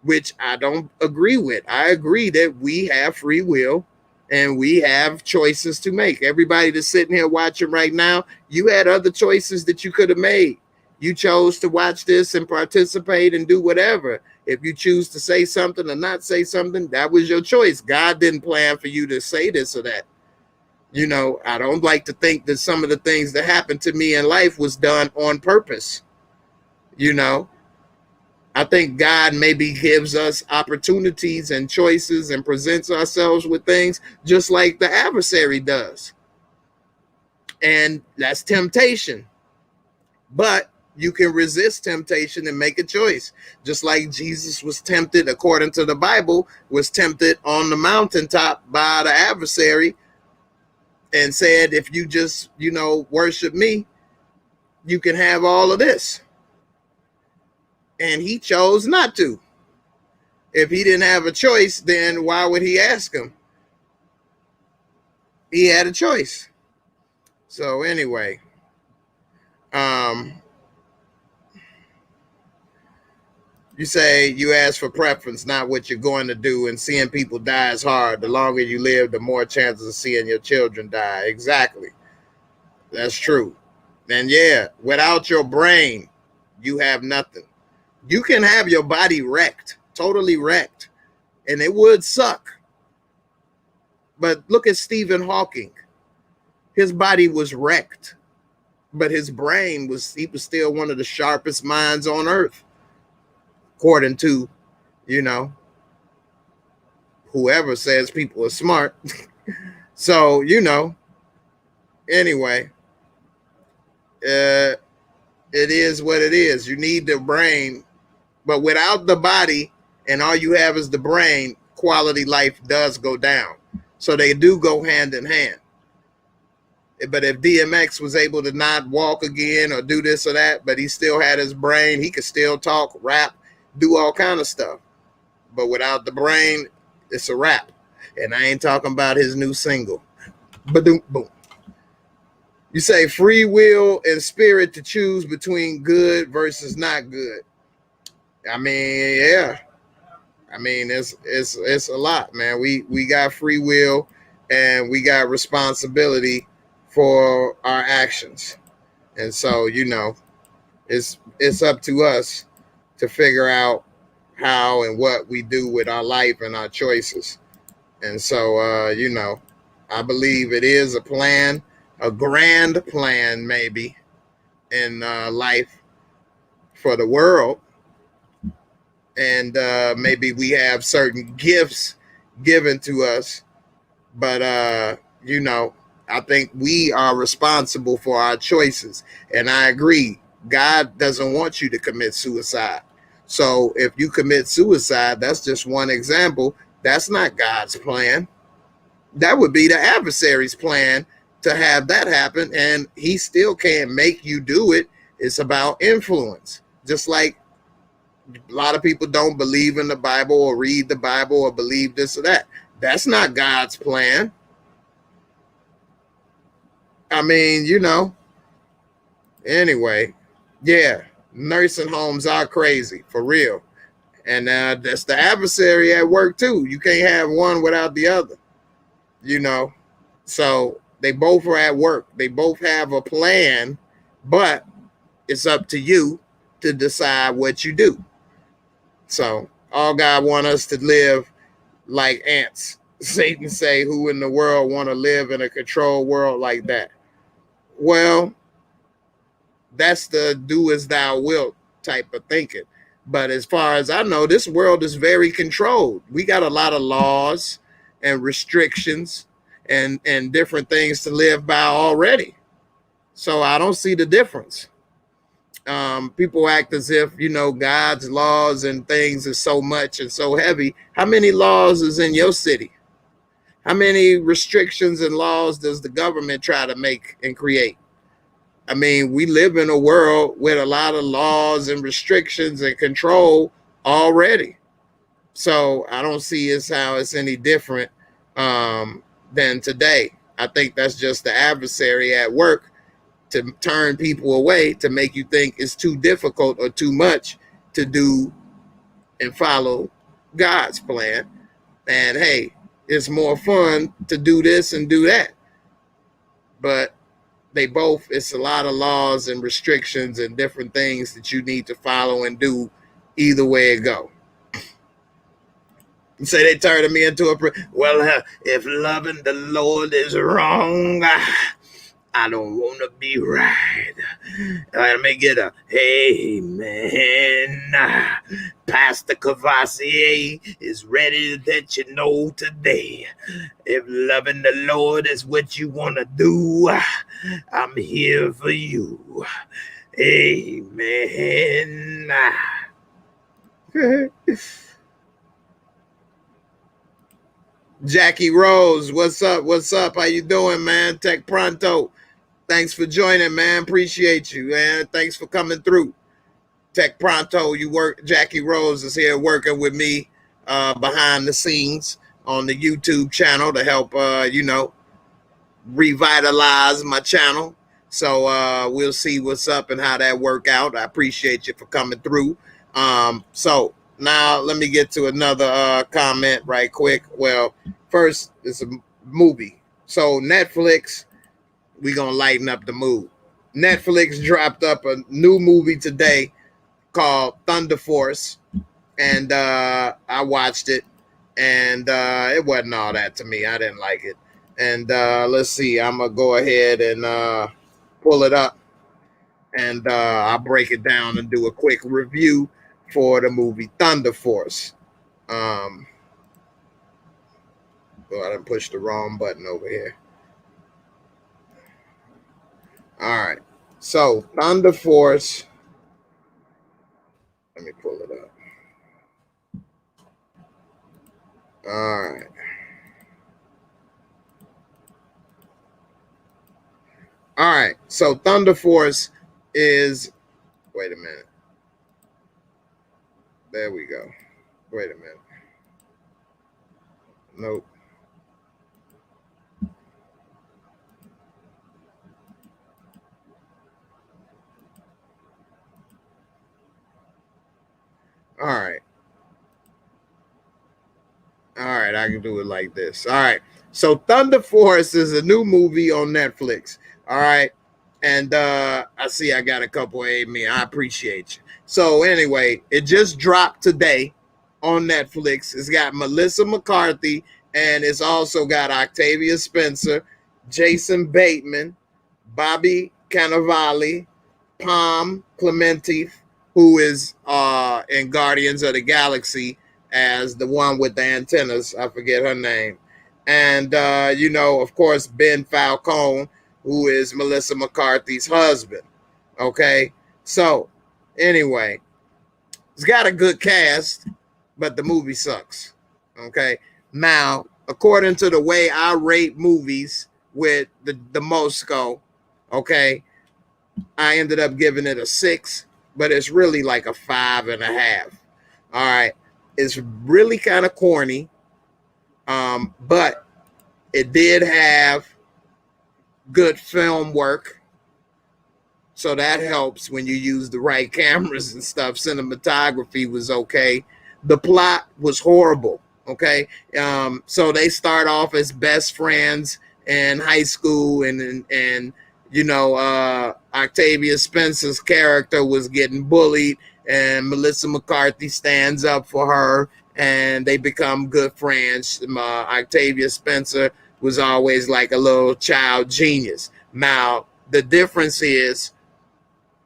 which I don't agree with. I agree that we have free will and we have choices to make. Everybody that's sitting here watching right now, you had other choices that you could have made. You chose to watch this and participate and do whatever. If you choose to say something or not say something, that was your choice. God didn't plan for you to say this or that. I don't like to think that some of the things that happened to me in life was done on purpose. I think God maybe gives us opportunities and choices and presents ourselves with things just like the adversary does. And that's temptation. But you can resist temptation and make a choice. Just like Jesus was tempted, according to the Bible, was tempted on the mountaintop by the adversary and said, if you just, worship me, you can have all of this. And he chose not to. If he didn't have a choice, then why would he ask him? He had a choice. So anyway, You say you ask for preference, not what you're going to do, and seeing people die is hard. The longer you live, the more chances of seeing your children die. Exactly. That's true. And yeah, without your brain, you have nothing. You can have your body wrecked, totally wrecked, and it would suck. But look at Stephen Hawking. His body was wrecked, but his brain he was still one of the sharpest minds on earth, according to, you know, whoever says people are smart. So, anyway, it is what it is. You need the brain, but without the body and all you have is the brain, quality life does go down. So they do go hand in hand. But if DMX was able to not walk again or do this or that, but he still had his brain, he could still talk, rap, do all kind of stuff. But without the brain, it's a wrap. And I ain't talking about his new single. Ba-doom, boom. You say free will and spirit to choose between good versus not good. I mean, yeah. I mean, it's a lot, man. We got free will and we got responsibility for our actions. And so, it's up to us to figure out how and what we do with our life and our choices. And so, I believe it is a plan, a grand plan, maybe, in life for the world. And maybe we have certain gifts given to us. But, I think we are responsible for our choices. And I agree. God doesn't want you to commit suicide. So if you commit suicide, that's just one example. That's not God's plan. That would be the adversary's plan to have that happen. And he still can't make you do it. It's about influence. Just like a lot of people don't believe in the Bible or read the Bible or believe this or that. That's not God's plan. I mean, anyway, yeah, nursing homes are crazy, for real. And that's the adversary at work, too. You can't have one without the other, So they both are at work. They both have a plan, but it's up to you to decide what you do. So all God wants us to live like ants. Satan say, who in the world want to live in a controlled world like that? Well, that's the do as thou wilt type of thinking. But as far as I know, this world is very controlled. We got a lot of laws and restrictions and different things to live by already. So I don't see the difference. People act as if, God's laws and things is so much and so heavy. How many laws is in your city? How many restrictions and laws does the government try to make and create? I mean, we live in a world with a lot of laws and restrictions and control already. So I don't see how it's any different than today. I think that's just the adversary at work to turn people away, to make you think it's too difficult or too much to do and follow God's plan. And hey, it's more fun to do this and do that. But it's a lot of laws and restrictions and different things that you need to follow and do either way it go. You say they turned me into if loving the Lord is wrong, I don't want to be right. Let me get a amen. Pastor Cavassier is ready to let you know today. If loving the Lord is what you want to do, I'm here for you. Amen. Jackie Rose, what's up? What's up? How you doing, man? Tech Pronto. Thanks for joining, man. Appreciate you, man. Thanks for coming through. Tech Pronto, Jackie Rose is here working with me behind the scenes on the YouTube channel to help, revitalize my channel. So we'll see what's up and how that work out. I appreciate you for coming through. So now let me get to another comment right quick. Well, first it's a movie. So Netflix, we gonna lighten up the mood. Netflix dropped up a new movie today called Thunder Force, and I watched it, and it wasn't all that to me. I didn't like it. And let's see, I'm gonna go ahead and pull it up, and I'll break it down and do a quick review for the movie Thunder Force. Um, well, I didn't push the wrong button over here. All right, so Thunder Force. Let me pull it up. All right. All right. So Thunder Force is. Wait a minute. There we go. Wait a minute. Nope. All right. All right. I can do it like this. All right. So Thunder Force is a new movie on Netflix. All right. And I see I got a couple amen. I appreciate you. So anyway, it just dropped today on Netflix. It's got Melissa McCarthy, and it's also got Octavia Spencer, Jason Bateman, Bobby Cannavale, Palm Clemente, who is in Guardians of the Galaxy as the one with the antennas. I forget her name. And, of course, Ben Falcone, who is Melissa McCarthy's husband. Okay. So, anyway, it's got a good cast, but the movie sucks. Okay. Now, according to the way I rate movies with the Mosco, okay, I ended up giving it a 6, but it's really like a 5.5. All right. It's really kind of corny. But it did have good film work. So that helps when you use the right cameras and stuff. Cinematography was okay. The plot was horrible. Okay. So they start off as best friends in high school, and Octavia Spencer's character was getting bullied, and Melissa McCarthy stands up for her, and they become good friends. Octavia Spencer was always like a little child genius. Now, the difference is,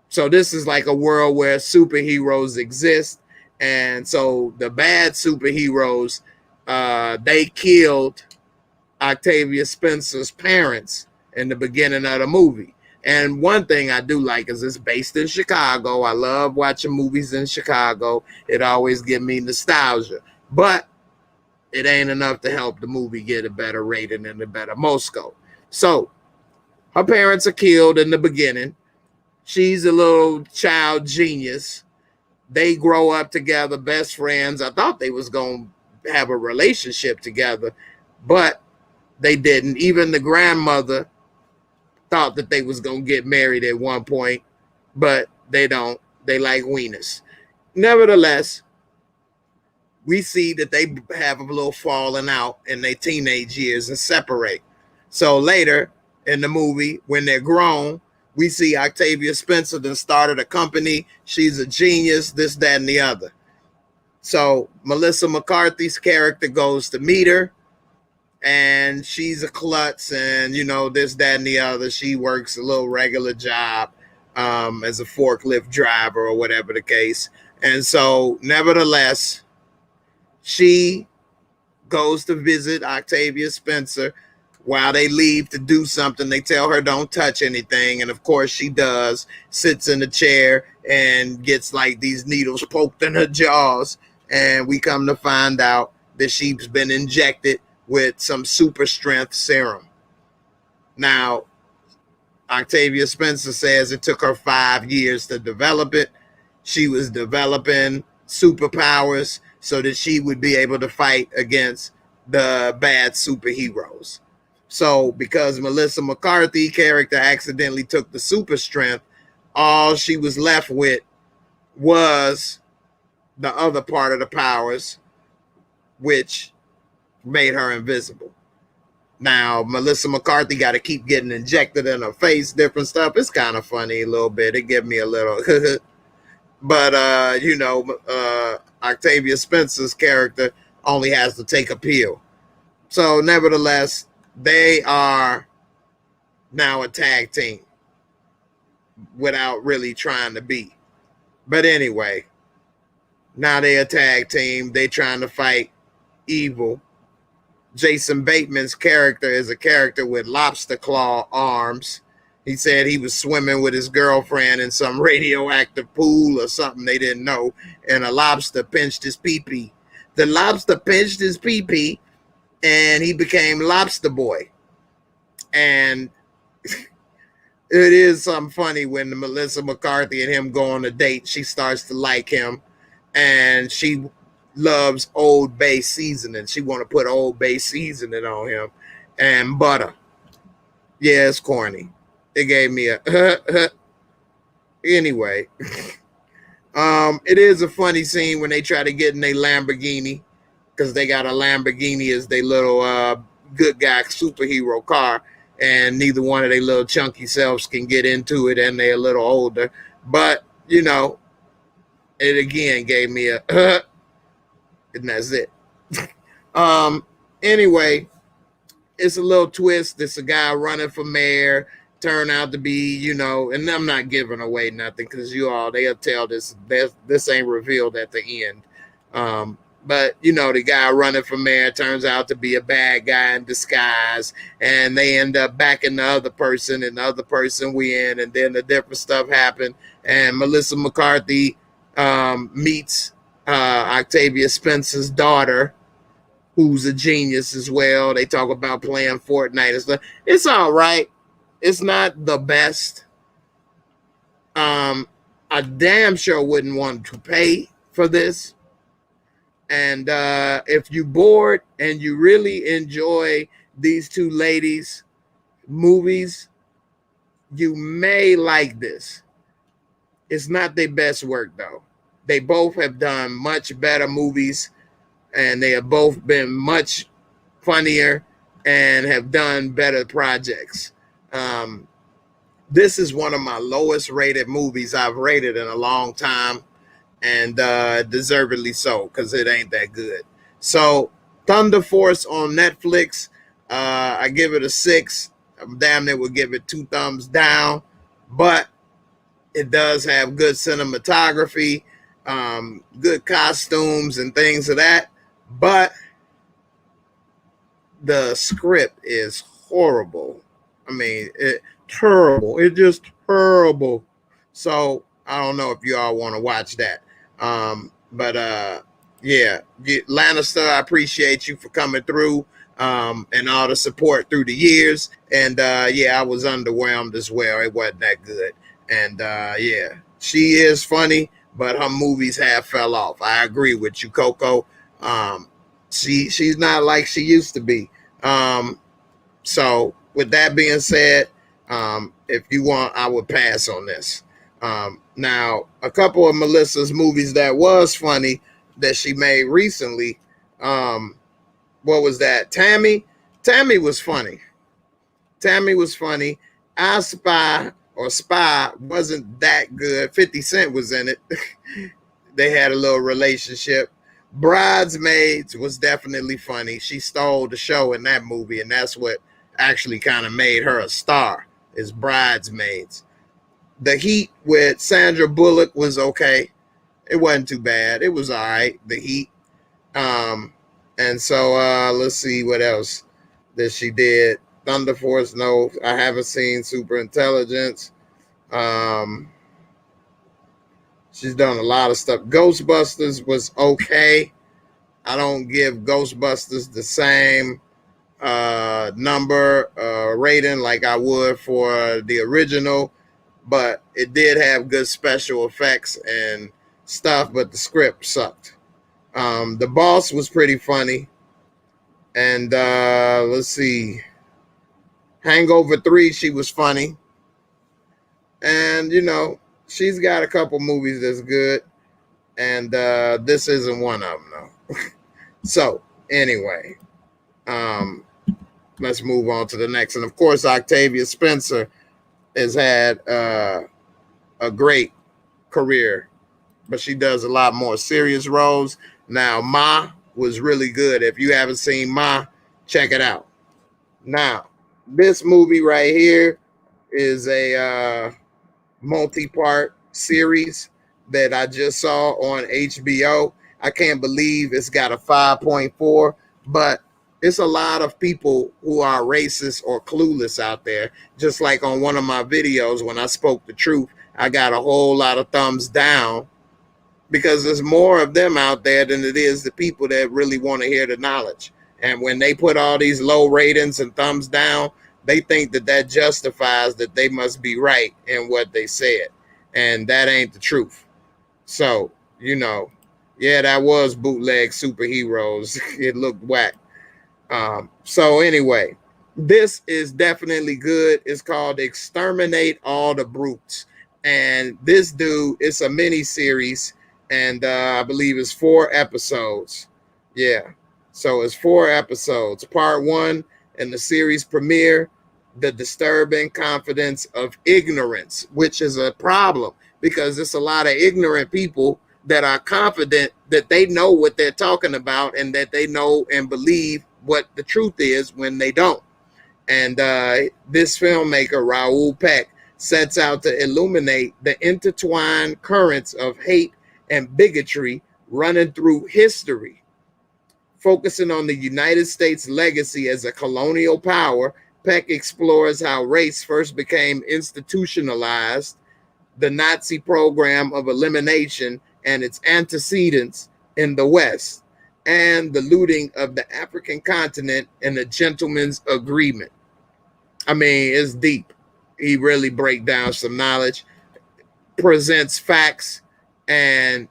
so this is like a world where superheroes exist, and so the bad superheroes, they killed Octavia Spencer's parents in the beginning of the movie. And one thing I do like is it's based in Chicago. I love watching movies in Chicago. It always gives me nostalgia. But it ain't enough to help the movie get a better rating and a better Mosco. So her parents are killed in the beginning. She's a little child genius. They grow up together, best friends. I thought they was going to have a relationship together, but they didn't. Even the grandmother thought that they was going to get married at one point, but they don't. They like wieners. Nevertheless, we see that they have a little falling out in their teenage years and separate. So later in the movie, when they're grown, we see Octavia Spencer then started a company. She's a genius, this, that, and the other. So Melissa McCarthy's character goes to meet her, and she's a klutz, and this, that, and the other. She works a little regular job as a forklift driver or whatever the case. And so nevertheless, she goes to visit Octavia Spencer. While they leave to do something, they tell her don't touch anything, and of course she does. Sits in the chair and gets like these needles poked in her jaws, and we come to find out that she's been injected with some super strength serum. Now, Octavia Spencer says it took her 5 years to develop it. She was developing superpowers so that she would be able to fight against the bad superheroes. So because Melissa McCarthy character accidentally took the super strength, all she was left with was the other part of the powers, which made her invisible. Now, Melissa McCarthy got to keep getting injected in her face, different stuff. It's kind of funny a little bit. It gave me a little, but Octavia Spencer's character only has to take a pill. So, nevertheless, they are now a tag team without really trying to be. But anyway, now they a tag team. They trying to fight evil. Jason Bateman's character is a character with lobster claw arms. He said he was swimming with his girlfriend in some radioactive pool or something they didn't know, and a lobster pinched his pee-pee. The lobster pinched his pee-pee, and he became Lobster Boy. And it is something funny when Melissa McCarthy and him go on a date. She starts to like him, and she loves Old Bay seasoning. She want to put Old Bay seasoning on him and butter. Yeah, it's corny. It gave me a anyway. It is a funny scene when they try to get in a Lamborghini, because they got a Lamborghini as their little good guy superhero car, and neither one of their little chunky selves can get into it, and they're a little older. But it again gave me a and that's it. Anyway, it's a little twist. It's a guy running for mayor, turn out to be, and I'm not giving away nothing, because they'll tell this ain't revealed at the end. But the guy running for mayor turns out to be a bad guy in disguise, and they end up backing the other person, and the other person win, and then the different stuff happened, and Melissa McCarthy meets Octavia Spencer's daughter, who's a genius as well. They talk about playing Fortnite and stuff. It's all right. It's not the best. I damn sure wouldn't want to pay for this. And if you bored and you really enjoy these two ladies' movies, you may like this. It's not their best work, though. They both have done much better movies, and they have both been much funnier and have done better projects. This is one of my lowest rated movies I've rated in a long time, and deservedly so, because it ain't that good. So Thunder Force on Netflix, I give it a 6. I'm damn near would give it 2 thumbs down, but it does have good cinematography, good costumes and things of that, but the script is horrible. I mean, terrible. It's just terrible. So I don't know if you all want to watch that. But yeah, Lannister, I appreciate you for coming through, and all the support through the years. And yeah, I was underwhelmed as well. It wasn't that good. And yeah, she is funny, but her movies have fell off. I agree with you, Coco. She's not like she used to be. So with that being said, if you want, I would pass on this. Now, a couple of Melissa's movies that was funny that she made recently. What was that? Tammy was funny. Tammy was funny. I Spy or Spy wasn't that good. 50 Cent was in it. They had a little relationship. Bridesmaids was definitely funny. She stole the show in that movie, and that's what actually kind of made her a star, is Bridesmaids. The Heat with Sandra Bullock was okay. It wasn't too bad. It was all right, The Heat. And so let's see what else that she did. Thunder Force, no, I haven't seen Super Intelligence. She's done a lot of stuff. Ghostbusters was okay. I don't give Ghostbusters the same number rating like I would for the original, but it did have good special effects and stuff, but the script sucked. The Boss was pretty funny. And let's see. Hangover 3, she was funny. And, she's got a couple movies that's good. and this isn't one of them, though. So anyway, let's move on to the next. And of course, Octavia Spencer has had a great career, but she does a lot more serious roles. Now, Ma was really good. If you haven't seen Ma, check it out. Now, this movie right here is a multi-part series that I just saw on HBO. I can't believe it's got a 5.4, but it's a lot of people who are racist or clueless out there. Just like on one of my videos when I spoke the truth, I got a whole lot of thumbs down because there's more of them out there than it is the people that really want to hear the knowledge. And when they put all these low ratings and thumbs down, they think that that justifies that they must be right in what they said. And that ain't the truth. So, you know, yeah, that was bootleg superheroes. It looked whack. So anyway, this is definitely good. It's called Exterminate All the Brutes. And this dude, it's a mini series, and I believe it's 4 episodes. Yeah. So it's 4 episodes. Part 1 and the series premiere, The Disturbing Confidence of Ignorance, which is a problem because it's a lot of ignorant people that are confident that they know what they're talking about and that they know and believe what the truth is when they don't. And this filmmaker, Raoul Peck, sets out to illuminate the intertwined currents of hate and bigotry running through history. Focusing on the United States' legacy as a colonial power, Peck explores how race first became institutionalized, the Nazi program of elimination and its antecedents in the West, and the looting of the African continent and the gentleman's agreement. I mean, it's deep. He really breaks down some knowledge, presents facts, and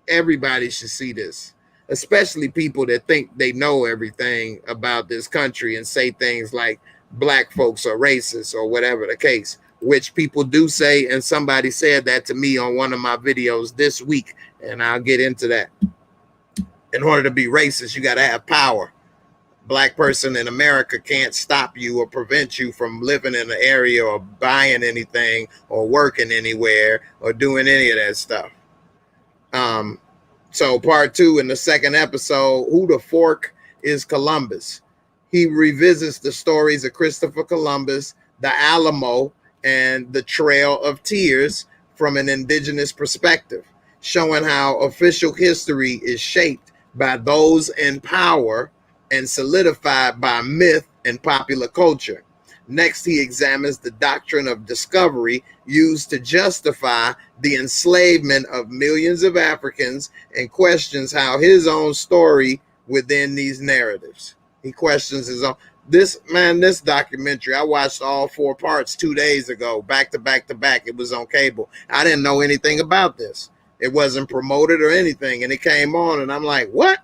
everybody should see this, especially people that think they know everything about this country and say things like black folks are racist or whatever the case, which people do say. And somebody said that to me on one of my videos this week, and I'll get into that. In order to be racist, you got to have power. Black person in America can't stop you or prevent you from living in an area or buying anything or working anywhere or doing any of that stuff. So part 2 in the second episode, Who the Fork is Columbus? He revisits the stories of Christopher Columbus, the Alamo, and the Trail of Tears from an indigenous perspective, showing how official history is shaped by those in power and solidified by myth and popular culture. Next, he examines the doctrine of discovery used to justify the enslavement of millions of Africans and questions how his own story within these narratives. He questions his own. This documentary, I watched all 4 parts 2 days ago, back to back to back. It was on cable. I didn't know anything about this. It wasn't promoted or anything. And it came on and I'm like, what?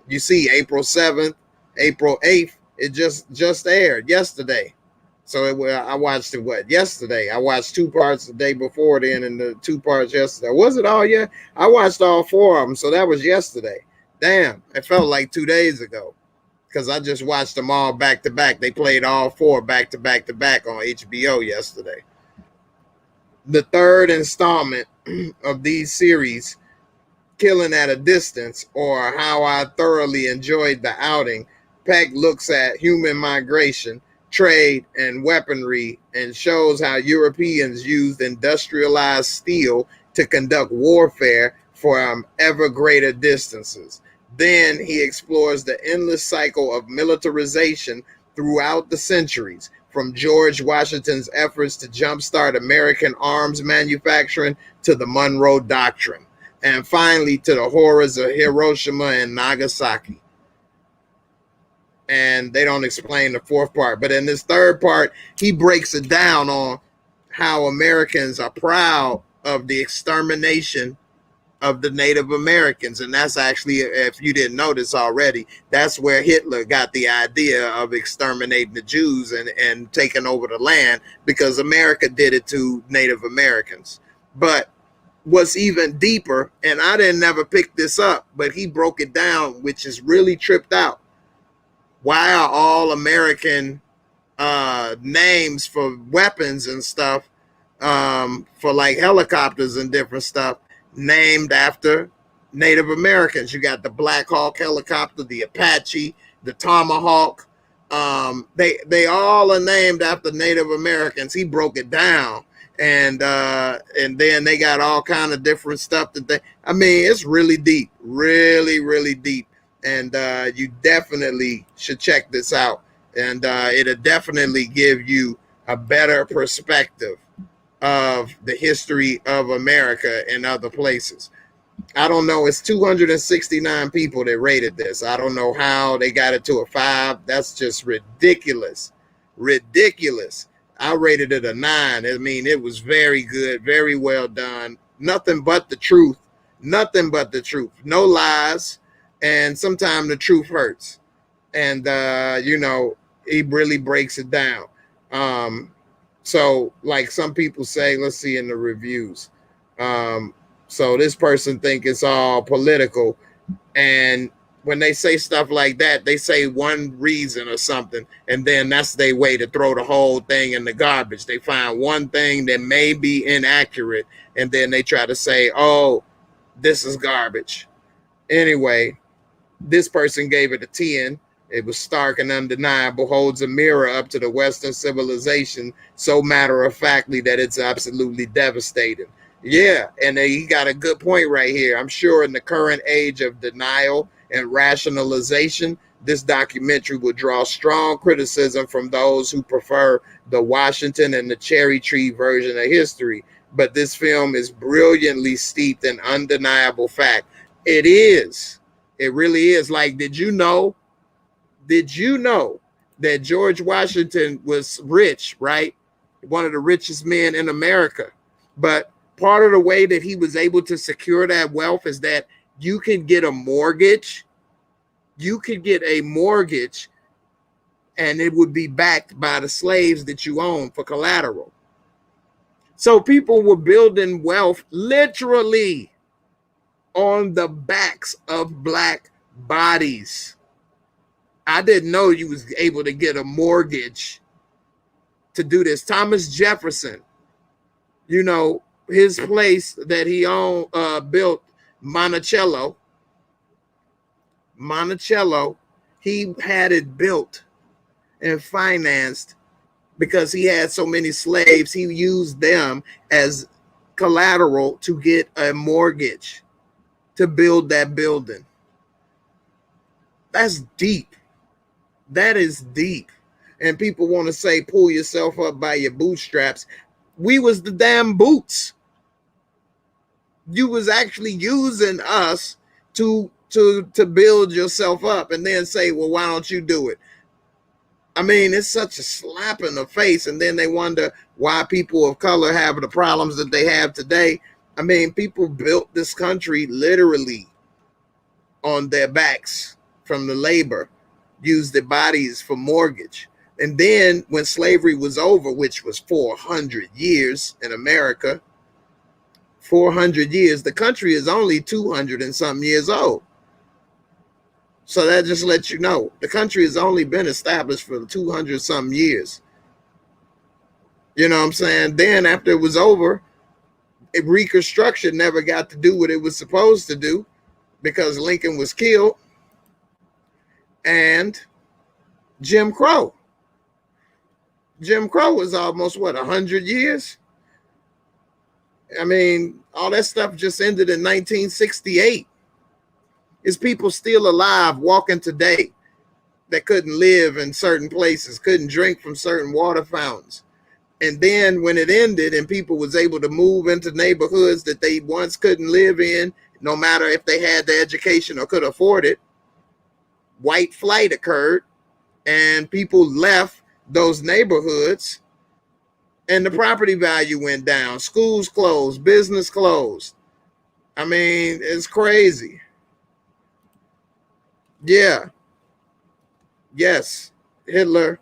You see, April 7th, April 8th, it just aired yesterday. So I watched it, yesterday? I watched 2 parts the day before then and the 2 parts yesterday. Was it all yet? I watched all 4 of them, so that was yesterday. Damn, it felt like 2 days ago because I just watched them all back to back. They played all 4 back to back to back on HBO yesterday. The third installment of these series, Killing at a Distance, or How I Thoroughly Enjoyed the Outing, Peck looks at human migration, trade, and weaponry, and shows how Europeans used industrialized steel to conduct warfare from ever greater distances. Then he explores the endless cycle of militarization throughout the centuries, from George Washington's efforts to jumpstart American arms manufacturing to the Monroe Doctrine, and finally to the horrors of Hiroshima and Nagasaki. And they don't explain the 4th part. But in this 3rd part, he breaks it down on how Americans are proud of the extermination of the Native Americans. And that's actually, if you didn't notice already, that's where Hitler got the idea of exterminating the Jews and taking over the land, because America did it to Native Americans. But was even deeper, and I didn't never pick this up, but he broke it down, which is really tripped out. Why are all American names for weapons and stuff, for like helicopters and different stuff, named after Native Americans? You got the Black Hawk helicopter, the Apache, the Tomahawk. They all are named after Native Americans. He broke it down, and then they got all kind of different stuff that they. I mean, it's really deep, really deep, and you definitely should check this out, and it'll definitely give you a better perspective of the history of America and other places. I don't know. It's 269 people that rated this. I don't know how they got it to a 5. That's just ridiculous. Ridiculous. I rated it a 9. I mean, it was very good, very well done. Nothing but the truth. Nothing but the truth. No lies. And sometimes the truth hurts. And, he really breaks it down. So, like some people say, let's see in the reviews. So this person think it's all political, and when they say stuff like that, they say one reason or something, and then that's their way to throw the whole thing in the garbage. They find one thing that may be inaccurate, and then they try to say, oh, this is garbage. Anyway, this person gave it a 10. It was stark and undeniable, holds a mirror up to the Western civilization so matter-of-factly that it's absolutely devastating. Yeah, and he got a good point right here. I'm sure in the current age of denial and rationalization, this documentary will draw strong criticism from those who prefer the Washington and the cherry tree version of history. But this film is brilliantly steeped in undeniable fact. It is. It really is. Like, did you know that George Washington was rich, right? One of the richest men in America. But part of the way that he was able to secure that wealth is that you can get a mortgage. You could get a mortgage, and it would be backed by the slaves that you own for collateral. So people were building wealth literally on the backs of black bodies. I didn't know you was able to get a mortgage to do this. Thomas Jefferson, his place that he owned, built, Monticello, he had it built and financed because he had so many slaves. He used them as collateral to get a mortgage to build that building. That's deep. That is deep. And people want to say, pull yourself up by your bootstraps. We was the damn boots. You was actually using us to build yourself up and then say, well, why don't you do it? I mean, it's such a slap in the face. And then they wonder why people of color have the problems that they have today. I mean, people built this country literally on their backs from the labor, used their bodies for mortgage. And then when slavery was over, which was 400 years in America, 400 years, the country is only 200 and something years old. So that just lets you know the country has only been established for 200 something years. You know what I'm saying? Then after it was over, Reconstruction never got to do what it was supposed to do because Lincoln was killed, and Jim Crow. Jim Crow was almost, 100 years? I mean, all that stuff just ended in 1968. Is people still alive walking today that couldn't live in certain places, couldn't drink from certain water fountains? And then when it ended and people was able to move into neighborhoods that they once couldn't live in, no matter if they had the education or could afford it, white flight occurred and people left those neighborhoods and the property value went down. Schools closed, business closed. I mean, it's crazy. Yeah. Yes, Hitler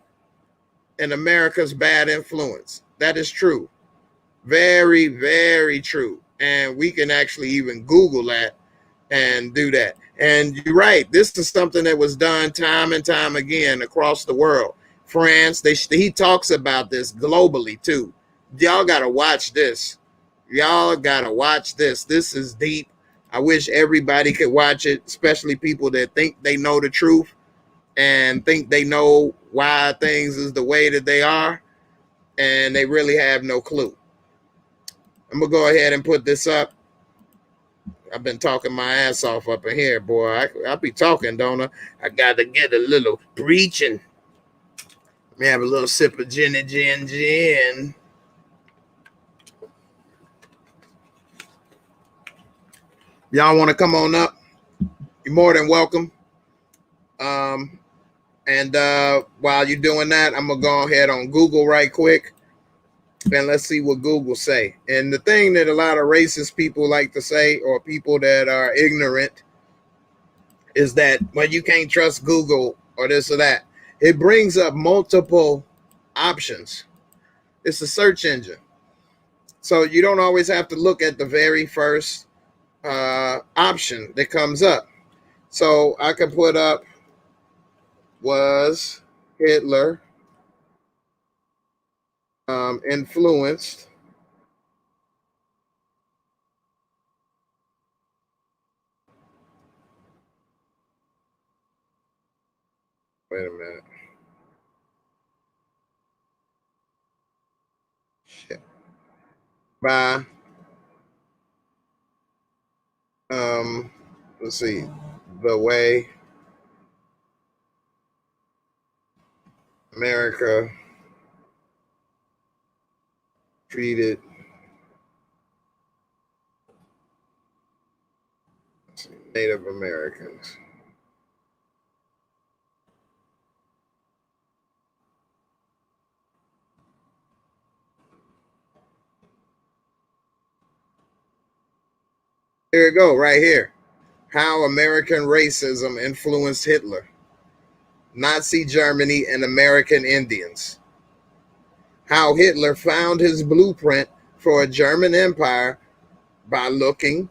and America's bad influence. That is true. Very, very true. And we can actually even Google that and do that. And you're right. This is something that was done time and time again across the world. France, he talks about this globally too. Y'all got to watch this. Y'all got to watch this. This is deep. I wish everybody could watch it, especially people that think they know the truth and think they know why things is the way that they are, and they really have no clue. I'm going to go ahead and put this up. I've been talking my ass off up in here, boy. I be talking, don't I? I got to get a little preaching. Let me have a little sip of gin. Y'all want to come on up? You're more than welcome. And while you're doing that, I'm going to go ahead on Google right quick. And let's see what Google say. And the thing that a lot of racist people like to say, or people that are ignorant, is that when you can't trust Google or this or that, it brings up multiple options. It's a search engine. So you don't always have to look at the very first option that comes up. So I can put up, was Hitler influenced wait a minute. Shit. By let's see, the way America treated Native Americans. Here we go, right here. How American racism influenced Hitler, Nazi Germany, and American Indians. How Hitler found his blueprint for a German empire by looking,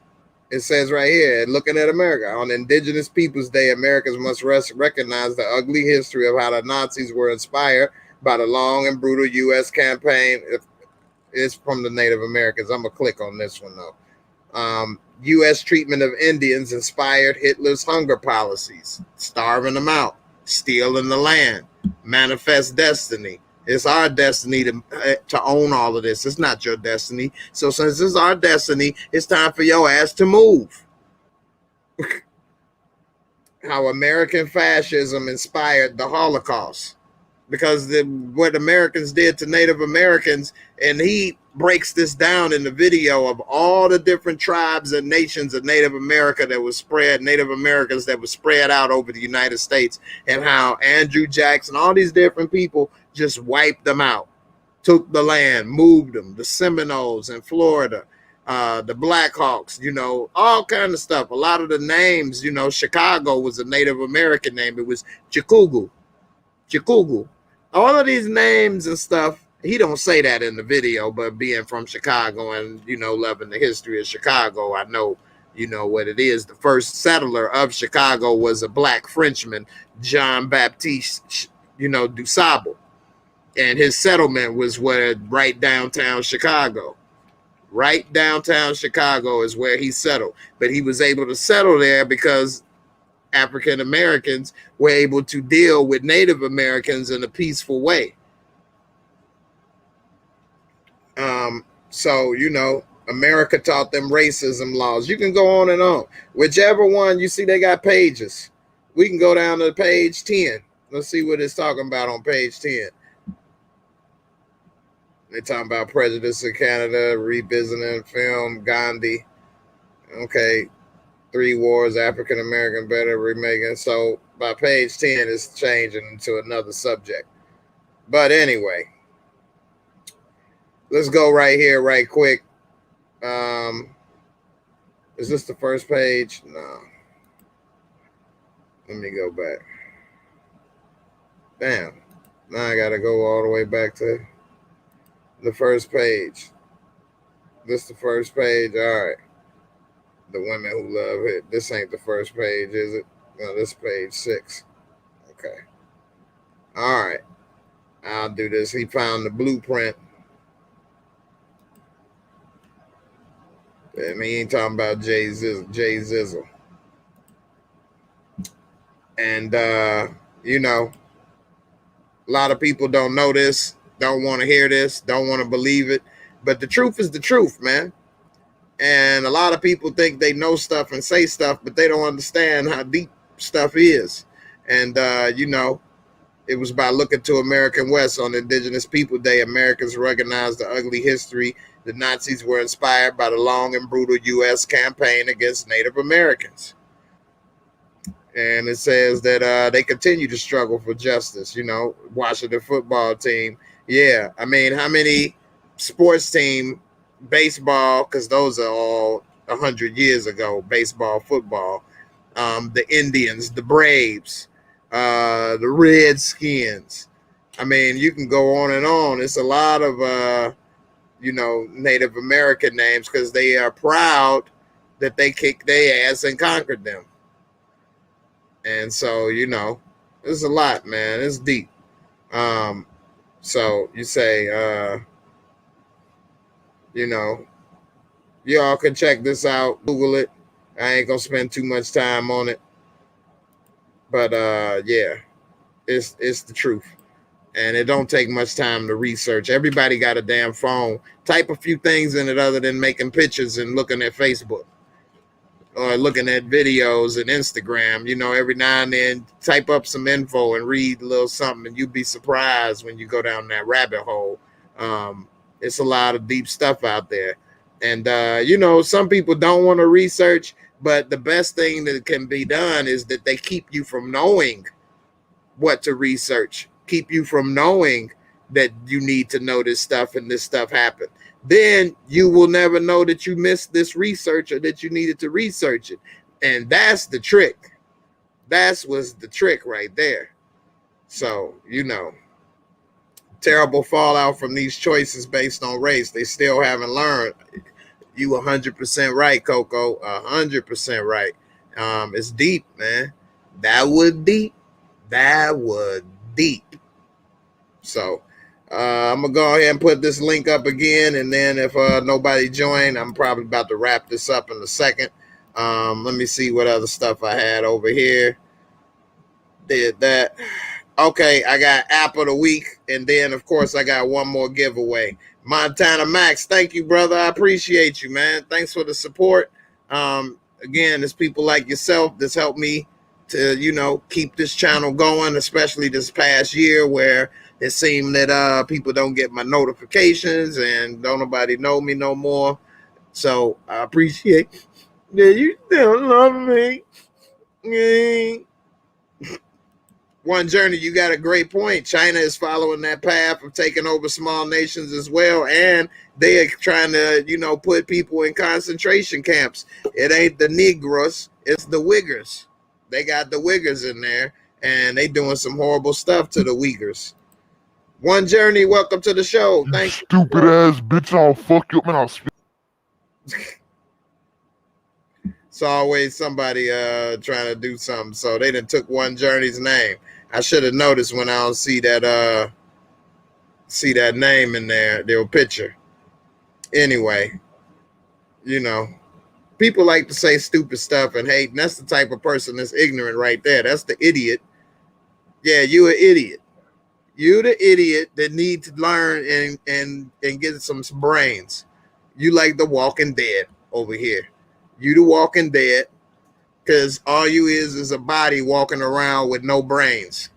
it says right here, looking at America. On Indigenous Peoples Day, Americans must recognize the ugly history of how the Nazis were inspired by the long and brutal U.S. campaign. It's from the Native Americans. I'm going to click on this one, though. U.S. treatment of Indians inspired Hitler's hunger policies, starving them out, stealing the land, manifest destiny. It's our destiny to own all of this. It's not your destiny. So since it's our destiny, it's time for your ass to move. How American fascism inspired the Holocaust. Because what Americans did to Native Americans, and he breaks this down in the video of all the different tribes and nations of Native America that was spread, Native Americans that was spread out over the United States, and how Andrew Jackson, all these different people just wiped them out, took the land, moved them, the Seminoles in Florida, the Blackhawks, all kind of stuff. A lot of the names, Chicago was a Native American name. It was Chikugu. All of these names and stuff, he don't say that in the video, but being from Chicago and, loving the history of Chicago, I know, what it is. The first settler of Chicago was a black Frenchman, Jean Baptiste, DuSable. And his settlement was right downtown Chicago. Right downtown Chicago is where he settled. But he was able to settle there because African Americans were able to deal with Native Americans in a peaceful way. So, America taught them racism laws. You can go on and on. Whichever one, you see they got pages. We can go down to page 10. Let's see what it's talking about on page 10. They're talking about prejudice in Canada, revisiting film, Gandhi. Okay, 3 wars, African American better remaking. So by page 10, it's changing into another subject. But anyway, let's go right here, right quick. Is this the first page? No. Let me go back. Damn. Now I got to go all the way back to the first page. This the first page. All right. The women who love it. This ain't the first page, is it? No, this page 6. Okay. All right. I'll do this. He found the blueprint. And he ain't talking about Jay Zizzle. And you know, a lot of people don't know this, don't want to hear this, don't want to believe it. But the truth is the truth, man. And a lot of people think they know stuff and say stuff, but they don't understand how deep stuff is. And you know, it was by looking to American West on Indigenous People Day. Americans recognized the ugly history. The Nazis were inspired by the long and brutal U.S. campaign against Native Americans. And it says that they continue to struggle for justice. You know, Washington football team. Yeah, I mean, how many sports team, baseball, because those are all 100 years ago, baseball, football, the Indians, the Braves, the Redskins. I mean, you can go on and on. It's a lot of, you know, Native American names because they are proud that they kicked their ass and conquered them. And so, you know, it's a lot, man. It's deep. So you say, you know, y'all can check this out, Google it. I ain't gonna spend too much time on it. But yeah, it's the truth. And it don't take much time to research. Everybody got a damn phone. Type a few things in it other than making pictures and looking at Facebook or looking at videos and Instagram. You know, every now and then type up some info and read a little something, and you'd be surprised when you go down that rabbit hole. It's a lot of deep stuff out there. And, you know, some people don't want to research, but the best thing that can be done is that they keep you from knowing what to research, keep you from knowing that you need to know this stuff and this stuff happened. Then you will never know that you missed this research or that you needed to research it. And that's the trick. That was the trick right there. So, you know, terrible fallout from these choices based on race. They still haven't learned. You 100% right, Coco. 100% right. It's deep, man. That was deep. That was deep. So I'm gonna go ahead and put this link up again, and then if nobody joined, I'm probably about to wrap this up in a second. Let me see what other stuff I had over here. Did that. Okay, I got app of the week, and then of course I got one more giveaway. Montana Max, thank you, brother. I appreciate you, man. Thanks for the support. Again, it's people like yourself that's helped me to, you know, keep this channel going, especially this past year where it seemed that people don't get my notifications and don't nobody know me no more. So I appreciate that you still love me. One Journey, you got a great point. China is following that path of taking over small nations as well, and they are trying to, you know, put people in concentration camps. It ain't the Negroes, it's the Uyghurs. They got the Uyghurs in there, and they doing some horrible stuff to the Uyghurs. One Journey, welcome to the show. Thank you. Stupid ass bitch, I'll fuck you up, man. I'll spit. It's always somebody trying to do something. So they done took One Journey's name. I should have noticed when I don't see that name in there, their picture. Anyway, you know, people like to say stupid stuff and hate, and that's the type of person that's ignorant right there. That's the idiot. Yeah, you an idiot. You the idiot that need to learn and get some brains. You like the Walking Dead over here. You the Walking Dead, because all you is a body walking around with no brains.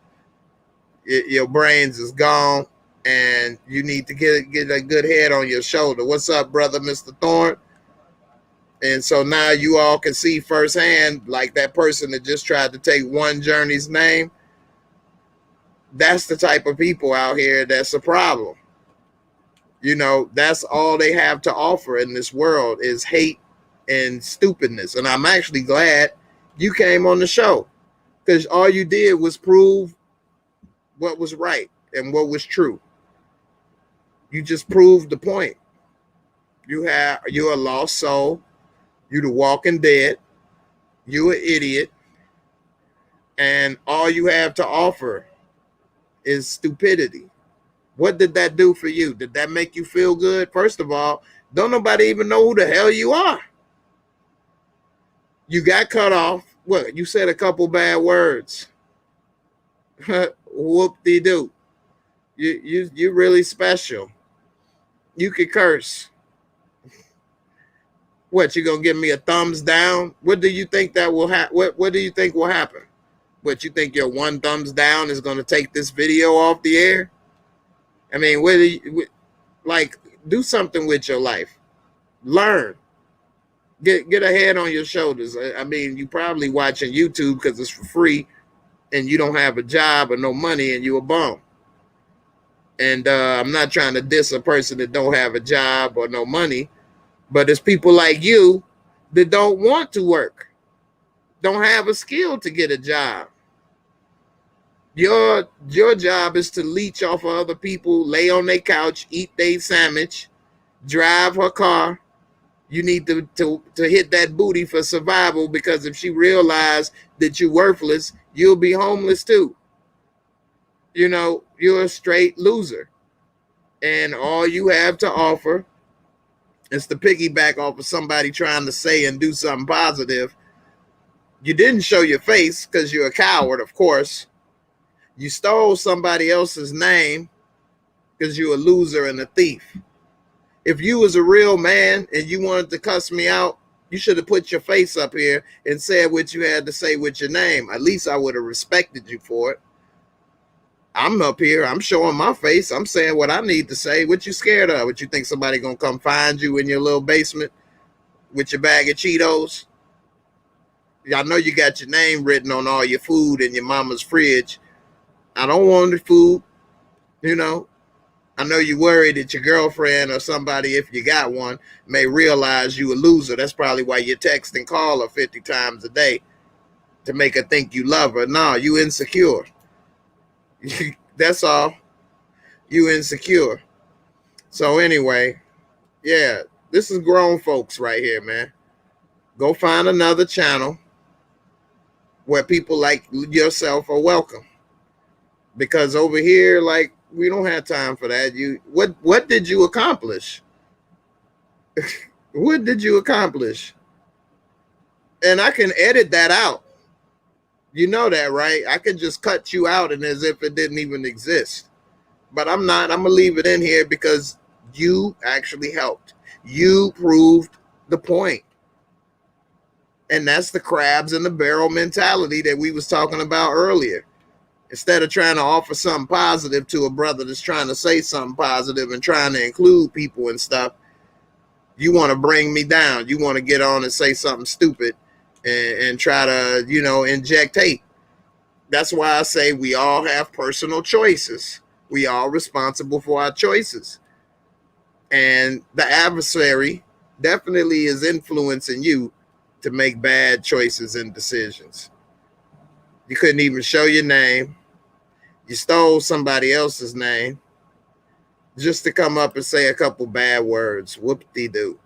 Your brains is gone, and you need to get a good head on your shoulder. What's up, brother, Mr. Thorne? And so now you all can see firsthand, like that person that just tried to take One Journey's name. That's the type of people out here that's a problem. You know, that's all they have to offer in this world is hate and stupidness. And I'm actually glad you came on the show, because all you did was prove what was right and what was true. You just proved the point. You're a lost soul. You the walking dead. You an idiot. And all you have to offer is stupidity. What did that do for you? Did that make you feel good? First of all, don't nobody even know who the hell you are. You got cut off. What? You said a couple bad words. Whoop-de-doo. You're really special. You could curse. What, you gonna give me a thumbs down? What do you think that will happen? What do you think will happen? What, you think your one thumbs down is gonna take this video off the air? I mean, like, do something with your life. Learn. Get a head on your shoulders. I mean, you probably watching YouTube because it's for free, and you don't have a job or no money, and you a bum. And I'm not trying to diss a person that don't have a job or no money, but it's people like you that don't want to work, don't have a skill to get a job. Your job is to leech off of other people, lay on their couch, eat their sandwich, drive her car. You need to hit that booty for survival, because if she realizes that you're worthless, you'll be homeless too. You know, you're a straight loser. And all you have to offer is to piggyback off of somebody trying to say and do something positive. You didn't show your face because you're a coward, of course. You stole somebody else's name because you're a loser and a thief. If you was a real man and you wanted to cuss me out, you should have put your face up here and said what you had to say with your name. At least I would have respected you for it. I'm up here. I'm showing my face. I'm saying what I need to say. What you scared of? What you think somebody going to come find you in your little basement with your bag of Cheetos? I know you got your name written on all your food in your mama's fridge. I don't want the food, you know. I know you're worried that your girlfriend or somebody, if you got one, may realize you a loser. That's probably why you text and call her 50 times a day to make her think you love her. No, you insecure. That's all. You insecure. So anyway, yeah, this is grown folks right here, man. Go find another channel where people like yourself are welcome. Because over here, like, we don't have time for that. What did you accomplish? What did you accomplish? And I can edit that out. You know that, right? I can just cut you out and as if it didn't even exist. But I'm not. I'm going to leave it in here because you actually helped. You proved the point. And that's the crabs in the barrel mentality that we was talking about earlier. Instead of trying to offer something positive to a brother that's trying to say something positive and trying to include people and stuff, you want to bring me down. You want to get on and say something stupid and try to, you know, inject hate. That's why I say we all have personal choices. We all responsible for our choices. And the adversary definitely is influencing you to make bad choices and decisions. You couldn't even show your name. You stole somebody else's name just to come up and say a couple bad words. Whoop-de-doo.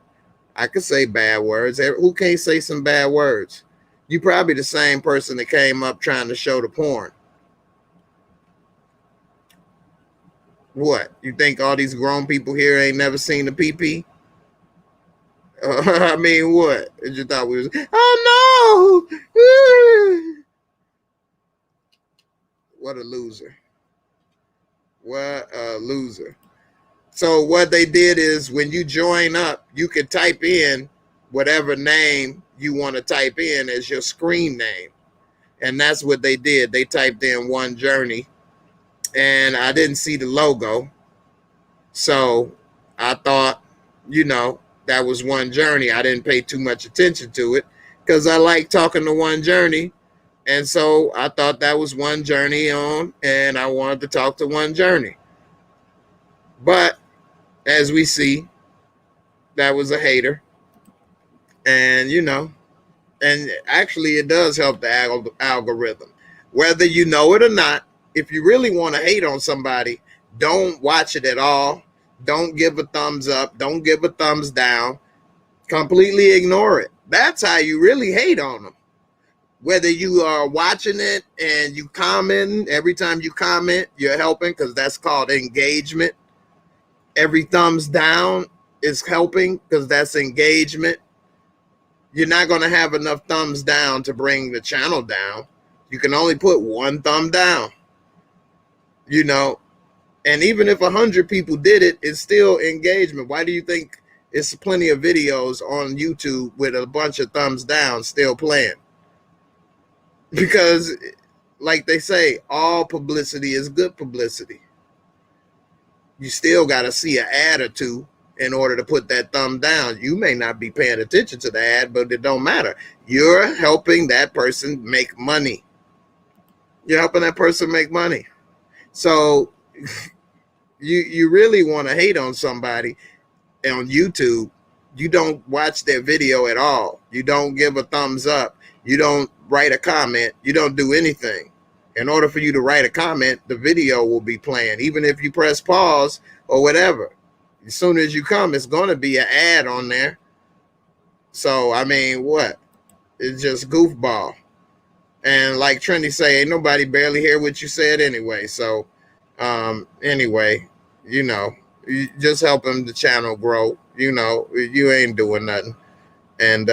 I could say bad words. Who can't say some bad words? You probably the same person that came up trying to show the porn. What? You think all these grown people here ain't never seen the pee-pee? I mean, what? You thought we was, oh no! What a loser. What a loser. So what they did is when you join up, you can type in whatever name you want to type in as your screen name. And that's what they did. They typed in One Journey. And I didn't see the logo. So I thought, you know, that was One Journey. I didn't pay too much attention to it because I like talking to One Journey. And so I thought that was One Journey on, and I wanted to talk to One Journey. But as we see, that was a hater. And, you know, and actually it does help the algorithm. Whether you know it or not, if you really want to hate on somebody, don't watch it at all. Don't give a thumbs up. Don't give a thumbs down. Completely ignore it. That's how you really hate on them. Whether you are watching it and you comment, every time you comment, you're helping, because that's called engagement. Every thumbs down is helping because that's engagement. You're not going to have enough thumbs down to bring the channel down. You can only put one thumb down, you know. And even if 100 people did it, it's still engagement. Why do you think it's plenty of videos on YouTube with a bunch of thumbs down still playing? Because, like they say, all publicity is good publicity. You still got to see an ad or two in order to put that thumb down. You may not be paying attention to the ad, but it don't matter. You're helping that person make money. You're helping that person make money. So you really want to hate on somebody on YouTube. You don't watch their video at all. You don't give a thumbs up. You don't write a comment. You don't do anything. In order for you to write a comment, the video will be playing, even if you press pause or whatever. As soon as you come, it's going to be an ad on there. So, I mean, what? It's just goofball. And like Trinity say, ain't nobody barely hear what you said anyway. So, anyway, you know, you just helping the channel grow. You know, you ain't doing nothing. And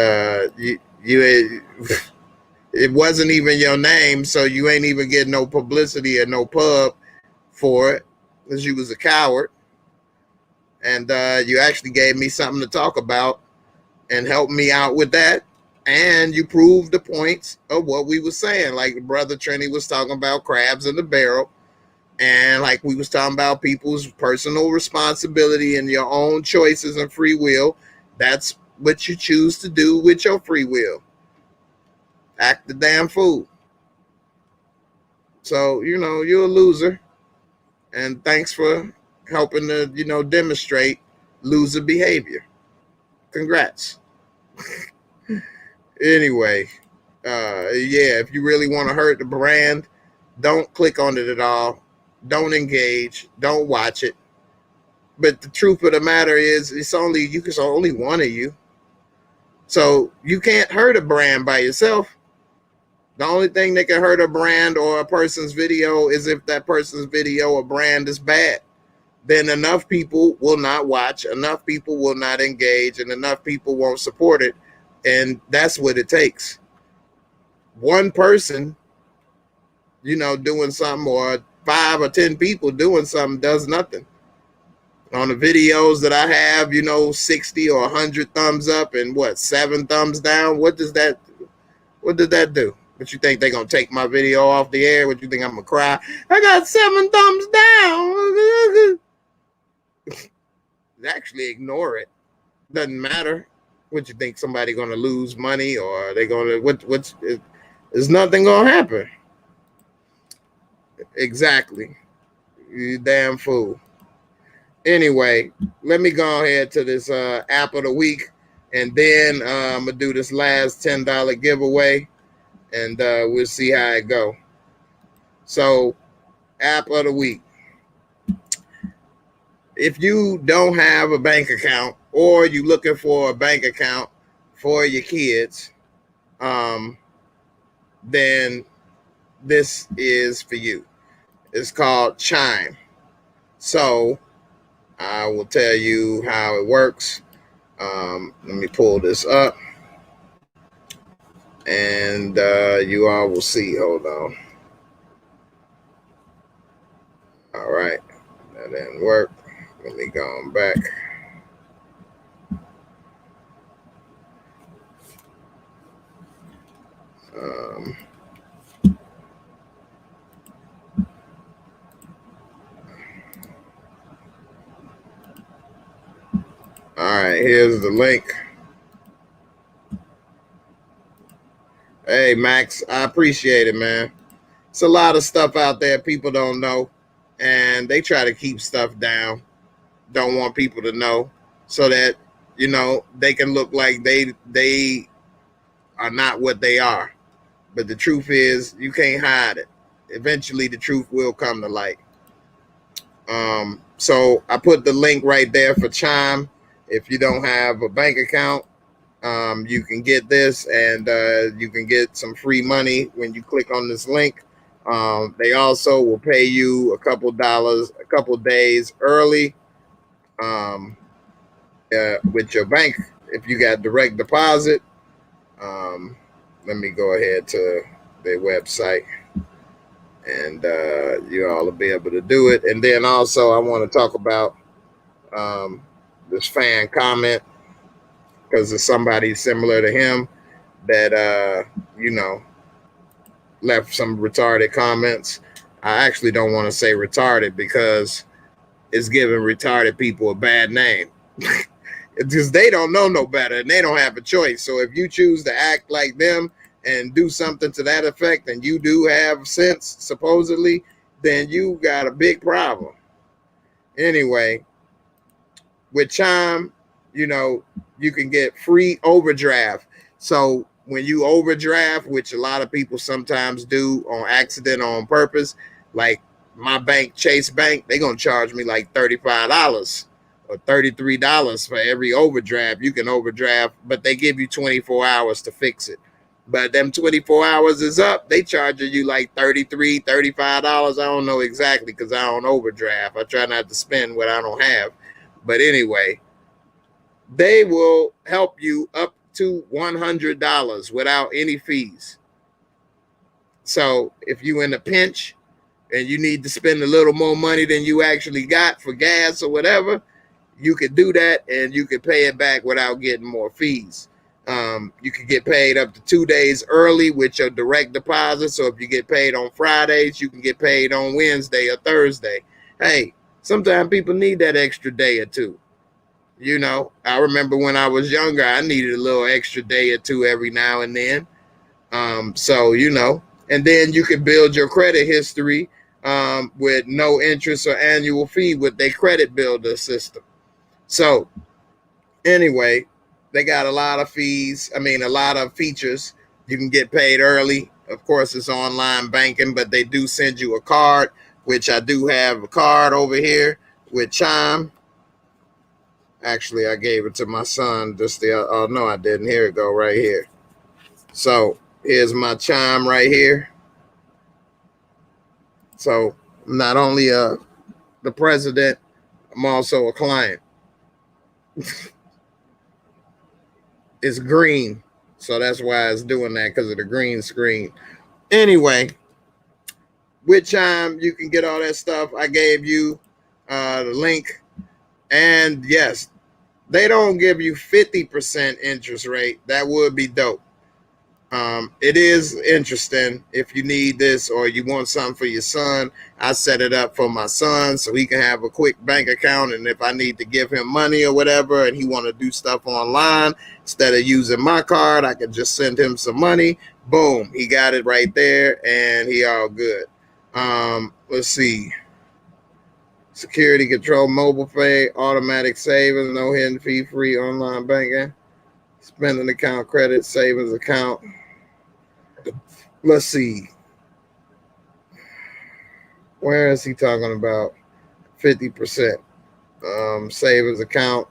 it wasn't even your name, so you ain't even getting no publicity or no pub for it, because you was a coward. And you actually gave me something to talk about and helped me out with that. And you proved the points of what we were saying. Like Brother Trini was talking about crabs in the barrel. And like we was talking about people's personal responsibility and your own choices and free will. That's what you choose to do with your free will. Act the damn fool. So, you know, you're a loser. And thanks for helping to, you know, demonstrate loser behavior. Congrats. Anyway, yeah, if you really want to hurt the brand, don't click on it at all. Don't engage. Don't watch it. But the truth of the matter is, it's only one of you. So you can't hurt a brand by yourself. The only thing that can hurt a brand or a person's video is if that person's video or brand is bad. Then enough people will not watch, enough people will not engage, and enough people won't support it. And that's what it takes. One person, you know, doing something, or 5 or 10 people doing something does nothing. On the videos that I have, you know, 60 or 100 thumbs up and 7 thumbs down. What did that do? What you think they're going to take my video off the air? What you think I'm going to cry? I got 7 thumbs down. Actually ignore it. Doesn't matter. What you think, somebody going to lose money, or are they going to, there's nothing going to happen. Exactly. You damn fool. Anyway, let me go ahead to this app of the week, and then I'm going to do this last $10 giveaway, and we'll see how it go. So, app of the week. If you don't have a bank account, or you're looking for a bank account for your kids, then this is for you. It's called CHIME. So I will tell you how it works. Let me pull this up, and you all will see. Hold on. All right, that didn't work. Let me go on back. All right, here's the link. Hey, Max, I appreciate it, man. It's a lot of stuff out there people don't know, and they try to keep stuff down. Don't want people to know, so that, you know, they can look like they are not what they are. But the truth is, you can't hide it. Eventually, the truth will come to light. So I put the link right there for Chime. If you don't have a bank account, you can get this, and you can get some free money when you click on this link. They also will pay you a couple days early with your bank if you got direct deposit. Let me go ahead to their website, and you all will be able to do it. And then also I want to talk about this fan comment, because it's somebody similar to him that left some retarded comments. I actually don't want to say retarded because it's giving retarded people a bad name. Because they don't know no better and they don't have a choice. So if you choose to act like them and do something to that effect, and you do have sense, supposedly, then you got a big problem. Anyway, with Chime, you can get free overdraft. So when you overdraft, which a lot of people sometimes do on accident or on purpose, like my bank, Chase Bank, they're going to charge me like $35 or $33 for every overdraft. You can overdraft, but they give you 24 hours to fix it. But them 24 hours is up, they charging you like $33, $35. I don't know exactly because I don't overdraft. I try not to spend what I don't have. But anyway, they will help you up to $100 without any fees. So if you in a pinch and you need to spend a little more money than you actually got for gas or whatever, you could do that and you could pay it back without getting more fees. You could get paid up to 2 days early with your direct deposit. So if you get paid on Fridays, you can get paid on Wednesday or Thursday. Hey, sometimes people need that extra day or two. I remember when I was younger, I needed a little extra day or two every now and then. And then you can build your credit history with no interest or annual fee with their credit builder system. So anyway, they got a lot of a lot of features. You can get paid early. Of course, it's online banking, but they do send you a card, which I do have a card over here with Chime. Actually, I gave it to my son oh no, I didn't. Here it go right here. So here's my Chime right here. So I'm not only the president, I'm also a client. It's green, so that's why it's doing that, because of the green screen. Anyway, with Chime, you can get all that stuff. I gave you the link. And yes, they don't give you 50% interest rate. That would be dope. It is interesting if you need this or you want something for your son. I set it up for my son so he can have a quick bank account. And if I need to give him money or whatever, and he want to do stuff online, instead of using my card, I can just send him some money. Boom, he got it right there and he all good. Let's see. Security control, mobile pay, automatic savings, no hidden fee, free online banking, spending account, credit, savings account. Let's see. Where is he talking about? 50% savings account.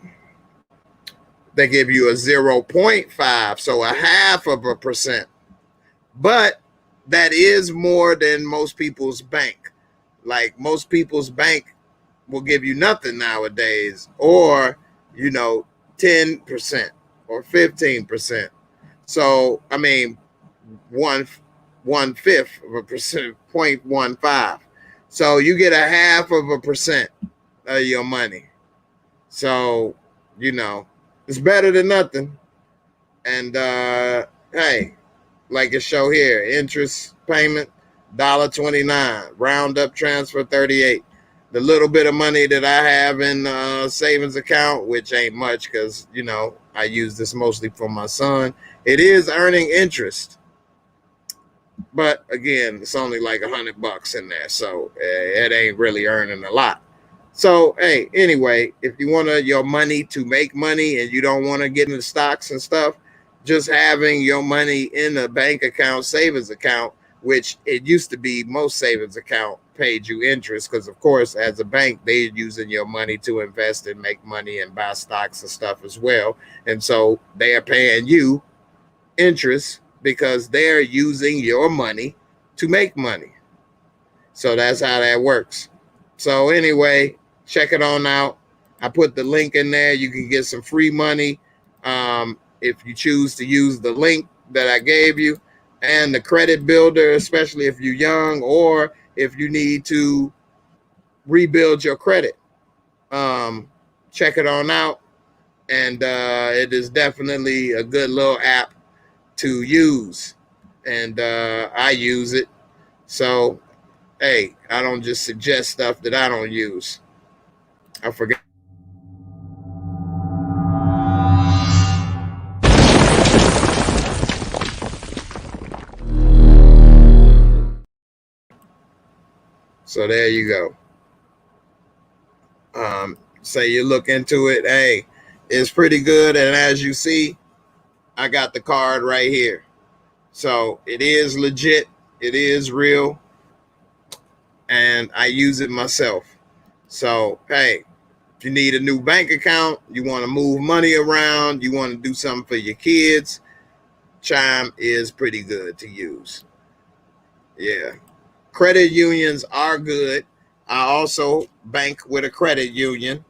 They give you a 0.5, so a 0.5%. But that is more than most people's bank. Like most people's bank will give you nothing nowadays, or 10% or 15%. So I mean, 1/5 of a percent, 0.15. So you get a 0.5% of your money. So it's better than nothing. And hey, like it show here, interest payment $1.29, round up transfer 38. The little bit of money that I have in savings account, which ain't much because, I use this mostly for my son, it is earning interest. But again, it's only like $100 in there. So it ain't really earning a lot. So, hey, anyway, if you want your money to make money and you don't want to get into stocks and stuff, just having your money in a bank account, savings account, which it used to be most savings account paid you interest because, of course, as a bank, they're using your money to invest and make money and buy stocks and stuff as well. And so they are paying you interest because they're using your money to make money. So that's how that works. So anyway, check it on out. I put the link in there. You can get some free money if you choose to use the link that I gave you, and the credit builder, especially if you're young or if you need to rebuild your credit. Check it on out. And it is definitely a good little app to use. And I use it. So, hey, I don't just suggest stuff that I don't use. I forget. So there you go. Say you look into it. Hey, it's pretty good. And as you see, I got the card right here. So it is legit. It is real. And I use it myself. So, hey, if you need a new bank account, you want to move money around, you want to do something for your kids, Chime is pretty good to use. Yeah. Credit unions are good. I also bank with a credit union,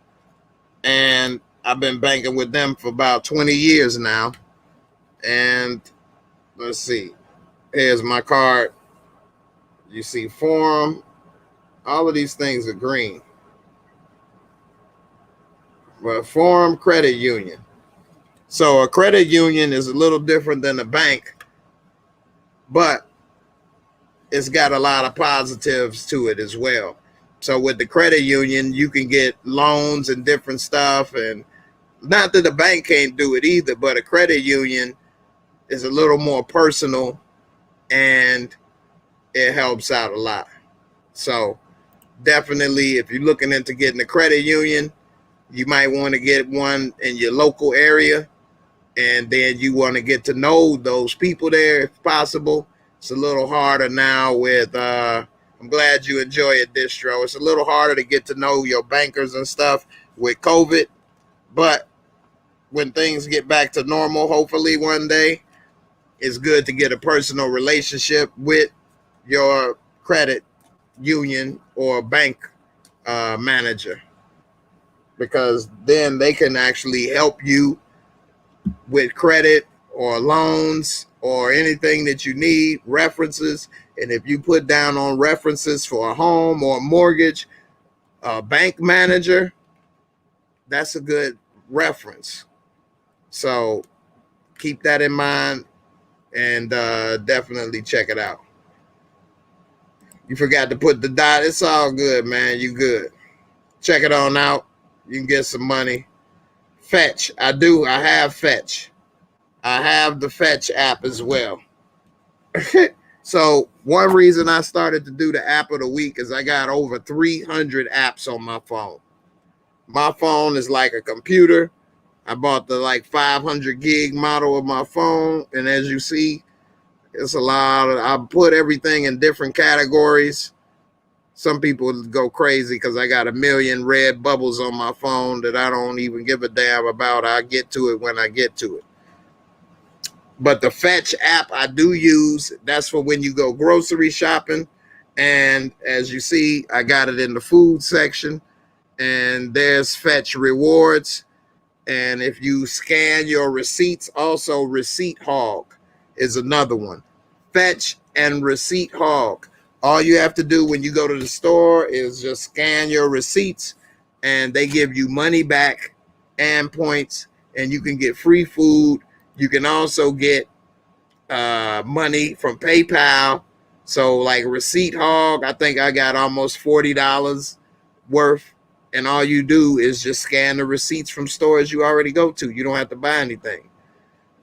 and I've been banking with them for about 20 years now. And let's see. Here's my card. You see Forum. All of these things are green. But Forum Credit Union. So a credit union is a little different than a bank, but it's got a lot of positives to it as well. So with the credit union, you can get loans and different stuff. And not that the bank can't do it either, but a credit union is a little more personal and it helps out a lot. So definitely, if you're looking into getting a credit union, you might want to get one in your local area. And then you want to get to know those people there if possible. It's a little harder now with, I'm glad you enjoy it, Distro. It's a little harder to get to know your bankers and stuff with COVID. But when things get back to normal, hopefully one day, it's good to get a personal relationship with your credit union or bank manager, because then they can actually help you with credit or loans or anything that you need, references. And if you put down on references for a home or a mortgage, a bank manager, that's a good reference. So keep that in mind and definitely check it out. You forgot to put the dot. It's all good, man. You good. Check it on out. You can get some money. Fetch. I have Fetch. I have the Fetch app as well. So one reason I started to do the app of the week is I got over 300 apps on my phone. My phone is like a computer. I bought the like 500 gig model of my phone. And as you see, it's a lot. I put everything in different categories. Some people go crazy because I got a million red bubbles on my phone that I don't even give a damn about. I get to it when I get to it. But the Fetch app I do use, that's for when you go grocery shopping. And as you see, I got it in the food section. And there's Fetch Rewards. And if you scan your receipts, also Receipt Hog is another one. Fetch and Receipt Hog. All you have to do when you go to the store is just scan your receipts, and they give you money back and points, and you can get free food. You can also get money from PayPal. So like Receipt Hog, I think I got almost $40 worth. And all you do is just scan the receipts from stores you already go to. You don't have to buy anything.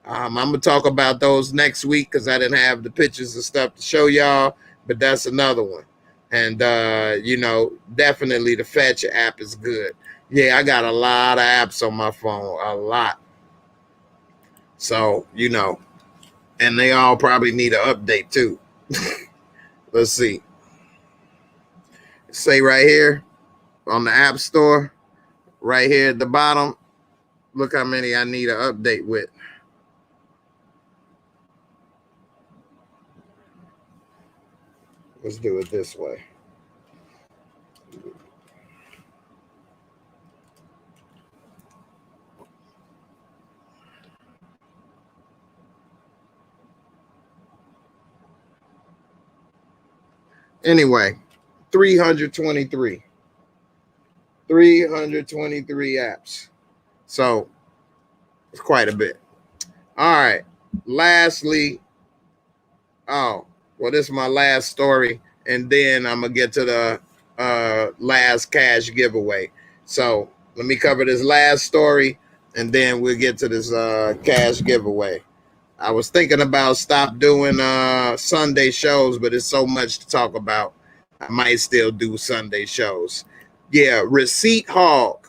I'm going to talk about those next week because I didn't have the pictures and stuff to show y'all. But that's another one. And, definitely the Fetch app is good. Yeah, I got a lot of apps on my phone. A lot. So, and they all probably need an update too. Let's see. Say right here on the App Store, right here at the bottom. Look how many I need an update with. Let's do it this way. Anyway, 323. 323 apps. So it's quite a bit. All right. Lastly, well, this is my last story, and then I'm gonna get to the last cash giveaway. So let me cover this last story, and then we'll get to this cash giveaway. I was thinking about stop doing Sunday shows, but it's so much to talk about. I might still do Sunday shows. Yeah, Receipt Hog.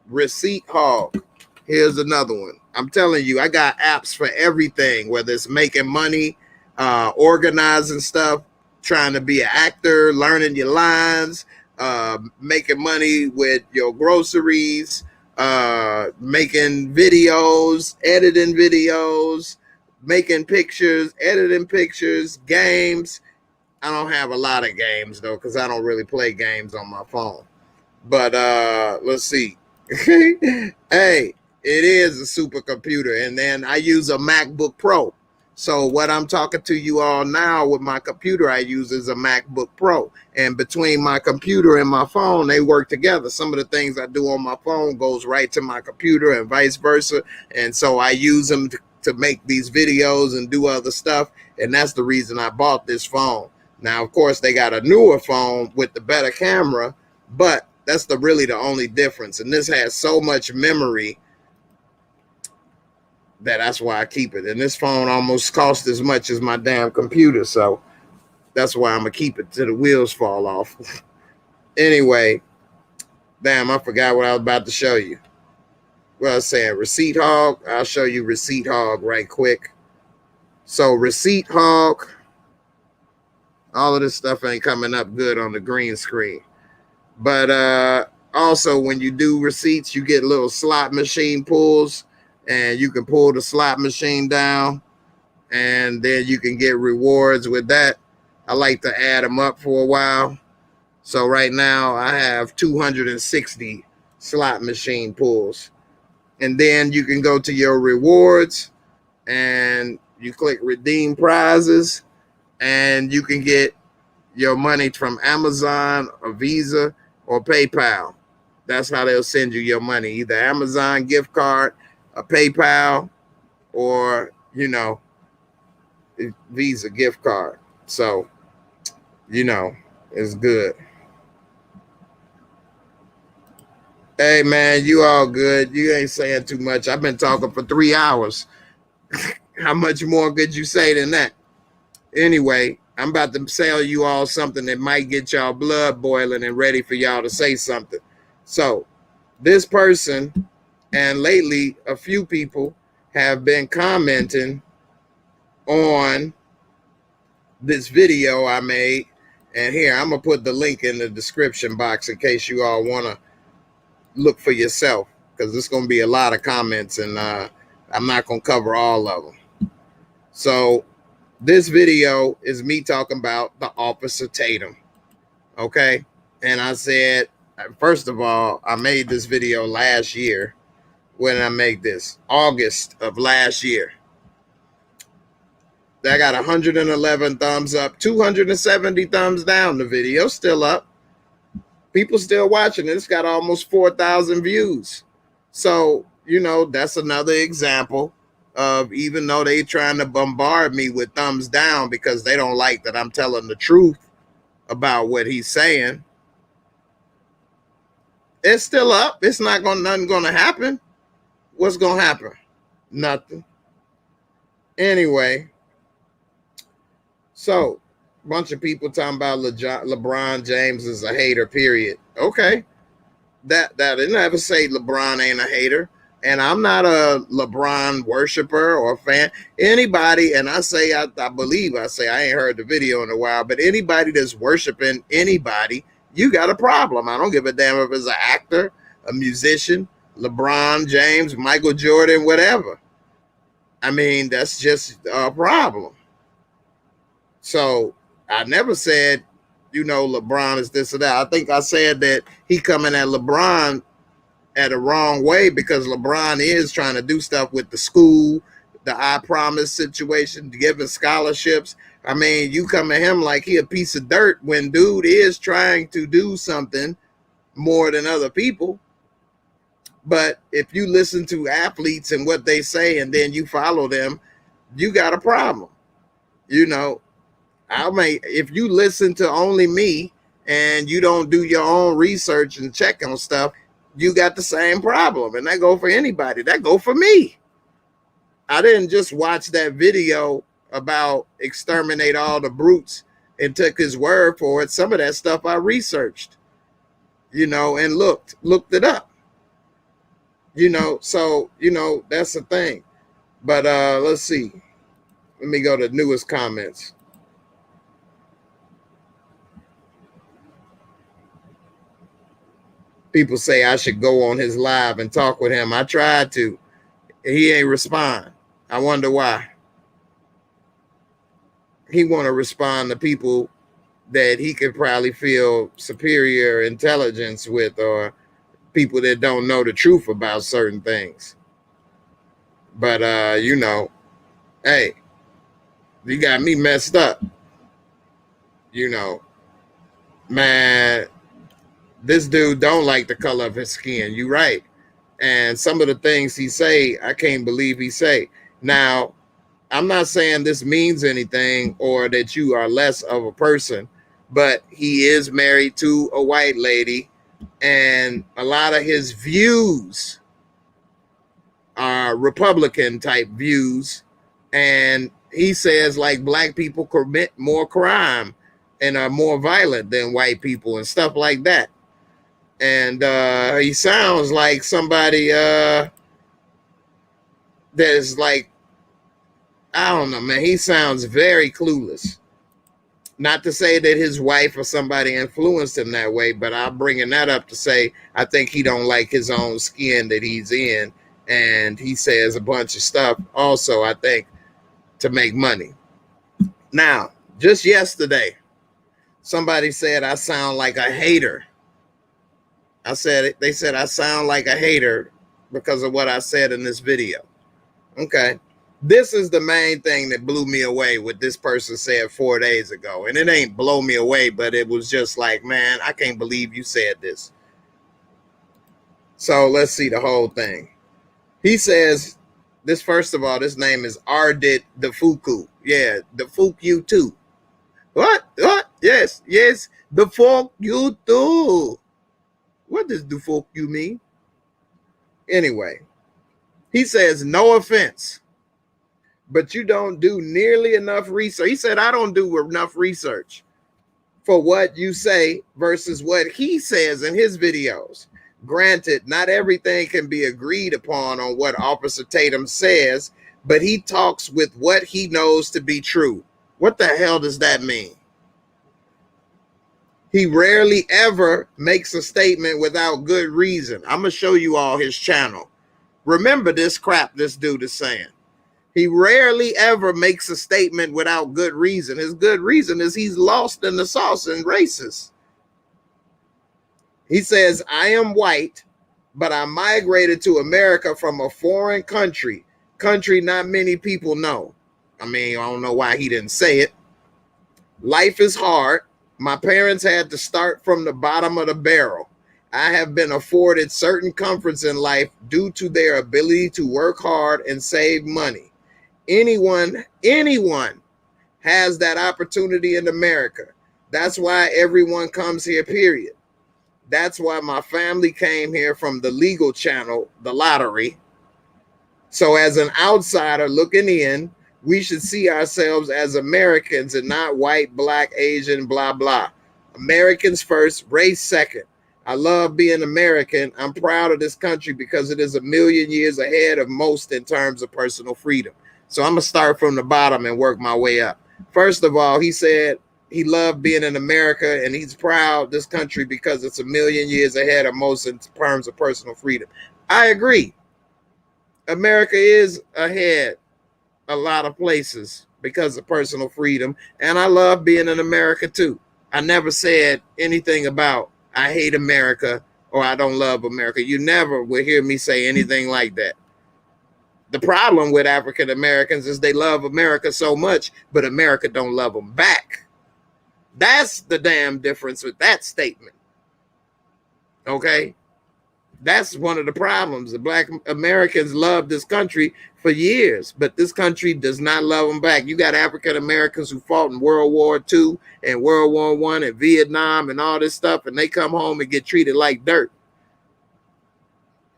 Receipt Hog. Here's another one. I'm telling you, I got apps for everything, whether it's making money, organizing stuff, trying to be an actor, learning your lines, making money with your groceries, making videos, editing videos, making pictures, editing pictures, games. I don't have a lot of games though, because I don't really play games on my phone. But let's see. Hey, it is a supercomputer, and then I use a MacBook Pro. So what I'm talking to you all now with my computer I use is a MacBook Pro. And between my computer and my phone, they work together. Some of the things I do on my phone goes right to my computer and vice versa. And so I use them to make these videos and do other stuff. And that's the reason I bought this phone. Now, of course, they got a newer phone with the better camera, but that's really the only difference. And this has so much memory that's why I keep it. And this phone almost cost as much as my damn computer. So that's why I'm going to keep it till the wheels fall off. Anyway, damn, I forgot what I was about to show you. Well, I was saying Receipt Hog. I'll show you Receipt Hog right quick. So Receipt Hog, all of this stuff ain't coming up good on the green screen. But also when you do receipts, you get little slot machine pulls, and you can pull the slot machine down, and then you can get rewards with that. I like to add them up for a while. So right now I have 260 slot machine pulls. And then you can go to your rewards and you click redeem prizes, and you can get your money from Amazon or Visa or PayPal. That's how they'll send you your money, either Amazon gift card, a PayPal, or, Visa gift card. So, it's good. Hey, man, you all good. You ain't saying too much. I've been talking for 3 hours. How much more could you say than that? Anyway, I'm about to tell you all something that might get y'all blood boiling and ready for y'all to say something. So, this person, and lately a few people have been commenting on this video I made. And here, I'm going to put the link in the description box in case you all want to look for yourself, because there's going to be a lot of comments, and I'm not going to cover all of them. So this video is me talking about the Officer Tatum. Okay. And I said, first of all, I made this video last year. When did I make this? August of last year. I got 111 thumbs up, 270 thumbs down. The video's still up. People still watching it. It's got almost 4,000 views. So, that's another example of, even though they trying to bombard me with thumbs down because they don't like that I'm telling the truth about what he's saying, it's still up. It's not nothing gonna happen. What's gonna happen? Nothing. Anyway, so a bunch of people talking about LeBron James is a hater, period. Okay. That didn't ever say LeBron ain't a hater. And I'm not a LeBron worshiper or fan. Anybody, and I say, I believe I say, I ain't heard the video in a while, but anybody that's worshiping anybody, you got a problem. I don't give a damn if it's an actor, a musician, LeBron James, Michael Jordan, whatever. I mean, that's just a problem. So I never said, LeBron is this or that. I think I said that he coming at LeBron at a wrong way because LeBron is trying to do stuff with the school, the I Promise situation, giving scholarships. I mean, you come at him like he a piece of dirt when dude is trying to do something more than other people. But if you listen to athletes and what they say and then you follow them, you got a problem. If you listen to only me and you don't do your own research and check on stuff, you got the same problem. And that go for anybody. That go for me. I didn't just watch that video about Exterminate All the Brutes and took his word for it. Some of that stuff I researched, and looked it up. So, that's the thing. But let's see. Let me go to newest comments. People say I should go on his live and talk with him. I tried to. He ain't respond. I wonder why. He want to respond to people that he could probably feel superior intelligence with, or people that don't know the truth about certain things. But hey, you got me messed up. Man, this dude don't like the color of his skin. You right. And some of the things he say, I can't believe he say. Now, I'm not saying this means anything or that you are less of a person, but he is married to a white lady, and a lot of his views are Republican type views. And he says like black people commit more crime and are more violent than white people and stuff like that. And he sounds like somebody that is like, I don't know, man. He sounds very clueless. Not to say that his wife or somebody influenced him that way, but I'm bringing that up to say I think he don't like his own skin that he's in. And he says a bunch of stuff also, I think, to make money. Now, just yesterday, somebody said I sound like a hater. They said I sound like a hater because of what I said in this video. Okay. This is the main thing that blew me away what this person said 4 days ago. And it ain't blow me away, but it was just like, man, I can't believe you said this. So let's see the whole thing. He says, this, first of all, this name is Ardit Defuku. Yeah, Defuk you too. What? Yes, the fuck you too. What does the fuck you mean? Anyway, he says, no offense, but you don't do nearly enough research. He said, I don't do enough research for what you say versus what he says in his videos. Granted, not everything can be agreed upon on what Officer Tatum says, but he talks with what he knows to be true. What the hell does that mean? He rarely ever makes a statement without good reason. I'm going to show you all his channel. Remember this crap this dude is saying. He rarely ever makes a statement without good reason. His good reason is he's lost in the sauce and racist. He says, I am white, but I migrated to America from a foreign country not many people know. I mean, I don't know why he didn't say it. Life is hard. My parents had to start from the bottom of the barrel. I have been afforded certain comforts in life due to their ability to work hard and save money. Anyone has that opportunity in America. That's why everyone comes here, period. That's why my family came here from the legal channel, the lottery. So as an outsider looking in, we should see ourselves as Americans and not white, black, Asian, blah, blah. Americans first, race second. I love being American. I'm proud of this country because it is a million years ahead of most in terms of personal freedom. So I'm going to start from the bottom and work my way up. First of all, he said he loved being in America and he's proud of this country because it's a million years ahead of most in terms of personal freedom. I agree. America is ahead a lot of places because of personal freedom. And I love being in America too. I never said anything about I hate America or I don't love America. You never will hear me say anything like that. The problem with African Americans is they love America so much, but America don't love them back. That's the damn difference with that statement. Okay? That's one of the problems. The Black Americans love this country for years, but this country does not love them back. You got African Americans who fought in World War II and World War I and Vietnam and all this stuff, and they come home and get treated like dirt.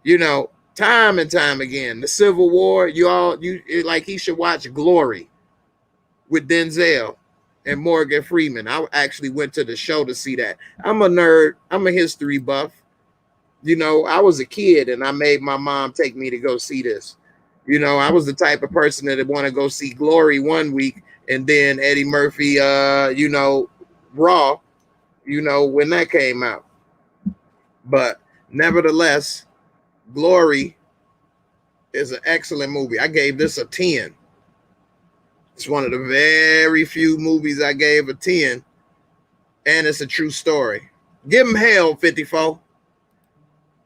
You know, time and time again. The Civil War, you like he should watch Glory with Denzel and Morgan Freeman. I actually went to the show to see that. I'm a nerd. I'm a history buff. You know, I was a kid and I made my mom take me to go see this. You know, I was the type of person that would want to go see Glory one week and then Eddie Murphy, you know, Raw, you know, when that came out. But nevertheless, Glory is an excellent movie. I gave this a 10. It's one of the very few movies I gave a 10. And it's a true story. Give him hell, 54.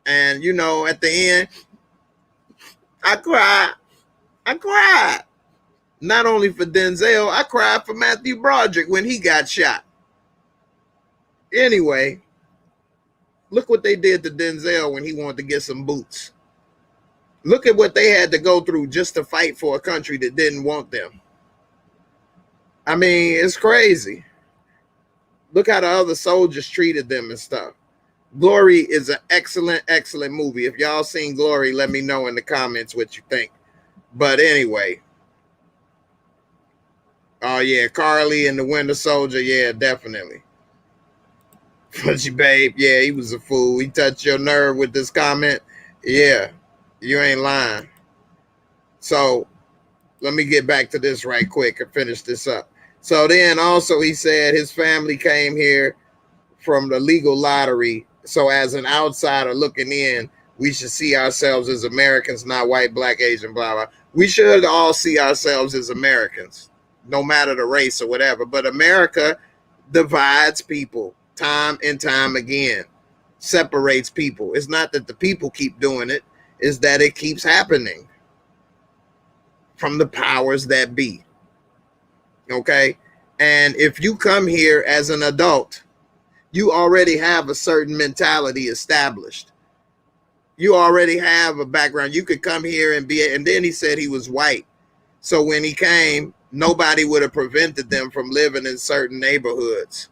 And, you know, at the end, I cried. I cried. Not only for Denzel, I cried for Matthew Broderick when he got shot. Anyway, look what they did to Denzel when he wanted to get some boots. Look at what they had to go through just to fight for a country that didn't want them. I mean, it's crazy. Look how the other soldiers treated them and stuff. Glory is an excellent, excellent movie. If y'all seen Glory, let me know in the comments what you think. But anyway. Oh, yeah, Carly and the Winter Soldier. Yeah, definitely. But you, babe, yeah, he was a fool. He touched your nerve with this comment. Yeah, you ain't lying. So let me get back to this right quick and finish this up. So then also he said his family came here from the legal lottery. So as an outsider looking in, we should see ourselves as Americans, not white, black, Asian, blah, blah. We should all see ourselves as Americans, no matter the race or whatever. But America divides people time and time again, separates people. It's not that the people keep doing it, it's that it keeps happening from the powers that be. Okay? And if you come here as an adult, you already have a certain mentality established. You already have a background. You could come here and be, and then he said he was white. So when he came, nobody would have prevented them from living in certain neighborhoods.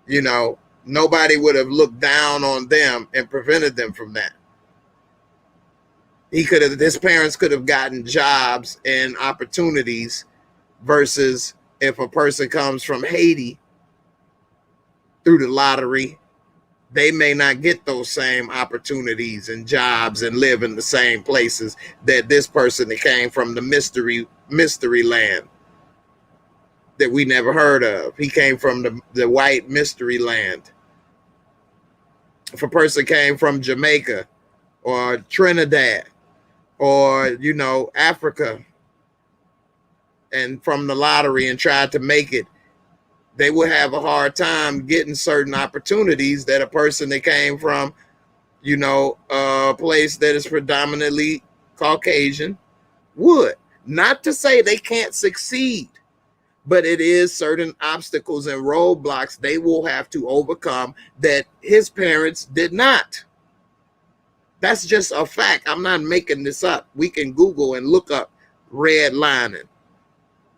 You know, nobody would have looked down on them and prevented them from that. His parents could have gotten jobs and opportunities versus if a person comes from Haiti through the lottery, they may not get those same opportunities and jobs and live in the same places that this person that came from the mystery land that we never heard of. He came from the white mystery land. If a person came from Jamaica or Trinidad or, you know, Africa and from the lottery and tried to make it, they would have a hard time getting certain opportunities that a person that came from, you know, a place that is predominantly Caucasian would. Not to say they can't succeed, but it is certain obstacles and roadblocks they will have to overcome that his parents did not. That's just a fact. I'm not making this up. We can Google and look up redlining.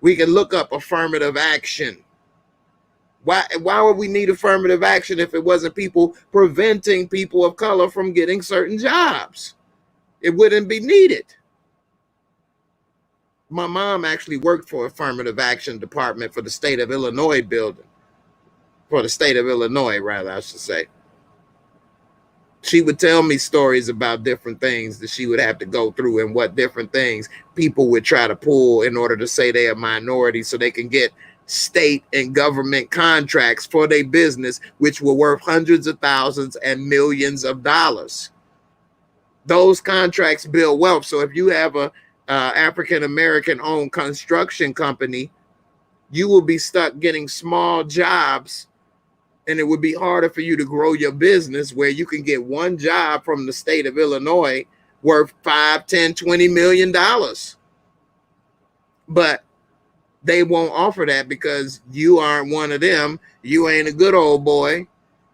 We can look up affirmative action. Why would we need affirmative action if it wasn't people preventing people of color from getting certain jobs? It wouldn't be needed. My mom actually worked for affirmative action department for the state of Illinois building. For the state of Illinois, rather, I should say. She would tell me stories about different things that she would have to go through and what different things people would try to pull in order to say they're a minority so they can get state and government contracts for their business, which were worth hundreds of thousands and millions of dollars. Those contracts build wealth. So if you have a African-American owned construction company, you will be stuck getting small jobs, and it would be harder for you to grow your business where you can get one job from the state of Illinois worth 5, 10, 20 million dollars. But they won't offer that because you aren't one of them. You ain't a good old boy.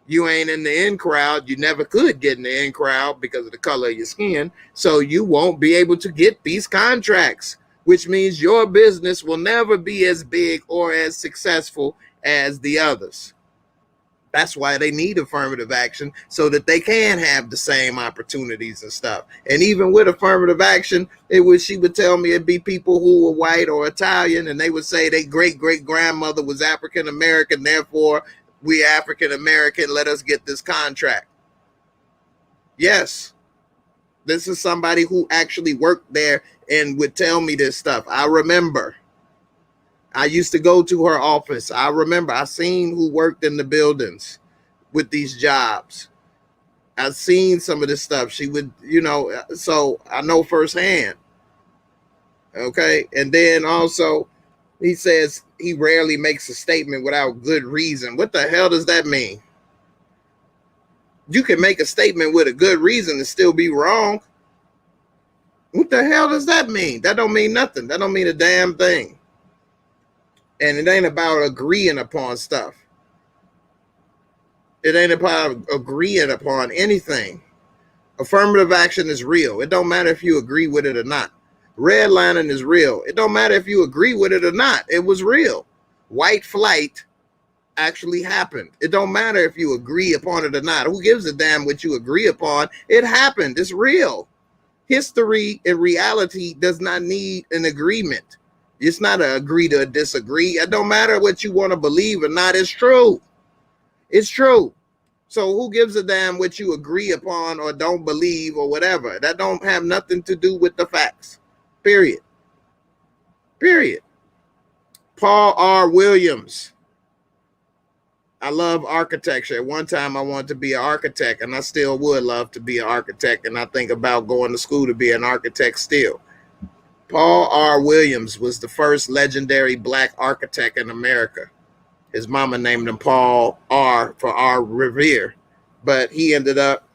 You ain't in the in crowd. You never could get in the in crowd because of the color of your skin. So you won't be able to get these contracts, which means your business will never be as big or as successful as the others. That's why they need affirmative action, so that they can have the same opportunities and stuff. And even with affirmative action, she would tell me it'd be people who were white or Italian, and they would say their great-great-grandmother was African-American, therefore we African-American, let us get this contract. Yes, this is somebody who actually worked there and would tell me this stuff. I remember. I used to go to her office. I remember I seen who worked in the buildings with these jobs. I've seen some of this stuff. She would, so I know firsthand. Okay. And then also he says he rarely makes a statement without good reason. What the hell does that mean? You can make a statement with a good reason and still be wrong. What the hell does that mean? That don't mean nothing. That don't mean a damn thing. And it ain't about agreeing upon stuff. It ain't about agreeing upon anything. Affirmative action is real. It don't matter if you agree with it or not. Redlining is real. It don't matter if you agree with it or not. It was real. White flight actually happened. It don't matter if you agree upon it or not. Who gives a damn what you agree upon? It happened. It's real. History and reality does not need an agreement. It's not a agree to disagree. It don't matter what you want to believe or not. It's true. It's true. So who gives a damn what you agree upon or don't believe or whatever? That don't have nothing to do with the facts. Period. Period. Paul R. Williams. I love architecture. At one time I wanted to be an architect, and I still would love to be an architect, and I think about going to school to be an architect still. Paul R. Williams was the first legendary black architect in America. His mama named him Paul R. for R. Revere, but he ended up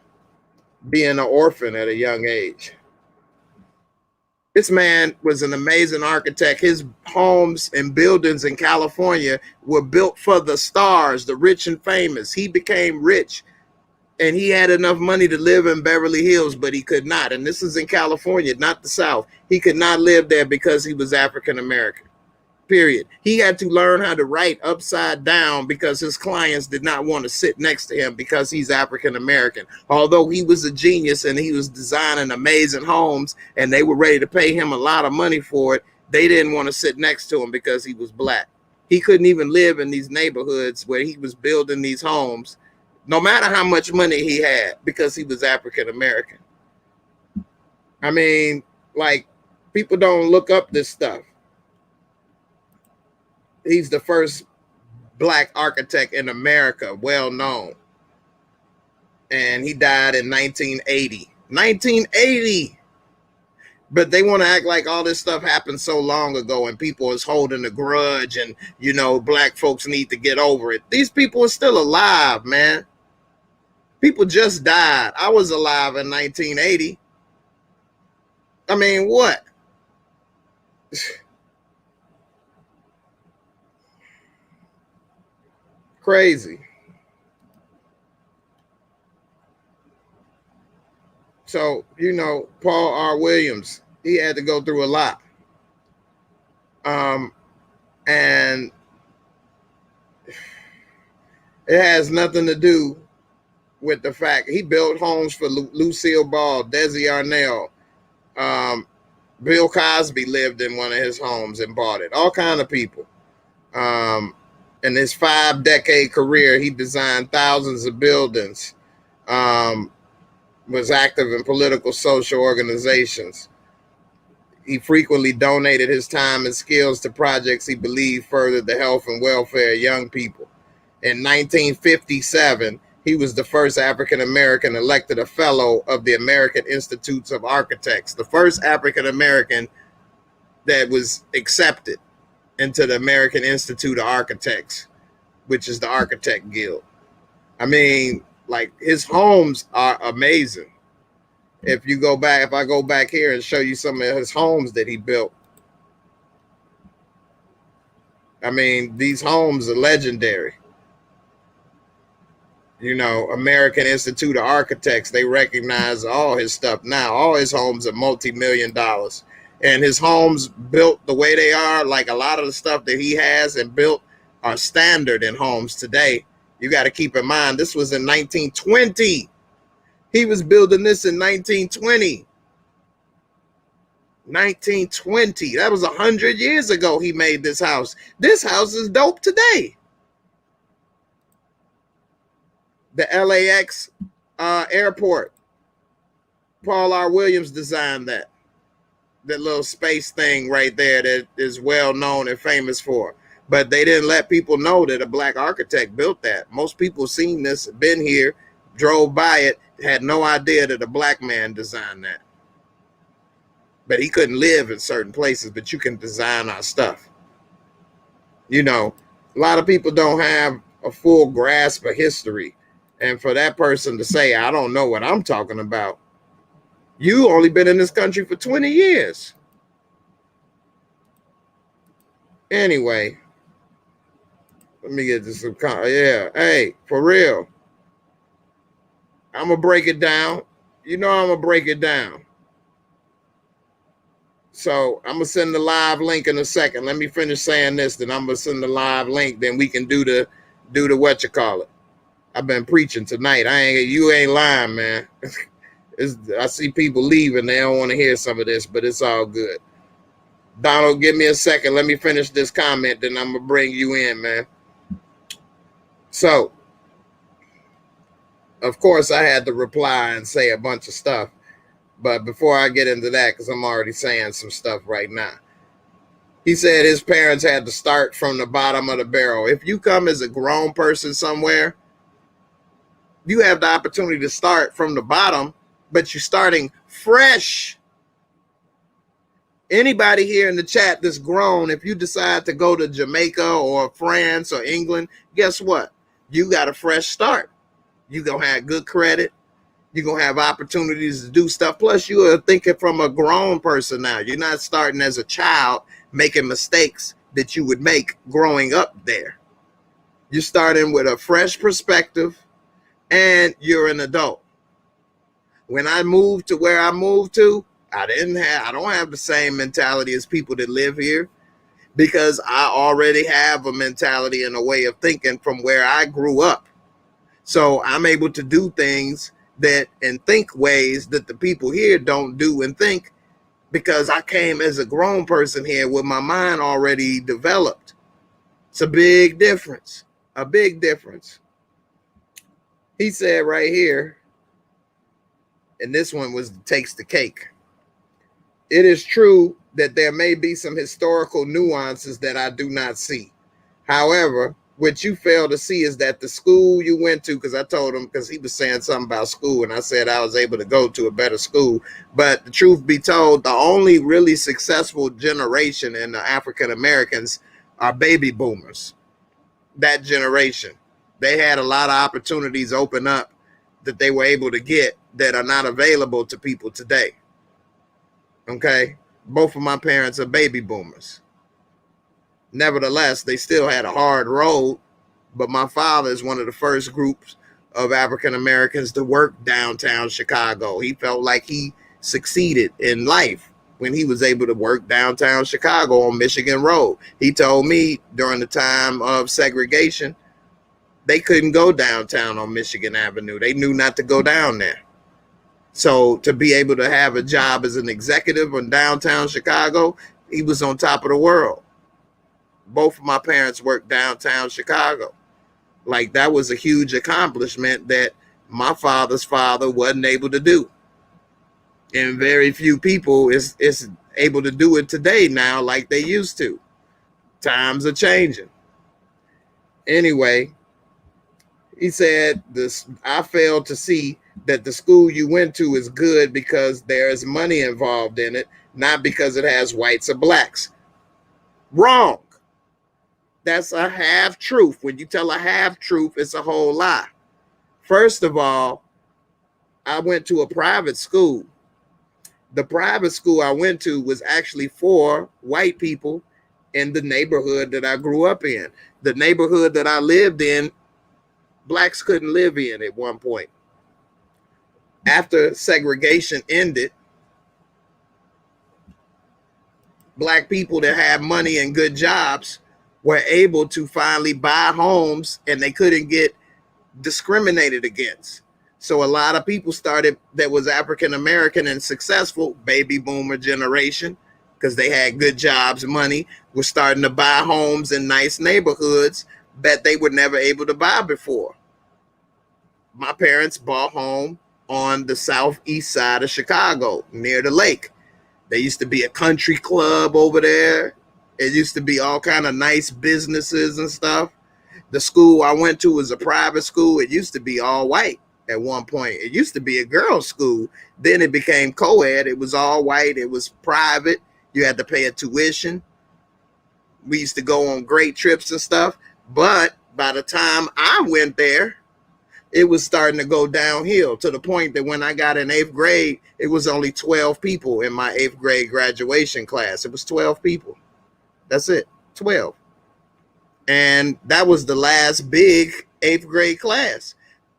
being an orphan at a young age. This man was an amazing architect. His homes and buildings in California were built for the stars, the rich and famous. He became rich, and he had enough money to live in Beverly Hills, but he could not. And this is in California, not the South. He could not live there because he was African American. Period. He had to learn how to write upside down because his clients did not want to sit next to him because he's African American. Although he was a genius and he was designing amazing homes and they were ready to pay him a lot of money for it, they didn't want to sit next to him because he was black. He couldn't even live in these neighborhoods where he was building these homes, no matter how much money he had, because he was African American. I mean, like, people don't look up this stuff. He's the first black architect in America, well known. And he died in 1980. 1980! But they want to act like all this stuff happened so long ago and people is holding a grudge and, black folks need to get over it. These people are still alive, man. People just died. I was alive in 1980. I mean, what? Crazy. So, Paul R. Williams, he had to go through a lot. And it has nothing to do with the fact he built homes for Lucille Ball, Desi Arnall. Bill Cosby lived in one of his homes and bought it. All kind of people. In his 5-decade career, he designed thousands of buildings. was active in political social organizations. He frequently donated his time and skills to projects he believed furthered the health and welfare of young people. In 1957, he was the first African American elected a fellow of the American Institutes of Architects, the first African American that was accepted into the American Institute of Architects, which is the Architect Guild. I mean, like, his homes are amazing. If I go back here and show you some of his homes that he built, I mean, these homes are legendary. You know, American Institute of Architects, they recognize all his stuff now. All his homes are multi-million dollars. And his homes built the way they are, like a lot of the stuff that he has and built are standard in homes today. You got to keep in mind, this was in 1920. He was building this in 1920. 1920. That was 100 years ago he made this house. This house is dope today. The LAX airport. Paul R. Williams designed that. That little space thing right there that is well known and famous for. But they didn't let people know that a black architect built that. Most people seen this, been here, drove by it, had no idea that a black man designed that. But he couldn't live in certain places, but you can design our stuff. You know, a lot of people don't have a full grasp of history. And for that person to say, I don't know what I'm talking about, you only been in this country for 20 years. Anyway, let me get to some, yeah, hey, for real. I'm going to break it down. You know I'm going to break it down. So I'm going to send the live link in a second. Let me finish saying this, then I'm going to send the live link. Then we can do the what you call it. I've been preaching tonight. You ain't lying, man. I see people leaving. They don't want to hear some of this, but it's all good. Donald, give me a second. Let me finish this comment, then I'm going to bring you in, man. So, of course, I had to reply and say a bunch of stuff. But before I get into that, because I'm already saying some stuff right now, he said his parents had to start from the bottom of the barrel. If you come as a grown person somewhere, you have the opportunity to start from the bottom, but you're starting fresh. Anybody here in the chat that's grown, if you decide to go to Jamaica or France or England, guess what? You got a fresh start. You're going to have good credit. You're going to have opportunities to do stuff. Plus, you are thinking from a grown person now. You're not starting as a child making mistakes that you would make growing up there. You're starting with a fresh perspective, and you're an adult. When I moved to where I moved to, I don't have the same mentality as people that live here, because I already have a mentality and a way of thinking from where I grew up. So I'm able to do things and think ways that the people here don't do and think, because I came as a grown person here with my mind already developed. It's a big difference. A big difference. He said right here, and this one takes the cake. It is true that there may be some historical nuances that I do not see. However, what you fail to see is that the school you went to, because I told him, because he was saying something about school, and I said I was able to go to a better school. But the truth be told, the only really successful generation in the African Americans are baby boomers. That generation. They had a lot of opportunities open up that they were able to get that are not available to people today. Okay? Both of my parents are baby boomers. Nevertheless, they still had a hard road, but my father is one of the first groups of African Americans to work downtown Chicago. He felt like he succeeded in life when he was able to work downtown Chicago on Michigan Road. He told me during the time of segregation, they couldn't go downtown on Michigan Avenue. They knew not to go down there. So to be able to have a job as an executive in downtown Chicago, he was on top of the world. Both of my parents worked downtown Chicago. Like, that was a huge accomplishment that my father's father wasn't able to do. And very few people is able to do it today now like they used to. Times are changing. Anyway, he said this, I failed to see that the school you went to is good because there is money involved in it, not because it has whites or blacks. Wrong. That's a half truth. When you tell a half truth, it's a whole lie. First of all, I went to a private school. The private school I went to was actually for white people in the neighborhood that I grew up in. The neighborhood that I lived in, blacks couldn't live in at one point. After segregation ended, black people that had money and good jobs were able to finally buy homes, and they couldn't get discriminated against. So a lot of people started that was African American and successful, baby boomer generation, because they had good jobs, money, were starting to buy homes in nice neighborhoods that they were never able to buy before. My parents bought home on the southeast side of Chicago, near the lake. There used to be a country club over there. It used to be all kind of nice businesses and stuff. The school I went to was a private school. It used to be all white at one point. It used to be a girls' school. Then it became co-ed. It was all white. It was private. You had to pay a tuition. We used to go on great trips and stuff. But by the time I went there, it was starting to go downhill to the point that when I got in 8th grade, it was only 12 people in my 8th grade graduation class. It was 12 people. That's it, 12. And that was the last big 8th grade class,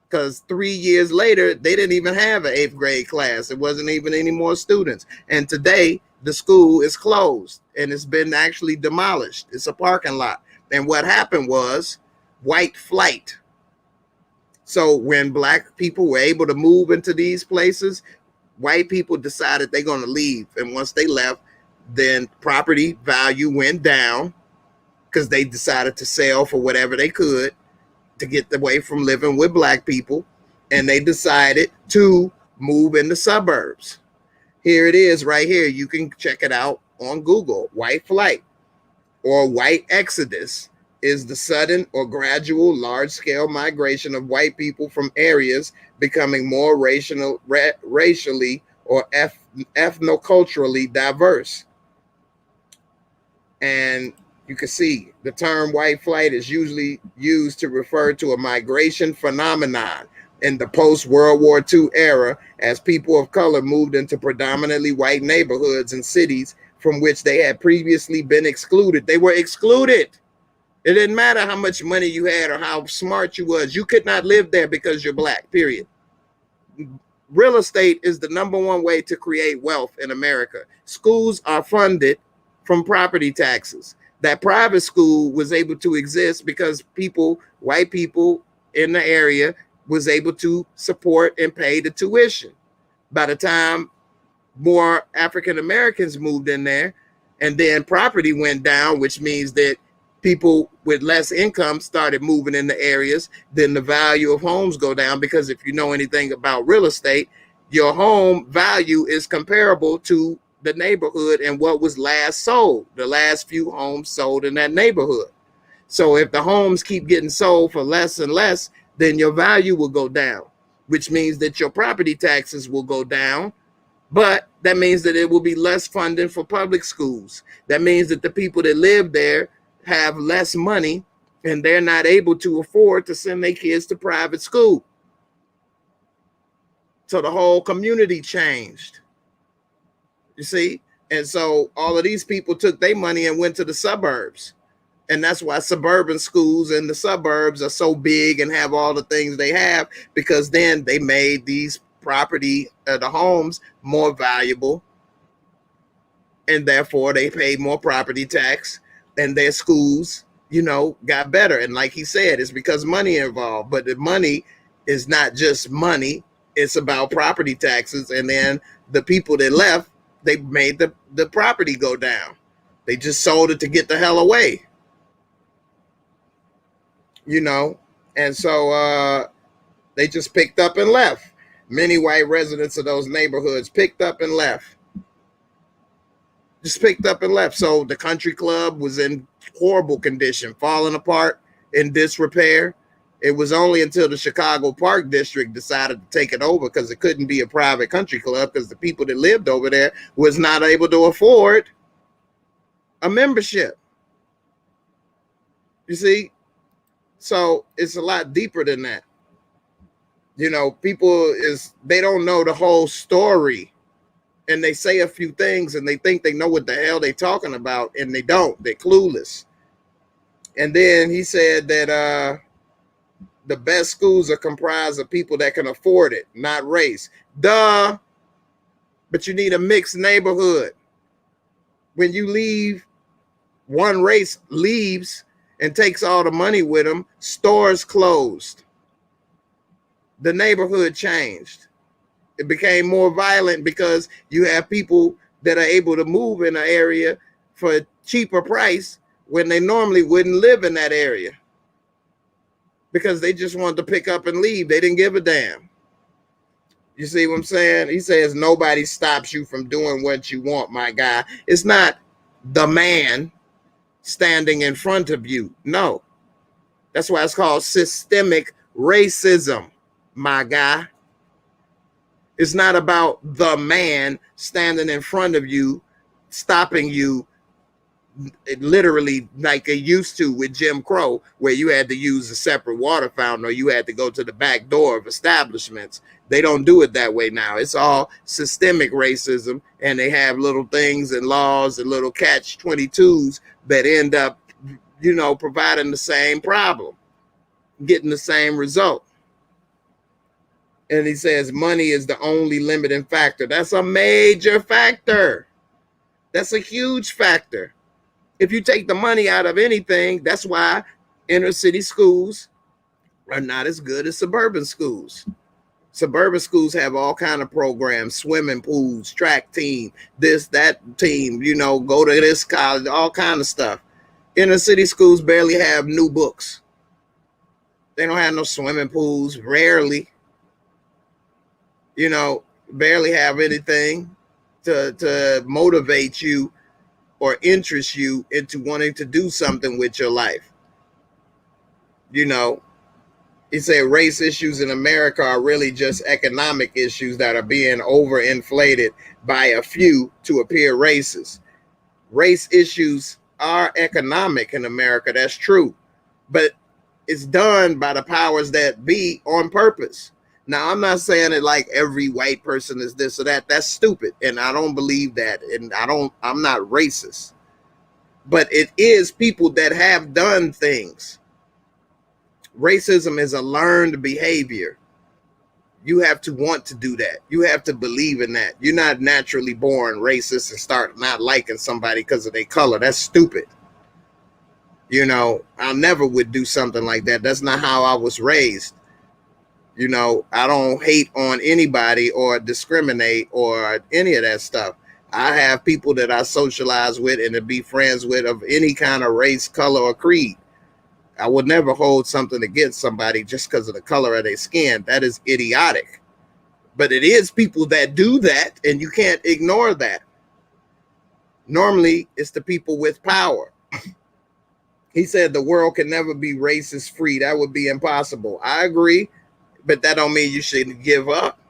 because 3 years later, they didn't even have an 8th grade class. It wasn't even any more students. And today, the school is closed and it's been actually demolished. It's a parking lot. And what happened was white flight. So when black people were able to move into these places, white people decided they're going to leave. And once they left, then property value went down because they decided to sell for whatever they could to get away from living with black people. And they decided to move in the suburbs. Here it is right here. You can check it out on Google. White flight or white exodus is the sudden or gradual large-scale migration of white people from areas becoming more racially or ethnoculturally diverse. And you can see the term white flight is usually used to refer to a migration phenomenon in the post-World War II era as people of color moved into predominantly white neighborhoods and cities from which they had previously been excluded. They were excluded. It didn't matter how much money you had or how smart you was. You could not live there because you're black, period. Real estate is the #1 way to create wealth in America. Schools are funded from property taxes. That private school was able to exist because people, white people in the area, was able to support and pay the tuition. By the time more African Americans moved in there, and then property went down, which means that people with less income started moving in the areas, then the value of homes go down, because if you know anything about real estate, your home value is comparable to the neighborhood and what was last sold, the last few homes sold in that neighborhood. So if the homes keep getting sold for less and less, then your value will go down, which means that your property taxes will go down. But that means that it will be less funding for public schools. That means that the people that live there have less money and they're not able to afford to send their kids to private school. So the whole community changed, you see? And so all of these people took their money and went to the suburbs. And that's why suburban schools in the suburbs are so big and have all the things they have, because then they made these property, the homes, more valuable. And therefore they paid more property tax, and their schools, you know, got better. And like he said, it's because money involved, but the money is not just money. It's about property taxes. And then the people that left, they made the property go down. They just sold it to get the hell away, you know? And so They just picked up and left. Many white residents of those neighborhoods picked up and left. Just picked up and left. So the country club was in horrible condition, falling apart, in disrepair. It was only until the Chicago Park District decided to take it over, because it couldn't be a private country club, because the people that lived over there was not able to afford a membership. You see? So it's a lot deeper than that. You know, people they don't know the whole story, and they say a few things and they think they know what the hell they're talking about, and they don't. They're clueless. And then he said that the best schools are comprised of people that can afford it, not race. Duh. But you need a mixed neighborhood. When you leave, one race leaves and takes all the money with them, stores closed. The neighborhood changed. It became more violent because you have people that are able to move in an area for a cheaper price when they normally wouldn't live in that area, because they just wanted to pick up and leave. They didn't give a damn. You see what I'm saying? He says nobody stops you from doing what you want, my guy. It's not the man standing in front of you. No. That's why it's called systemic racism, my guy. It's not about the man standing in front of you, stopping you, literally like they used to with Jim Crow, where you had to use a separate water fountain or you had to go to the back door of establishments. They don't do it that way now. It's all systemic racism, and they have little things and laws and little catch-22s that end up, you know, providing the same problem, getting the same result. And he says money is the only limiting factor. That's a major factor. That's a huge factor. If you take the money out of anything, that's why inner city schools are not as good as suburban schools. Suburban schools have all kind of programs, swimming pools, track team, this, that team, you know, go to this college, all kind of stuff. Inner city schools barely have new books. They don't have no swimming pools, rarely. You know, barely have anything to motivate you or interest you into wanting to do something with your life. You know, he said race issues in America are really just economic issues that are being overinflated by a few to appear racist. Race issues are economic in America, that's true, but it's done by the powers that be on purpose. Now, I'm not saying it like every white person is this or that. That's stupid, and I don't believe that, and I'm not racist. But it is people that have done things. Racism is a learned behavior. You have to want to do that. You have to believe in that. You're not naturally born racist and start not liking somebody because of their color. That's stupid. You know, I never would do something like that. That's not how I was raised. You know, I don't hate on anybody or discriminate or any of that stuff. I have people that I socialize with and to be friends with of any kind of race, color, or creed. I would never hold something against somebody just because of the color of their skin. That is idiotic. But it is people that do that, and you can't ignore that. Normally, it's the people with power. He said the world can never be racist free. That would be impossible. I agree. But that don't mean you shouldn't give up.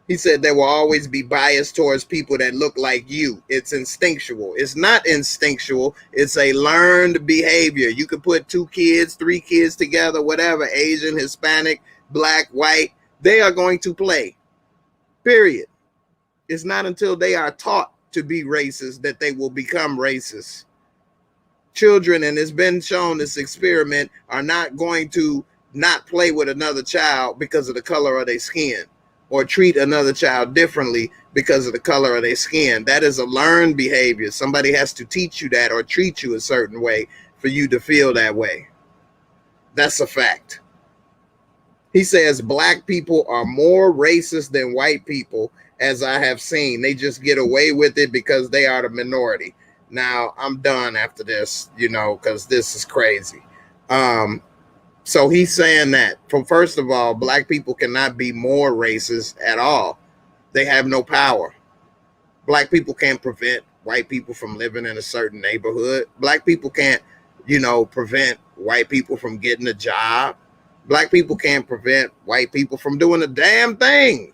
He said there will always be bias towards people that look like you. It's instinctual. It's not instinctual. It's a learned behavior. You could put 2 kids, 3 kids together, whatever, Asian, Hispanic, black, white. They are going to play, period. It's not until they are taught to be racist that they will become racist. Children, and it's been shown, this experiment, are not going to not play with another child because of the color of their skin, or treat another child differently because of the color of their skin. That is a learned behavior. Somebody has to teach you that or treat you a certain way for you to feel that way. That's a fact. He says black people are more racist than white people, as I have seen. They just get away with it because they are the minority. Now, I'm done after this, you know, because this is crazy. So he's saying that, first of all, black people cannot be more racist at all. They have no power. Black people can't prevent white people from living in a certain neighborhood. Black people can't, prevent white people from getting a job. Black people can't prevent white people from doing a damn thing.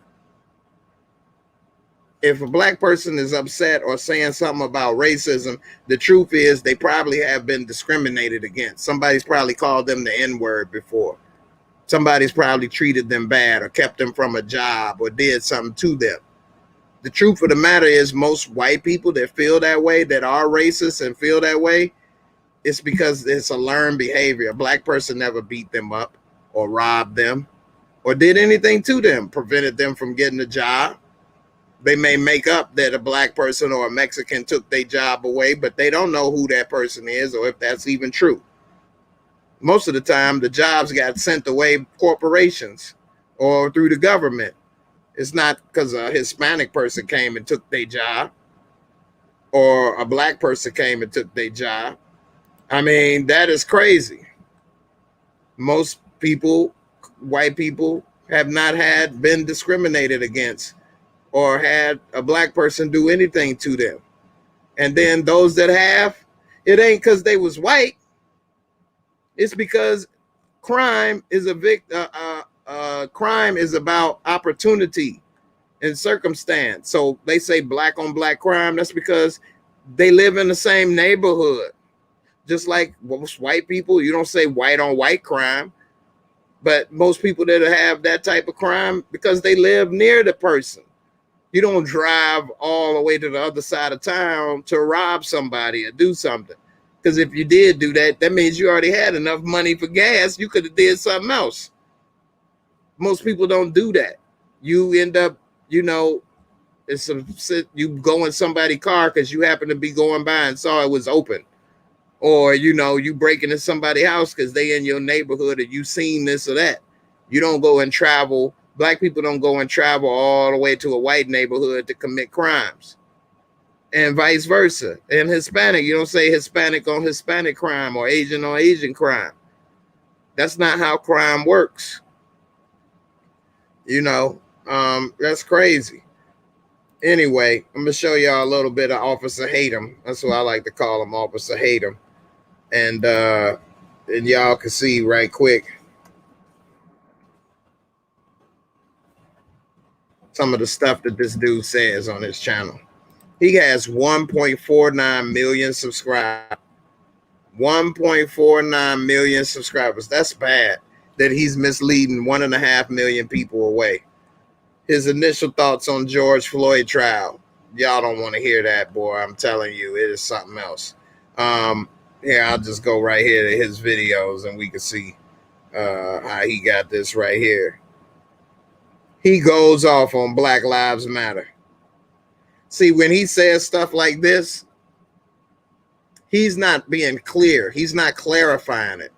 If a black person is upset or saying something about racism, the truth is they probably have been discriminated against. Somebody's probably called them the N-word before. Somebody's probably treated them bad or kept them from a job or did something to them. The truth of the matter is most white people that feel that way, that are racist and feel that way, it's because it's a learned behavior. A black person never beat them up or robbed them or did anything to them, prevented them from getting a job. They may make up that a black person or a Mexican took their job away, but they don't know who that person is or if that's even true. Most of the time, the jobs got sent away corporations or through the government. It's not because a Hispanic person came and took their job or a black person came and took their job. I mean, that is crazy. Most people, white people, have not been discriminated against or had a black person do anything to them. And then those that have, it ain't because they was white. It's because crime is crime is about opportunity and circumstance. So they say black on black crime. That's because they live in the same neighborhood. Just like most white people, you don't say white on white crime, but most people that have that type of crime because they live near the person. You don't drive all the way to the other side of town to rob somebody or do something. Because if you did do that, that means you already had enough money for gas. You could have did something else. Most people don't do that. You end up, you go in somebody's car because you happen to be going by and saw it was open. Or, you break into somebody's house because they in your neighborhood or you seen this or that. You don't go and travel. Black people don't go and travel all the way to a white neighborhood to commit crimes. And vice versa. And Hispanic, you don't say Hispanic on Hispanic crime or Asian on Asian crime. That's not how crime works. That's crazy. Anyway, I'm going to show y'all a little bit of Officer Hatem. That's what I like to call him, Officer Hatem. And y'all can see right quick some of the stuff that this dude says on his channel. He has 1.49 million subscribers. 1.49 million subscribers. That's bad that he's misleading 1.5 million people away. His initial thoughts on George Floyd trial. Y'all don't want to hear that, boy. I'm telling you, it is something else. Here, I'll just go right here to his videos and we can see how he got this right here. He goes off on Black Lives Matter. See, when he says stuff like this, he's not being clear. He's not clarifying it.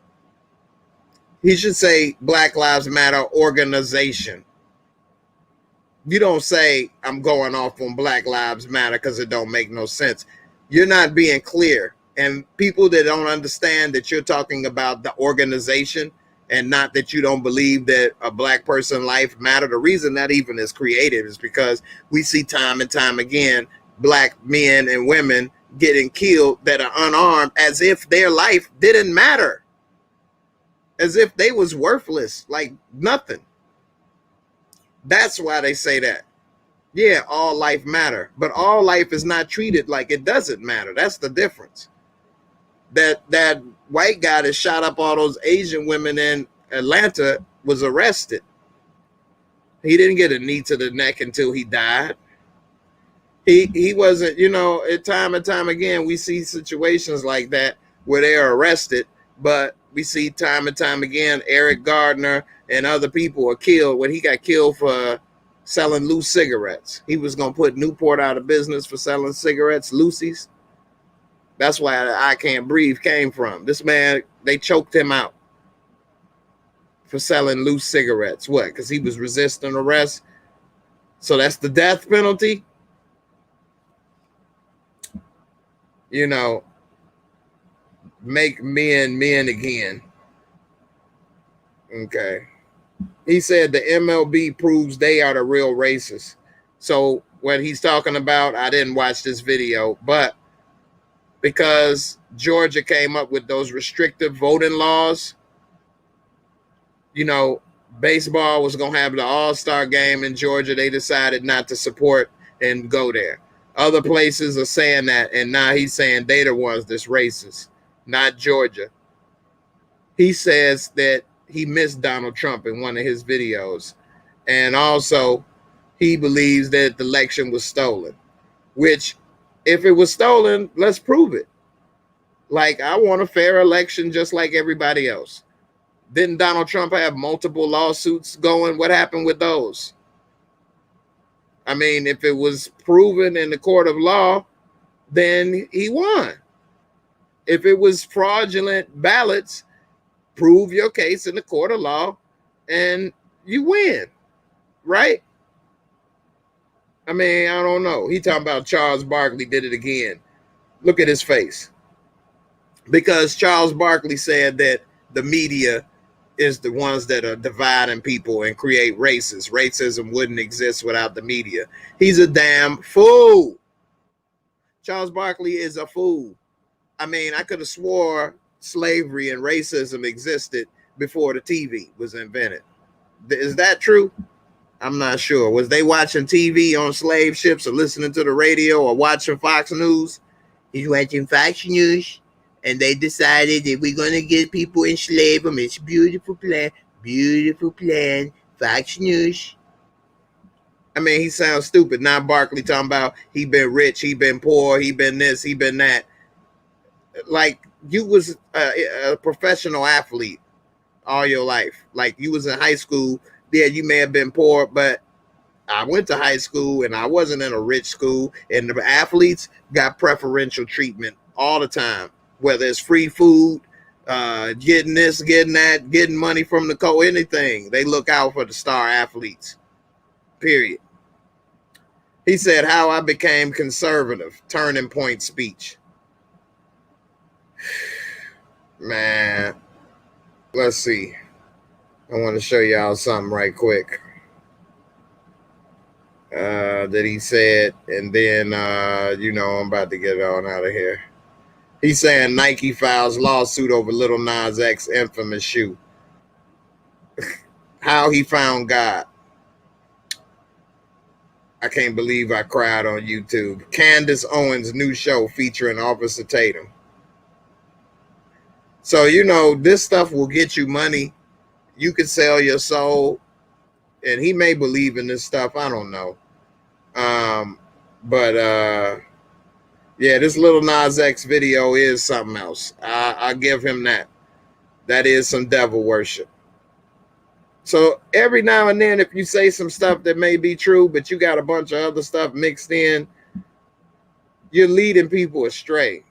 He should say Black Lives Matter organization. You don't say I'm going off on Black Lives Matter because it don't make no sense. You're not being clear. And people that don't understand that you're talking about the organization and not that you don't believe that a black person life matter. The reason that even is created is because we see time and time again black men and women getting killed that are unarmed as if their life didn't matter, as if they was worthless, like nothing. That's why they say that. Yeah, all life matter, but all life is not treated like it doesn't matter. That's the difference. That white guy that shot up all those Asian women in Atlanta was arrested. He didn't get a knee to the neck until he died. He wasn't, time and time again, we see situations like that where they're arrested, but we see time and time again, Eric Gardner and other people are killed when he got killed for selling loose cigarettes. He was going to put Newport out of business for selling cigarettes, loosies. That's why I Can't Breathe came from. This man, they choked him out for selling loose cigarettes. What? Because he was resisting arrest. So that's the death penalty. Make men men again. Okay. He said the MLB proves they are the real racists. So what he's talking about, I didn't watch this video, but because Georgia came up with those restrictive voting laws, you know, baseball was going to have the All-Star game in Georgia. They decided not to support and go there. Other places are saying that, and now he's saying they the ones that's racist, not Georgia. He says that he missed Donald Trump in one of his videos. And also, he believes that the election was stolen, which, if it was stolen, let's prove it. Like, I want a fair election just like everybody else. Didn't Donald Trump have multiple lawsuits going? What happened with those? I mean, if it was proven in the court of law, then he won. If it was fraudulent ballots, prove your case in the court of law and you win, right? I mean, I don't know. He talking about Charles Barkley did it again. Look at his face. Because Charles Barkley said that the media is the ones that are dividing people and create races. Racism wouldn't exist without the media. He's a damn fool. Charles Barkley is a fool. I mean, I could have swore slavery and racism existed before the TV was invented. Is that true? I'm not sure. Was they watching TV on slave ships or listening to the radio or watching Fox News? He's watching Fox News. And they decided that we're going to get people enslaved them. It's a beautiful plan. Beautiful plan. Fox News. I mean, he sounds stupid. Now Barkley talking about he been rich, he been poor, he been this, he been that. Like, you was a professional athlete all your life. Like, you was in high school. Yeah, you may have been poor, but I went to high school and I wasn't in a rich school. And the athletes got preferential treatment all the time. Whether it's free food, getting this, getting that, getting money from the anything. They look out for the star athletes, period. He said, how I became conservative, turning point speech. Man, let's see. I want to show y'all something right quick that he said. And then, I'm about to get on out of here. He's saying Nike files lawsuit over Lil Nas X infamous shoe. How he found God. I can't believe I cried on YouTube. Candace Owens' new show featuring Officer Tatum. So, this stuff will get you money. You can sell your soul. And he may believe in this stuff. I don't know. Yeah, this Lil Nas X video is something else. I'll give him that. That is some devil worship. So every now and then, if you say some stuff that may be true, but you got a bunch of other stuff mixed in, you're leading people astray.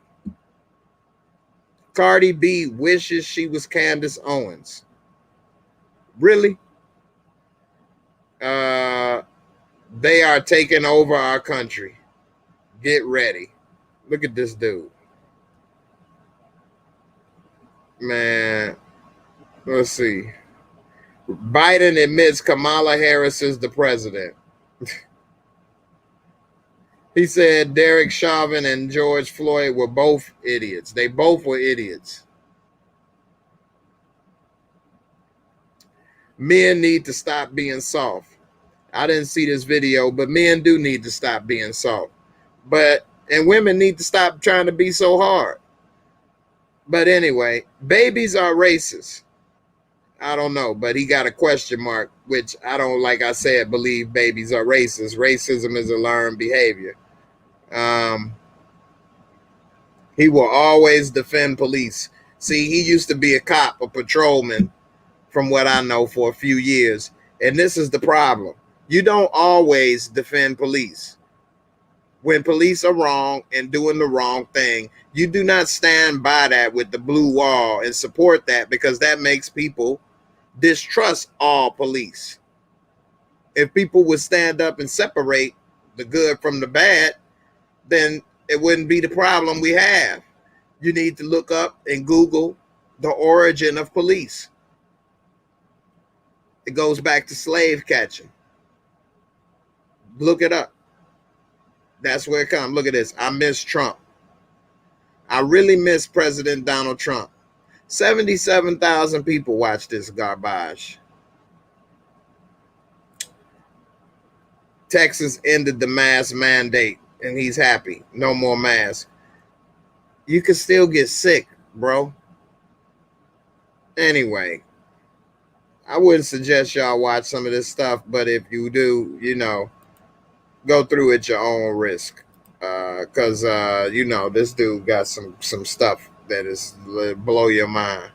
Cardi B wishes she was Candace Owens. Really? They are taking over our country. Get ready. Look at this dude. Man, let's see. Biden admits Kamala Harris is the president. He said Derek Chauvin and George Floyd were both idiots. They both were idiots. Men need to stop being soft. I didn't see this video, but men do need to stop being soft. And women need to stop trying to be so hard. But anyway, babies are racist. I don't know, but he got a question mark, which I don't, like I said, believe babies are racist. Racism is a learned behavior. He will always defend police. See, he used to be a cop, a patrolman, from what I know, for a few years. And this is the problem. You don't always defend police. When police are wrong and doing the wrong thing, you do not stand by that with the blue wall and support that, because that makes people distrust all police. If people would stand up and separate the good from the bad, then it wouldn't be the problem we have. You need to look up and Google the origin of police. It goes back to slave catching. Look it up. That's where it comes. Look at this. I miss Trump. I really miss President Donald Trump. 77,000 people watch this garbage. Texas ended the mask mandate, and he's happy. No more masks. You can still get sick, bro. Anyway, I wouldn't suggest y'all watch some of this stuff, but if you do, you know, go through at your own risk. Because, you know, this dude got some stuff that is blow your mind.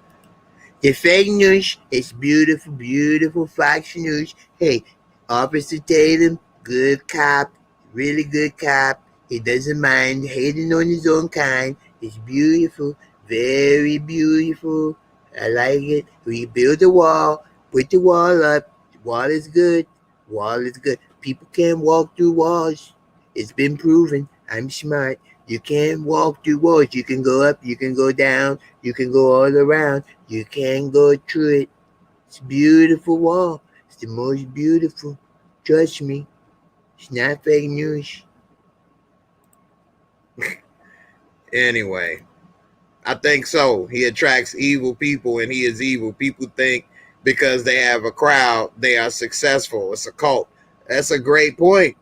The fake news is beautiful, beautiful Fox News. Hey, Officer Tatum, good cop, really good cop. He doesn't mind hating on his own kind. It's beautiful, very beautiful. I like it. We build a wall, put the wall up. The wall is good. Wall is good. People can't walk through walls. It's been proven. I'm smart. You can't walk through walls. You can go up, you can go down, you can go all around. You can't go through it. It's a beautiful wall. It's the most beautiful. Trust me. It's not fake news. Anyway, I think so. He attracts evil people, and he is evil. People think because they have a crowd, they are successful. It's a cult. That's a great point.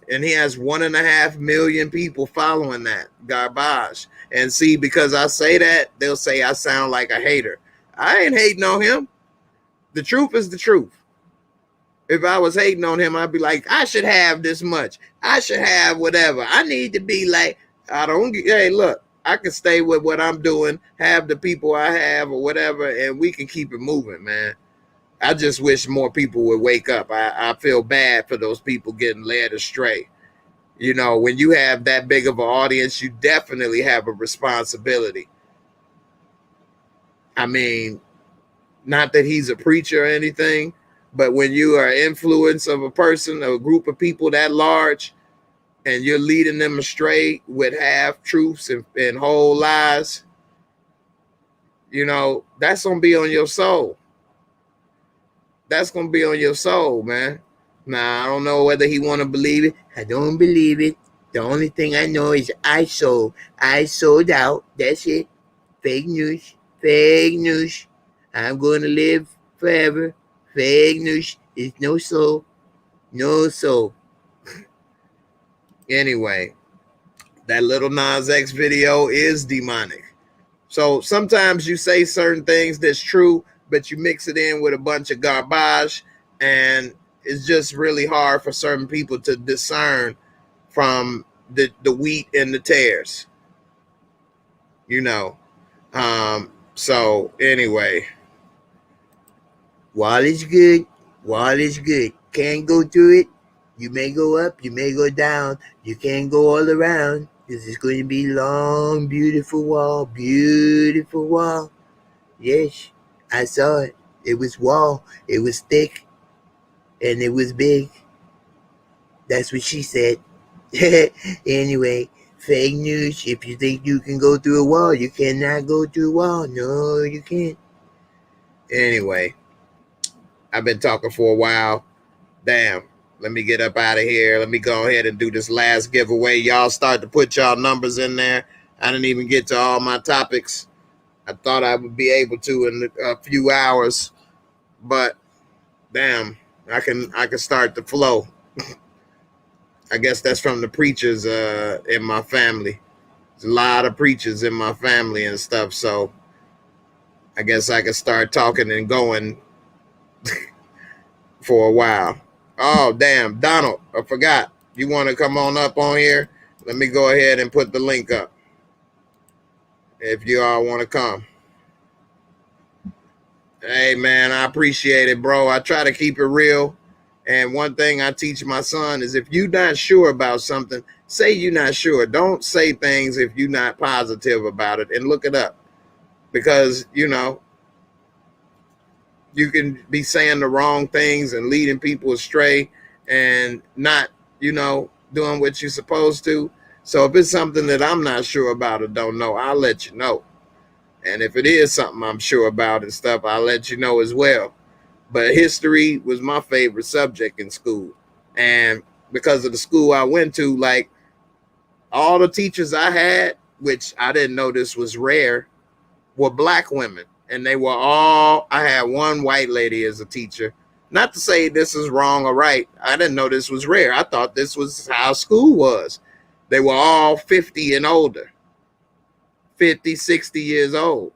And he has 1.5 million people following that garbage. And see, because I say that, they'll say I sound like a hater. I ain't hating on him. The truth is the truth. If I was hating on him, I'd be like, I should have this much. I should have whatever. I need to be like, hey, look, I can stay with what I'm doing, have the people I have or whatever, and we can keep it moving, man. I just wish more people would wake up. I feel bad for those people getting led astray. You know, when you have that big of an audience, you definitely have a responsibility. I mean, not that he's a preacher or anything, but when you are influence of a person, a group of people that large, and you're leading them astray with half truths and whole lies, you know, that's going to be on your soul. That's going to be on your soul, man. Now, I don't know whether he want to believe it. I don't believe it. The only thing I know is I sold out. That's it. Fake news. Fake news. I'm going to live forever. Fake news. There's no soul. No soul. Anyway, that Little Nas X video is demonic. So sometimes you say certain things that's true, but you mix it in with a bunch of garbage, and it's just really hard for certain people to discern from the wheat and the tares, you know. So anyway, wall is good. Wall is good. Can't go through it. You may go up, you may go down. You can't go all around. This is going to be long, beautiful wall. Beautiful wall. Yes. I saw it. It was wall. It was thick. And it was big. That's what she said. Anyway, fake news. If you think you can go through a wall, you cannot go through a wall. No, you can't. Anyway, I've been talking for a while. Damn. Let me get up out of here. Let me go ahead and do this last giveaway. Y'all start to put y'all numbers in there. I didn't even get to all my topics. I thought I would be able to in a few hours, but damn, I can start the flow. I guess that's from the preachers in my family. There's a lot of preachers in my family and stuff, so I guess I can start talking and going for a while. Oh, damn, Donald, I forgot. You want to come on up on here? Let me go ahead and put the link up if you all want to come. Hey, man, I appreciate it, bro. I try to keep it real. And one thing I teach my son is if you're not sure about something, say you're not sure. Don't say things if you're not positive about it, and look it up. Because, you know, you can be saying the wrong things and leading people astray and not, you know, doing what you're supposed to. So if it's something that I'm not sure about or don't know, I'll let you know. And if it is something I'm sure about and stuff, I'll let you know as well. But history was my favorite subject in school. And because of the school I went to, like all the teachers I had, which I didn't know this was rare, were black women. And they were all, I had one white lady as a teacher. Not to say this is wrong or right. I didn't know this was rare. I thought this was how school was. They were all 50 and older, 50, 60 years old.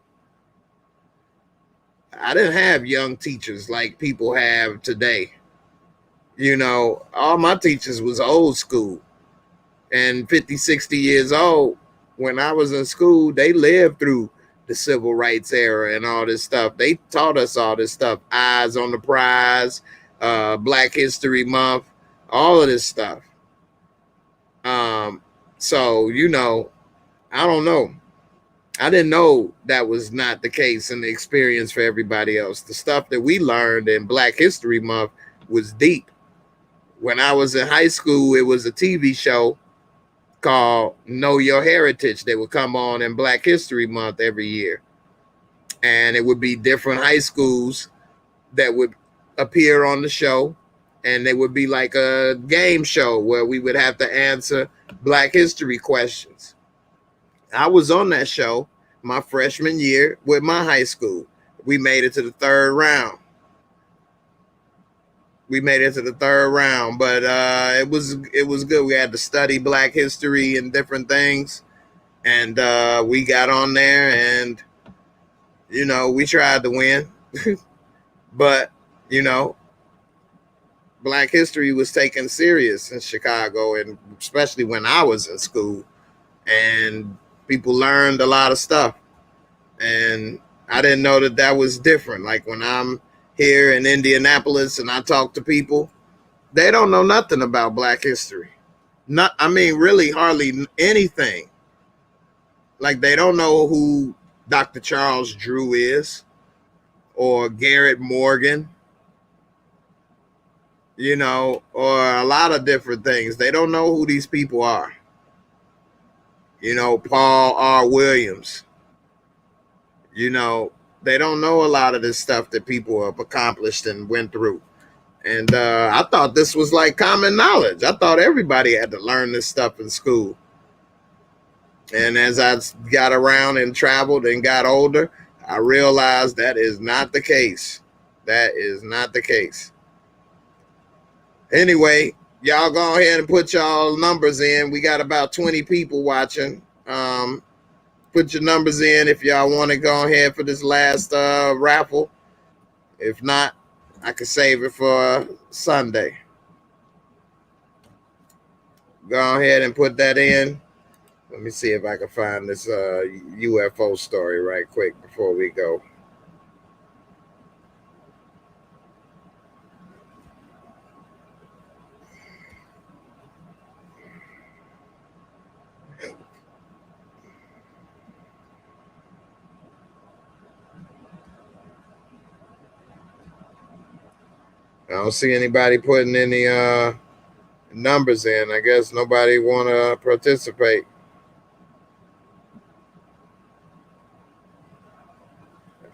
I didn't have young teachers like people have today. You know, all my teachers was old school and 50, 60 years old. When I was in school, they lived through the civil rights era and all this stuff. They taught us all this stuff. Eyes on the prize, Black History Month, all of this stuff. So, you know, I don't know. I didn't know that was not the case in the experience for everybody else. The stuff that we learned in Black History Month was deep. When I was in high school, it was a TV show called Know Your Heritage. They would come on in Black History Month every year. And it would be different high schools that would appear on the show. And they would be like a game show where we would have to answer Black history questions. I was on that show my freshman year with my high school. We made it to the third round. But it was good. We had to study Black history and different things, and we got on there, and you know, we tried to win, but you know, Black history was taken serious in Chicago, and especially when I was in school, and people learned a lot of stuff, and I didn't know that that was different. Like when I'm here in Indianapolis and I talk to people, they don't know nothing about Black history. Not, I mean, really hardly anything. Like they don't know who Dr. Charles Drew is or Garrett Morgan, you know, or a lot of different things. They don't know who these people are. You know, Paul R. Williams. You know, they don't know a lot of this stuff that people have accomplished and went through. And I thought this was like common knowledge. I thought everybody had to learn this stuff in school. And as I got around and traveled and got older, I realized that is not the case. That is not the case. Anyway, y'all go ahead and put y'all numbers in. We got about 20 people watching. Put your numbers in if y'all want to go ahead for this last raffle. If not, I can save it for Sunday. Go ahead and put that in. Let me see if I can find this UFO story right quick before we go. I don't see anybody putting any numbers in. I guess nobody want to participate.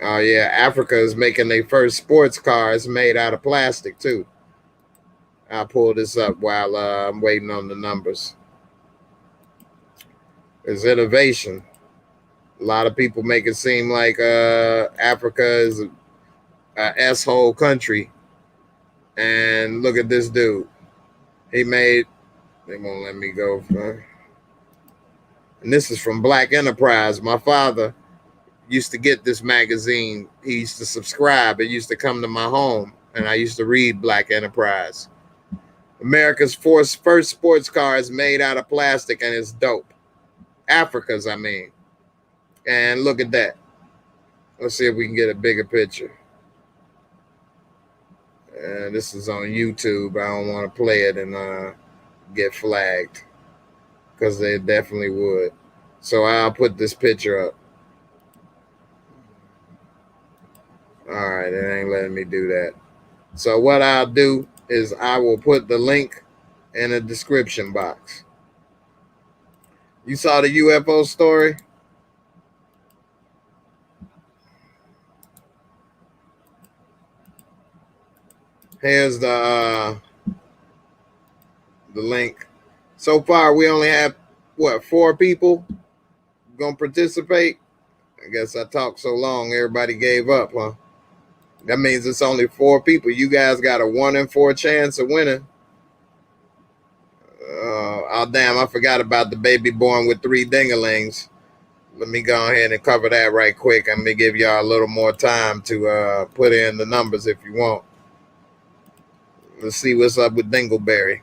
Oh yeah, Africa is making their first sports cars made out of plastic too. I'll pull this up while I'm waiting on the numbers. It's innovation. A lot of people make it seem like Africa is a S-hole country. And look at this dude. He made, they won't let me go. And this is from Black Enterprise. My father used to get this magazine. He used to subscribe. It used to come to my home, and I used to read Black Enterprise. America's first sports car is made out of plastic, and it's dope. Africa's, I mean. And look at that. Let's see if we can get a bigger picture. This is on YouTube. I don't want to play it and get flagged because they definitely would. So I'll put this picture up. All right, it ain't letting me do that. So what I'll do is I will put the link in the description box. You saw the UFO story? Here's the link. So far, we only have what 4 people gonna participate. I guess I talked so long, everybody gave up, huh? That means it's only 4 people. You guys got a 1 in 4 chance of winning. Oh damn! I forgot about the baby born with 3 dinglings. Let me go ahead and cover that right quick. I'm gonna give y'all a little more time to put in the numbers if you want. Let's see what's up with Dingleberry.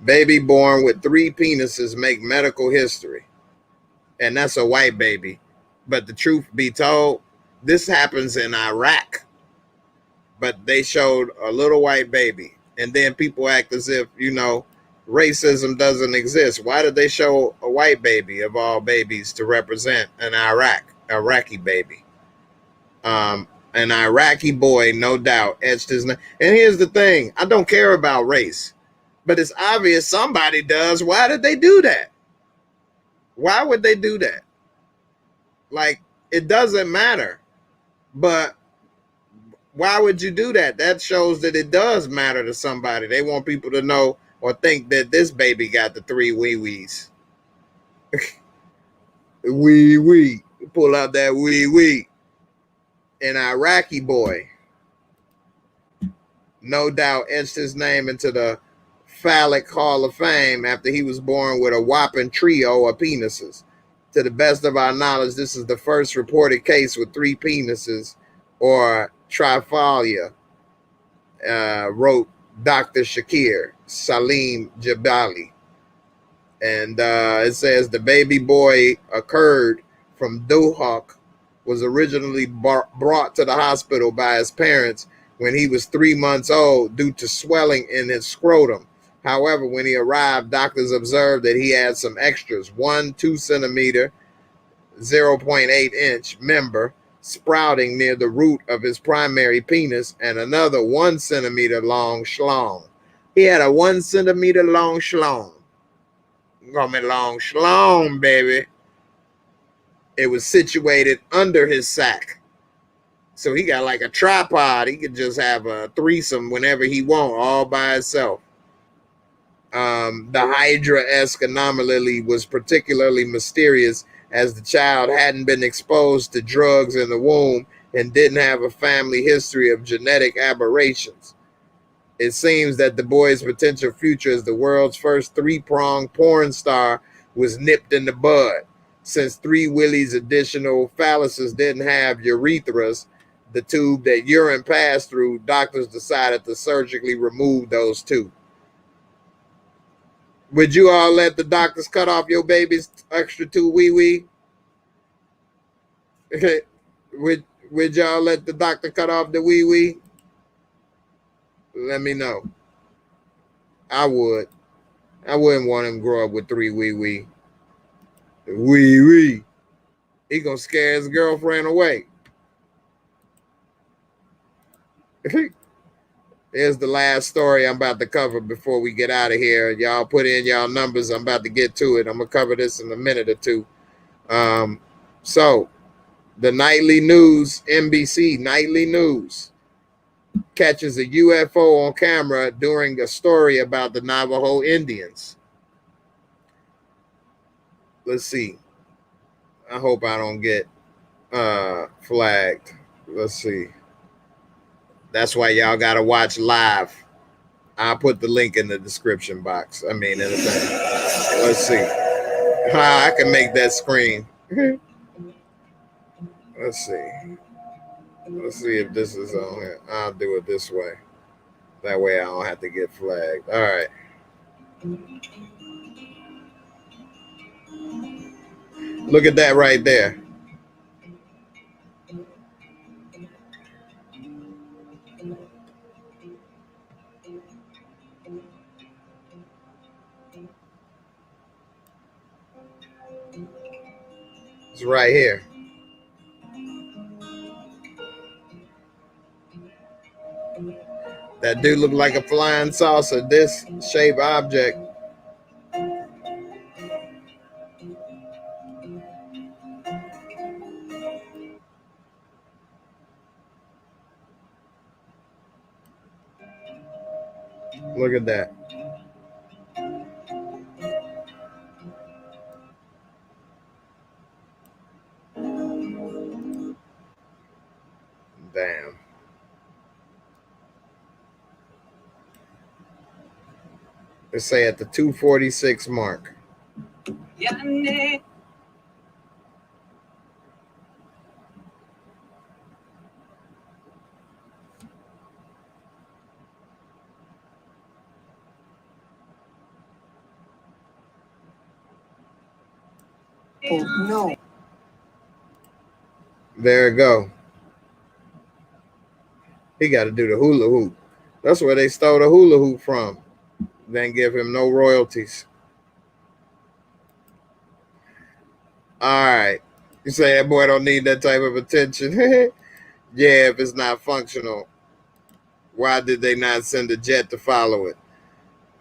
Baby born with 3 penises make medical history, and that's a white baby. But the truth be told, this happens in Iraq. But they showed a little white baby, and then people act as if racism doesn't exist. Why did they show a white baby of all babies to represent an Iraqi baby? An Iraqi boy, no doubt, etched his name. And here's the thing: I don't care about race, but it's obvious somebody does. Why did they do that? Why would they do that? Like, it doesn't matter, but why would you do that? That shows that it does matter to somebody. They want people to know or think that this baby got the 3 wee-wees. Wee-wee. Pull out that wee-wee. An Iraqi boy, no doubt, etched his name into the Phallic Hall of Fame after he was born with a whopping trio of penises. To the best of our knowledge, this is the first reported case with 3 penises, or triphalia, wrote Dr. Shakir Salim Jabali. And it says the baby boy occurred from Dohuk, was originally brought to the hospital by his parents when he was 3 months old due to swelling in his scrotum. However, when he arrived, doctors observed that he had some extras: 1 2-centimeter, 0.8 inch member sprouting near the root of his primary penis, and another 1 centimeter long schlong. He had a 1 centimeter long schlong. Call me long schlong, baby. It was situated under his sack. So he got like a tripod. He could just have a threesome whenever he want, all by himself. The Hydra-esque anomaly was particularly mysterious as the child hadn't been exposed to drugs in the womb and didn't have a family history of genetic aberrations. It seems that the boy's potential future as the world's first 3-pronged porn star was nipped in the bud. Since 3 Willie's additional phalluses didn't have urethras, the tube that urine passed through, doctors decided to surgically remove those 2. Would you all let the doctors cut off your baby's extra 2 wee-wee? would y'all let the doctor cut off the wee-wee? Let me know. I would. I wouldn't want him to grow up with 3 wee-wee. Wee-wee. He gonna scare his girlfriend away. Here's the last story I'm about to cover before we get out of here. Y'all put in y'all numbers. I'm about to get to it. I'm going to cover this in a minute or two. So, the nightly news, NBC nightly news, catches a UFO on camera during a story about the Navajo Indians. Let's see. I hope I don't get flagged. Let's see. That's why y'all got to watch live. I'll put the link in the description box. I mean, in the thing. Let's see how I can make that screen. Let's see. Let's see if this is on here. I'll do it this way. That way I don't have to get flagged. All right. Look at that right there. It's right here. That dude looked like a flying saucer, this shaped object. Look at that. Damn. Let's say at the 246 mark. Oh, no. There it go. He got to do the hula hoop. That's where they stole the hula hoop from. Then give him no royalties. All right. You say that boy don't need that type of attention. Yeah, if it's not functional. Why did they not send a jet to follow it?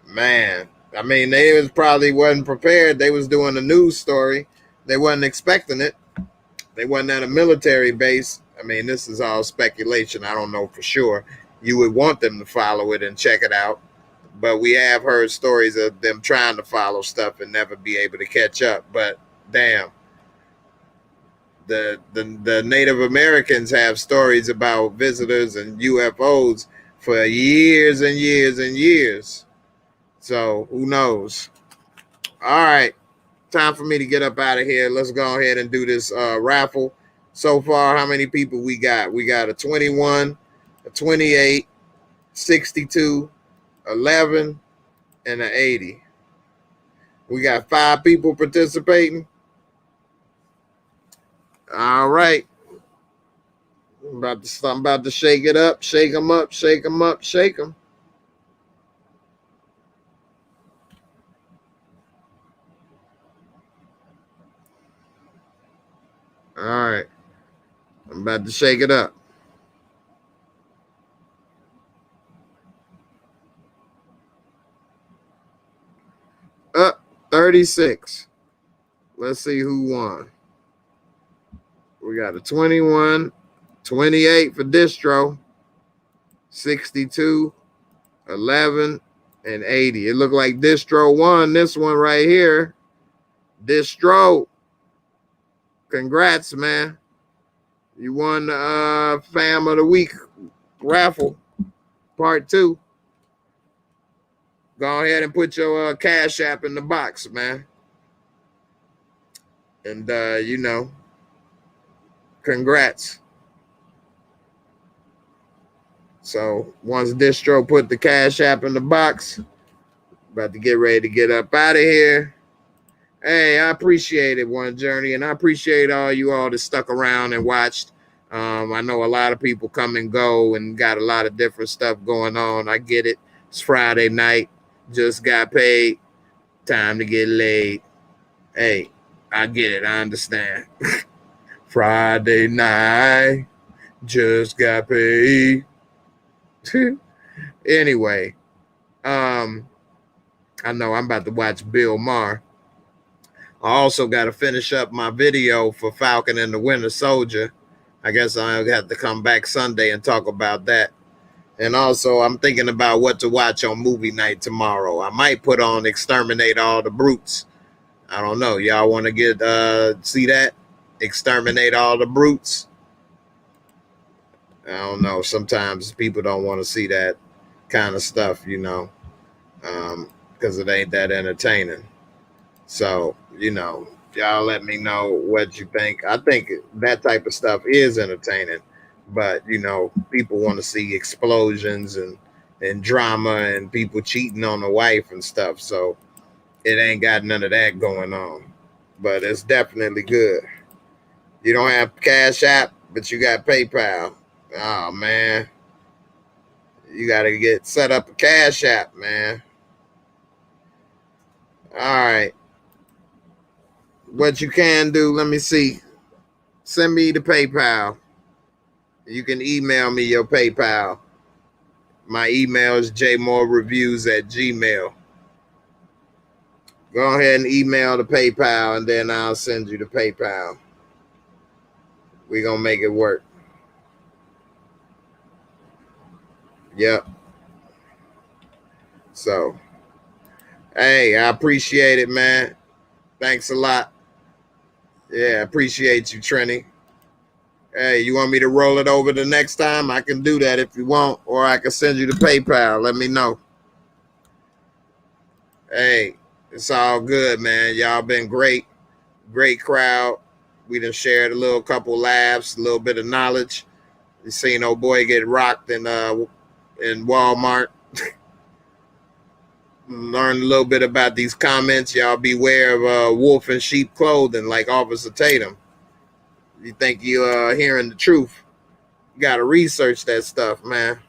Man, I mean, they was probably wasn't prepared. They was doing a news story. They wasn't expecting it. They wasn't at a military base. I mean, this is all speculation. I don't know for sure. You would want them to follow it and check it out. But we have heard stories of them trying to follow stuff and never be able to catch up. But damn, the Native Americans have stories about visitors and UFOs for years and years and years. So who knows? All right, time for me to get up out of here. Let's go ahead and do this raffle. So far, how many people we got? We got a 21, a 28, 62, 11, and an 80. We got 5 people participating. All right. I'm about to shake it up, shake them up, shake them up, shake them. All right. I'm about to shake it up. Up 36. Let's see who won. We got a 21, 28 for distro, 62, 11, and 80. It looked like distro won this one right here. Distro, congrats, man. You won the Fam of the Week raffle, part 2. Go ahead and put your Cash App in the box, man. And, you know, congrats. So once distro put the Cash App in the box, about to get ready to get up out of here. Hey, I appreciate it, One Journey, and I appreciate all you all that stuck around and watched. I know a lot of people come and go and got a lot of different stuff going on. I get it. It's Friday night. Just got paid. Time to get laid. Hey, I get it. I understand. Friday night. Just got paid. Anyway, I know I'm about to watch Bill Maher. I also got to finish up my video for Falcon and the Winter Soldier. I guess I'll have to come back Sunday and talk about that. And also, I'm thinking about what to watch on movie night tomorrow. I might put on Exterminate All the Brutes. I don't know. Y'all want to get see that? Exterminate All the Brutes? I don't know. Sometimes people don't want to see that kind of stuff, you know, because it ain't that entertaining. So, you know, y'all let me know what you think. I think that type of stuff is entertaining, but you know, people want to see explosions and drama and people cheating on the wife and stuff. So it ain't got none of that going on, but it's definitely good. You don't have Cash App, but you got PayPal. Oh man, you got to get set up a Cash App, man. All right. What you can do, let me see. Send me the PayPal. You can email me your PayPal. My email is JAYMOOREREVIEWS@gmail. Go ahead and email the PayPal, and then I'll send you the PayPal. We're going to make it work. Yep. So, hey, I appreciate it, man. Thanks a lot. Yeah, appreciate you, Trini. Hey, you want me to roll it over the next time? I can do that if you want, or I can send you the PayPal. Let me know. Hey, it's all good, man. Y'all been great. Great crowd. We done shared a little couple laughs, a little bit of knowledge. You seen old boy get rocked in Walmart. Learn a little bit about these comments. Y'all beware of wolf in sheep clothing like Officer Tatum. You think you hearing the truth. You got to research that stuff, man.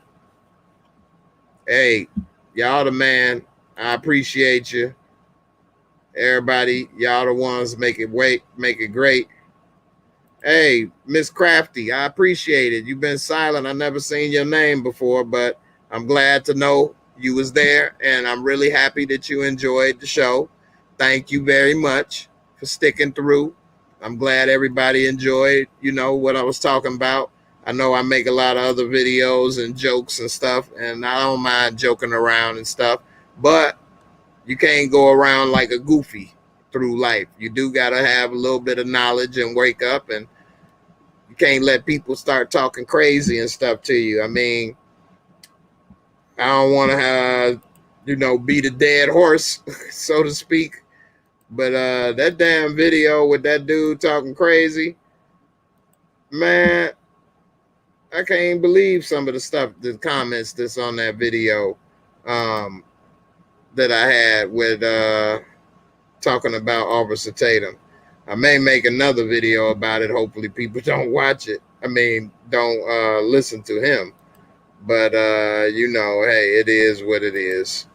Hey, y'all the man. I appreciate you. Everybody, y'all the ones make it great. Hey, Miss Crafty, I appreciate it. You've been silent. I never seen your name before, but I'm glad to know you was there, and I'm really happy that you enjoyed the show. Thank you very much for sticking through. I'm glad everybody enjoyed, what I was talking about. I know I make a lot of other videos and jokes and stuff, and I don't mind joking around and stuff, but you can't go around like a goofy through life. You do got to have a little bit of knowledge and wake up, and you can't let people start talking crazy and stuff to you. I mean, I don't want to beat a dead horse, so to speak. But that damn video with that dude talking crazy, man, I can't believe some of the comments that's on that video that I had with talking about Officer Tatum. I may make another video about it. Hopefully people don't watch it. I mean, don't listen to him. But, hey, it is what it is.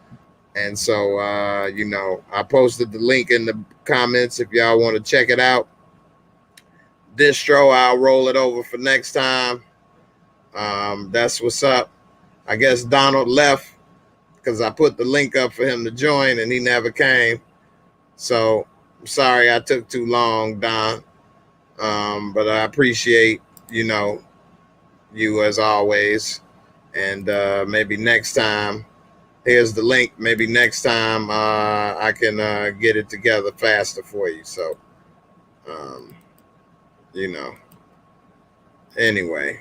And so, I posted the link in the comments if y'all want to check it out. Distro, I'll roll it over for next time. That's what's up. I guess Donald left because I put the link up for him to join and he never came. So I'm sorry I took too long, Don. But I appreciate, you as always. And maybe next time, here's the link. Maybe next time I can get it together faster for you. So, anyway,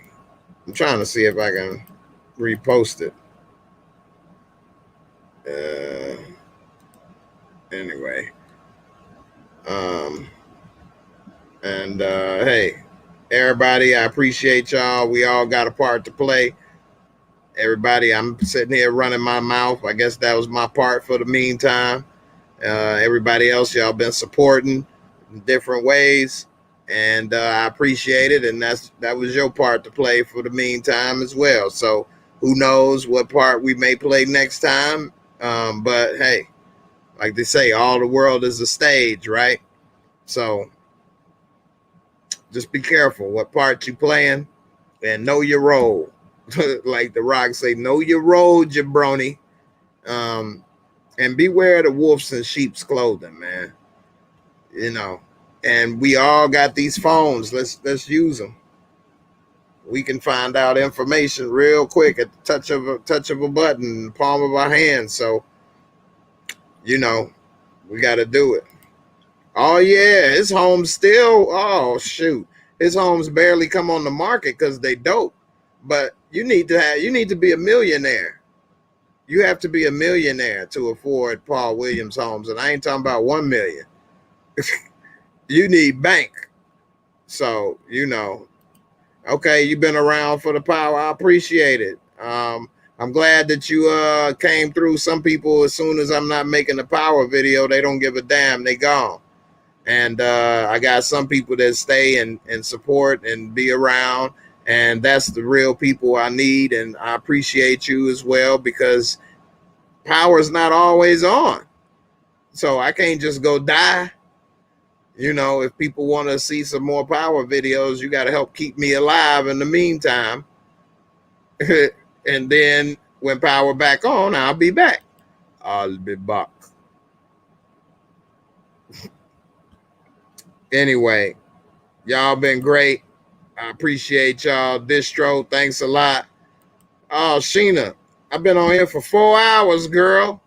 I'm trying to see if I can repost it. Anyway. And hey, everybody, I appreciate y'all. We all got a part to play. Everybody, I'm sitting here running my mouth. I guess that was my part for the meantime. Everybody else, y'all been supporting in different ways, and I appreciate it. And that was your part to play for the meantime as well. So who knows what part we may play next time? But hey, like they say, all the world is a stage, right? So just be careful what part you playing and know your role. Like the Rock say, know your role, jabroni. And beware the wolves in sheep's clothing, man. And we all got these phones. Let's use them. We can find out information real quick at the touch of a button, palm of our hand. So, we got to do it. Oh yeah, his homes still. Oh shoot, his homes barely come on the market because they dope. But you need to be a millionaire. You have to be a millionaire to afford Paul Williams homes, and I ain't talking about 1 million. You need bank. So okay, you've been around for the power. I appreciate it. I'm glad that you came through. Some people, as soon as I'm not making a power video, they don't give a damn. They gone. And I got some people that stay and support and be around. And that's the real people I need. And I appreciate you as well, because power is not always on. So I can't just go die. If people want to see some more power videos, you got to help keep me alive in the meantime. And then when power back on, I'll be back. I'll be back. Anyway, y'all been great. I appreciate y'all. Distro, thanks a lot. Oh, Sheena, I've been on here for 4 hours, girl.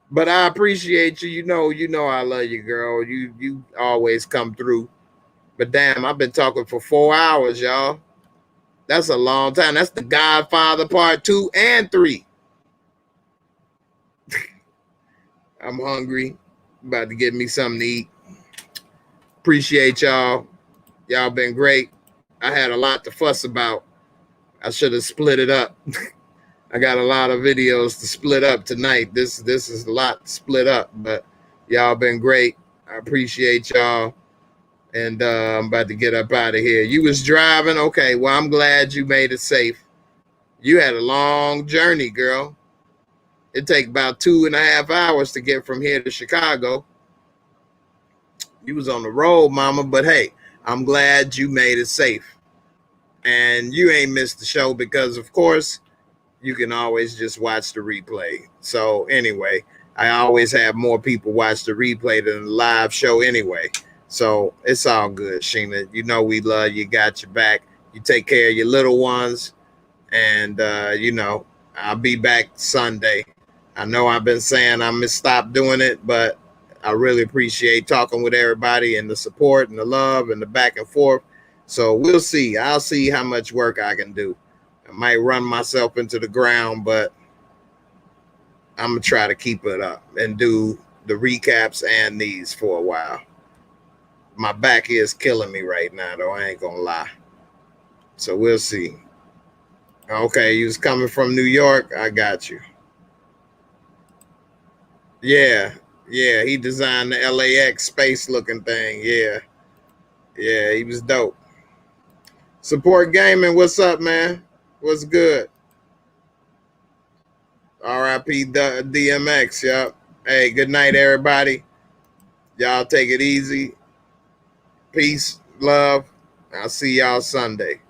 But I appreciate you. You know I love you, girl. You always come through. But damn, I've been talking for 4 hours, y'all. That's a long time. That's the Godfather Part 2 and 3. I'm hungry. About to get me something to eat. Appreciate y'all. Y'all been great. I had a lot to fuss about. I should have split it up. I got a lot of videos to split up tonight. This is a lot to split up, but y'all been great. I appreciate y'all. And I'm about to get up out of here. You was driving? Okay, well, I'm glad you made it safe. You had a long journey, girl. It take about 2.5 hours to get from here to Chicago. You was on the road, mama, but hey, I'm glad you made it safe. And you ain't missed the show because, of course, you can always just watch the replay. So anyway, I always have more people watch the replay than the live show anyway. So it's all good, Sheena. You know we love you, got your back. You take care of your little ones. And, I'll be back Sunday. I know I've been saying I'm going to stop doing it, but I really appreciate talking with everybody and the support and the love and the back and forth. So we'll see. I'll see how much work I can do. I might run myself into the ground, but I'm going to try to keep it up and do the recaps and these for a while. My back is killing me right now, though. I ain't going to lie. So we'll see. Okay, you was coming from New York. I got you. Yeah, he designed the LAX space looking thing. Yeah, he was dope. Support Gaming, what's up, man? What's good? R.I.P. DMX, yep. Hey, good night, everybody. Y'all take it easy. Peace, love. I'll see y'all Sunday.